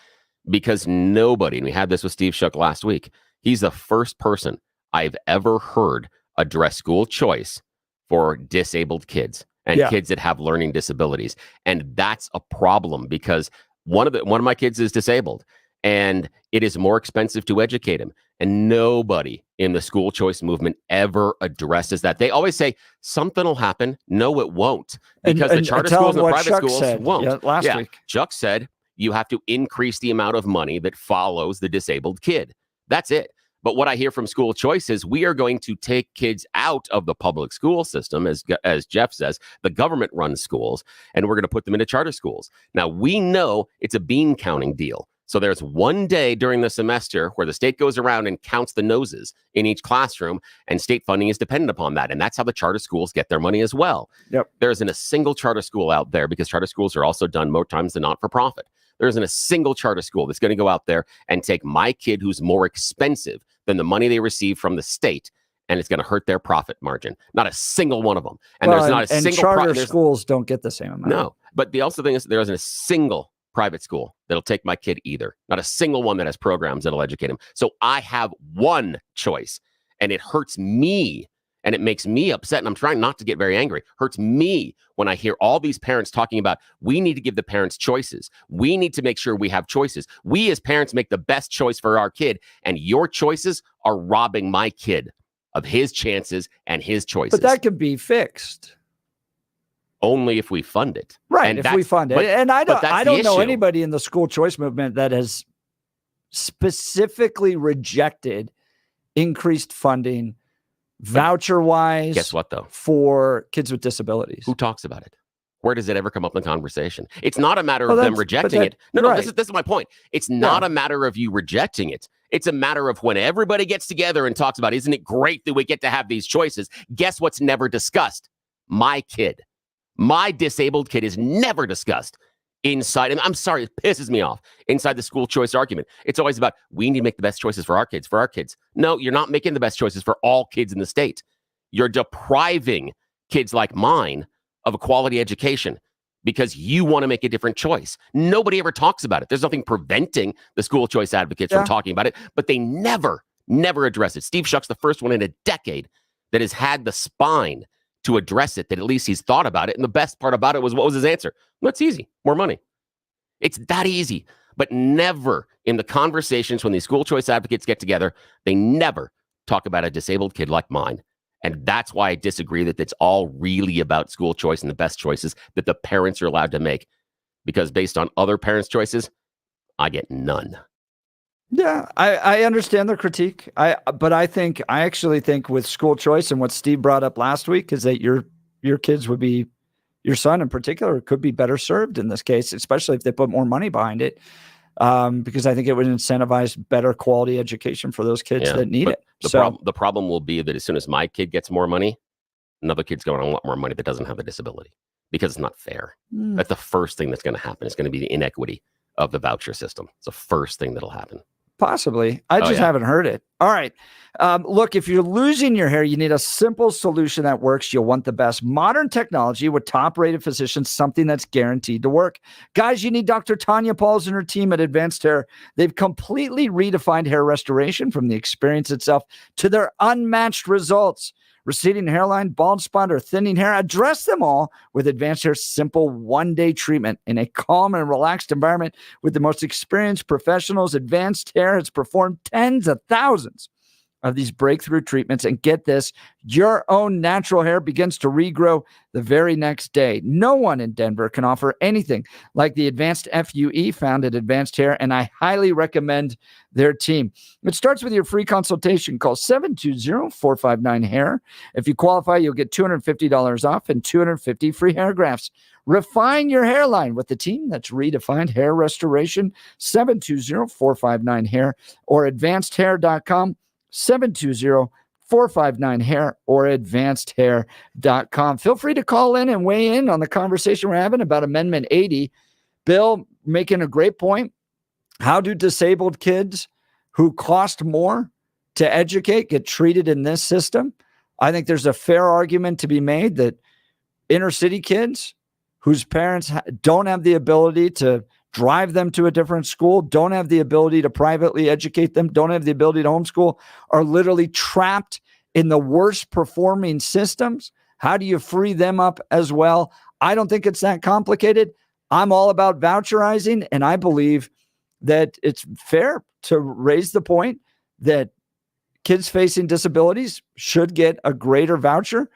Because nobody, and we had this with Steve Shook last week, he's the first person I've ever heard address school choice for disabled kids and kids that have learning disabilities. And that's a problem, because one of my kids is disabled, and it is more expensive to educate him. And nobody in the school choice movement ever addresses that. They always say something will happen. No, it won't, because the charter schools and the private schools won't. Last week, Chuck said you have to increase the amount of money that follows the disabled kid. That's it. But what I hear from school choice is we are going to take kids out of the public school system, as Jeff says, the government runs schools, and we're going to put them into charter schools. Now, we know it's a bean counting deal. So there's one day during the semester where the state goes around and counts the noses in each classroom, and state funding is dependent upon that. And that's how the charter schools get their money as well. Yep. There isn't a single charter school out there, because charter schools are also done more times than not for profit. There isn't a single charter school that's going to go out there and take my kid who's more expensive than the money they receive from the state, and it's going to hurt their profit margin. Not a single one of them. And there's not a single charter schools don't get the same amount. No, but the also thing is there isn't a single private school that'll take my kid either. Not a single one that has programs that'll educate him. So I have one choice, and it hurts me, and it makes me upset. And I'm trying not to get very angry. Hurts me when I hear all these parents talking about, we need to give the parents choices. We need to make sure we have choices. We as parents make the best choice for our kid, and your choices are robbing my kid of his chances and his choices. But that could be fixed. Only if we fund it. Right, and if we fund it. And I don't know issue. Anybody in the school choice movement that has specifically rejected increased funding, voucher-wise. Guess what, though? For kids with disabilities. Who talks about it? Where does it ever come up in the conversation? It's not a matter of them rejecting it. No, right. This is my point. It's not a matter of you rejecting it. It's a matter of when everybody gets together and talks about, isn't it great that we get to have these choices? Guess what's never discussed? My kid. My disabled kid is never discussed inside. And I'm sorry, it pisses me off. Inside the school choice argument, it's always about, we need to make the best choices for our kids, No, you're not making the best choices for all kids in the state. You're depriving kids like mine of a quality education because you want to make a different choice. Nobody ever talks about it. There's nothing preventing the school choice advocates from talking about it, but they never address it. Steve Shuck's the first one in a decade that has had the spine to address it, that at least he's thought about it. And the best part about it was, what was his answer? Well, it's easy. More money. It's that easy. But never in the conversations when these school choice advocates get together, they never talk about a disabled kid like mine. And that's why I disagree that it's all really about school choice and the best choices that the parents are allowed to make. Because based on other parents' choices, I get none. Yeah, I understand the critique. But I actually think with school choice and what Steve brought up last week is that your kids would be, your son in particular, could be better served in this case, especially if they put more money behind it. Because I think it would incentivize better quality education for those kids that need it. The problem will be that as soon as my kid gets more money, another kid's going to want more money that doesn't have a disability, because it's not fair. That's the first thing that's going to happen. It's going to be the inequity of the voucher system. It's the first thing that'll happen. Possibly. I just haven't heard it. All right. Look, if you're losing your hair, you need a simple solution that works. You'll want the best modern technology with top-rated physicians, something that's guaranteed to work. Guys, you need Dr. Tanya Pauls and her team at Advanced Hair. They've completely redefined hair restoration, from the experience itself to their unmatched results. Receding hairline, bald spot, or thinning hair, address them all with Advanced Hair's simple one-day treatment in a calm and relaxed environment with the most experienced professionals. Advanced Hair has performed tens of thousands of these breakthrough treatments. And get this, your own natural hair begins to regrow the very next day. No one in Denver can offer anything like the advanced FUE found at Advanced Hair, and I highly recommend their team. It starts with your free consultation. Call 720-459-HAIR. If you qualify, you'll get $250 off and 250 free hair grafts. Refine your hairline with the team that's redefined hair restoration. 720-459-HAIR or advancedhair.com. 720-459-HAIR or advancedhair.com. Feel free to call in and weigh in on the conversation we're having about Amendment 80. Bill making a great point. How do disabled kids who cost more to educate get treated in this system? I think there's a fair argument to be made that inner city kids whose parents don't have the ability to drive them to a different school, don't have the ability to privately educate them, don't have the ability to homeschool, are literally trapped in the worst performing systems. How do you free them up as well? I don't think it's that complicated. I'm all about voucherizing, and I believe that it's fair to raise the point that kids facing disabilities should get a greater voucher,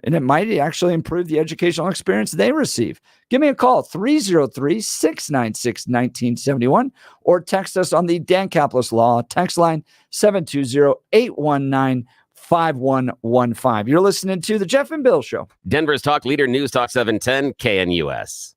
and it might actually improve the educational experience they receive. Give me a call, 303-696-1971, or text us on the Dan Caplis Law text line, 720-819-5115. You're listening to The Jeff and Bill Show. Denver's Talk Leader, News Talk 710, KNUS.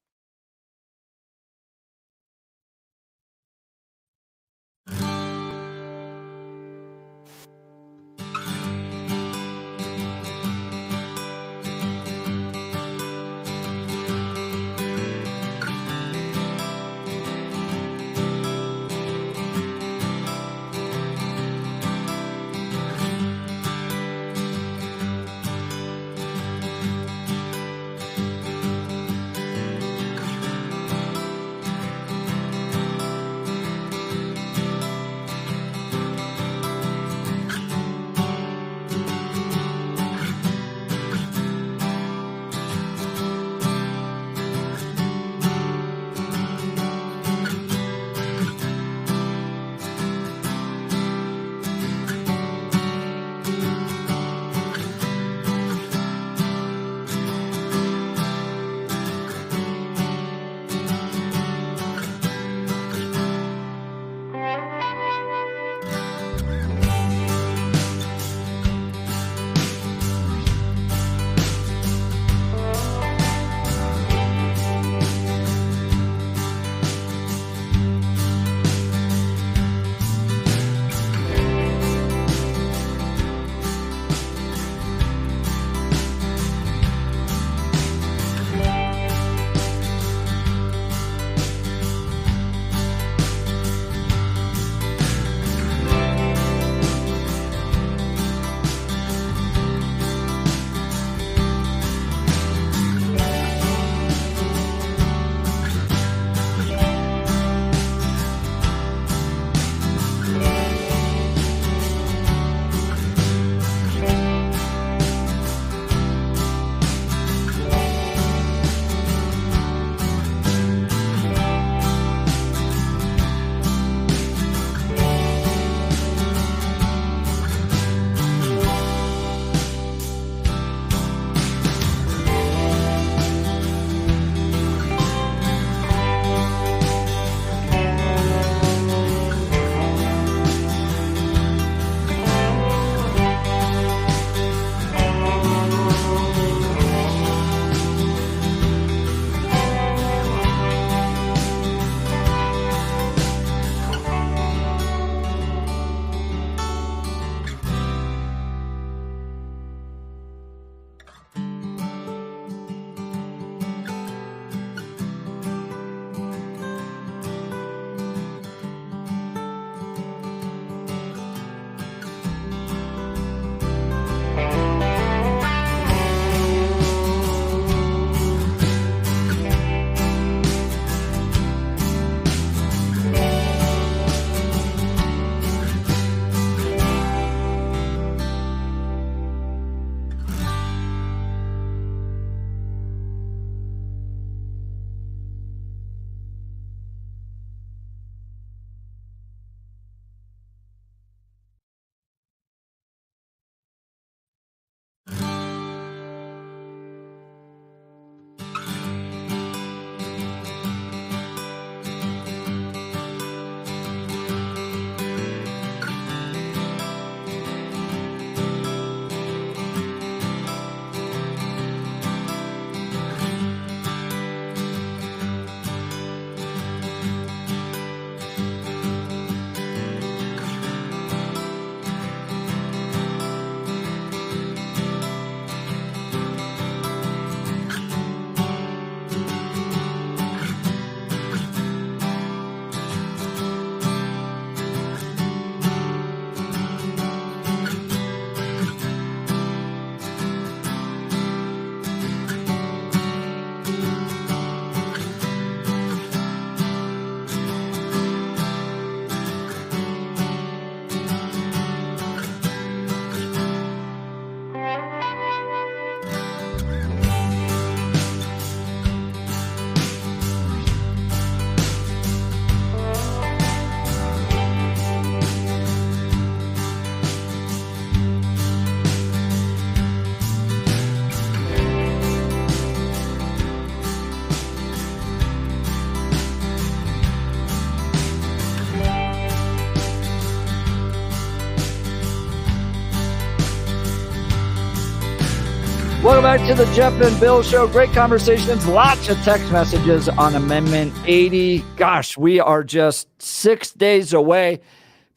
Welcome back to the Jeff and Bill Show. Great conversations, lots of text messages on Amendment 80. Gosh, we are just 6 days away.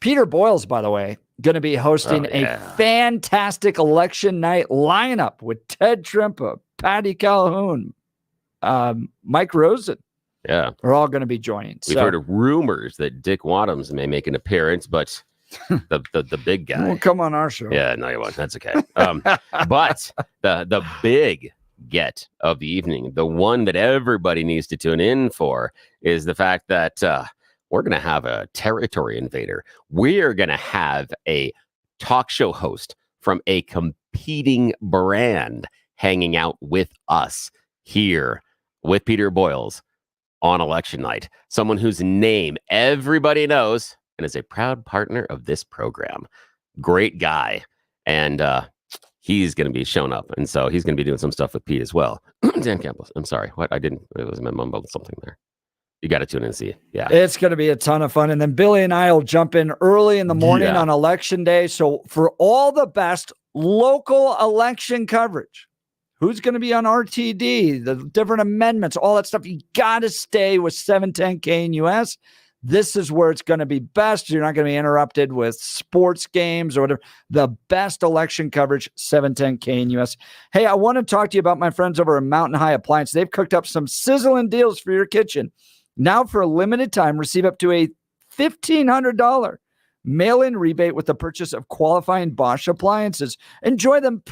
Peter Boyle's, by the way, going to be hosting a fantastic election night lineup with Ted Trimpa, Patty Calhoun, Mike Rosen. Yeah. We're all going to be joining. We've heard of rumors that Dick Wadhams may make an appearance, but the big guy won't come on our show. Yeah, no, you won't. That's okay. But the big get of the evening, the one that everybody needs to tune in for, is the fact that we're going to have a territory invader. We're going to have a talk show host from a competing brand hanging out with us here with Peter Boyles on election night. Someone whose name everybody knows and is a proud partner of this program. Great guy. And he's going to be showing up. And so he's going to be doing some stuff with Pete as well. Dan Campbell. I'm sorry. What? It was my mumbled something there. You got to tune in and see it. Yeah. It's going to be a ton of fun. And then Billy and I will jump in early in the morning on election day. So for all the best local election coverage, who's going to be on RTD, the different amendments, all that stuff, you got to stay with 710 KNUS. This is where it's going to be best. You're not going to be interrupted with sports games or whatever. The best election coverage, 710 KNUS. Hey, I want to talk to you about my friends over at Mountain High Appliance. They've cooked up some sizzling deals for your kitchen. Now, for a limited time, receive up to a $1,500 mail-in rebate with the purchase of qualifying Bosch appliances. Enjoy the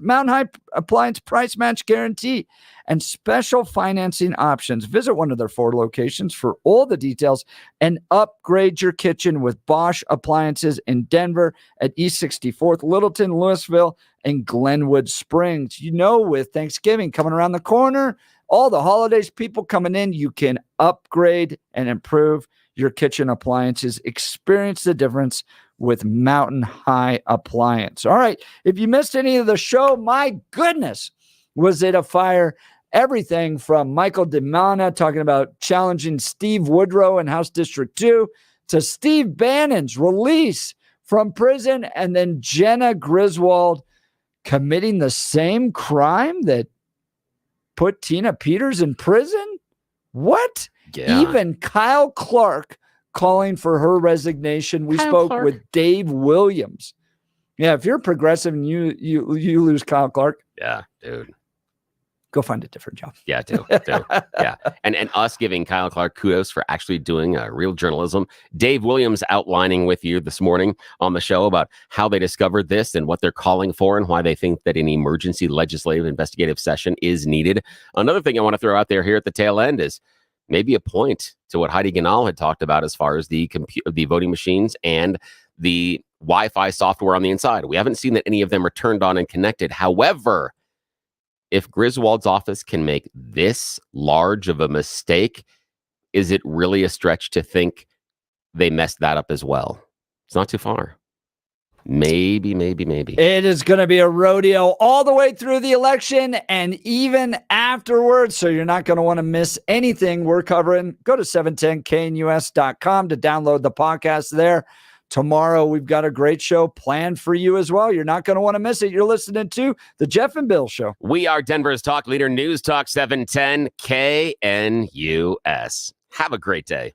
Mountain High Appliance price match guarantee and special financing options. Visit one of their 4 locations for all the details and upgrade your kitchen with Bosch appliances in Denver at East 64th, Littleton, Louisville, and Glenwood Springs. You know, with Thanksgiving coming around the corner, all the holidays, people coming in, you can upgrade and improve your kitchen appliances. Experience the difference with Mountain High Appliance. All right. If you missed any of the show, my goodness, was it a fire? Everything from Michael DiManna talking about challenging Steve Woodrow in House District 2 to Steve Bannon's release from prison, and then Jenna Griswold committing the same crime that put Tina Peters in prison? What? Yeah. Even Kyle Clark calling for her resignation. We spoke with Dave Williams. Yeah, if you're progressive and you lose Kyle Clark, yeah, dude, go find a different job. Yeah, do. Yeah. And us giving Kyle Clark kudos for actually doing real journalism. Dave Williams outlining with you this morning on the show about how they discovered this and what they're calling for and why they think that an emergency legislative investigative session is needed. Another thing I want to throw out there here at the tail end is maybe a point to what Heidi Ganahl had talked about as far as the voting machines and the Wi-Fi software on the inside. We haven't seen that any of them are turned on and connected. However, if Griswold's office can make this large of a mistake, is it really a stretch to think they messed that up as well? It's not too far. Maybe. It is going to be a rodeo all the way through the election and even afterwards. So you're not going to want to miss anything we're covering. Go to 710knus.com to download the podcast there. Tomorrow, we've got a great show planned for you as well. You're not going to want to miss it. You're listening to The Jeff and Bill Show. We are Denver's talk leader, News Talk 710 KNUS. Have a great day.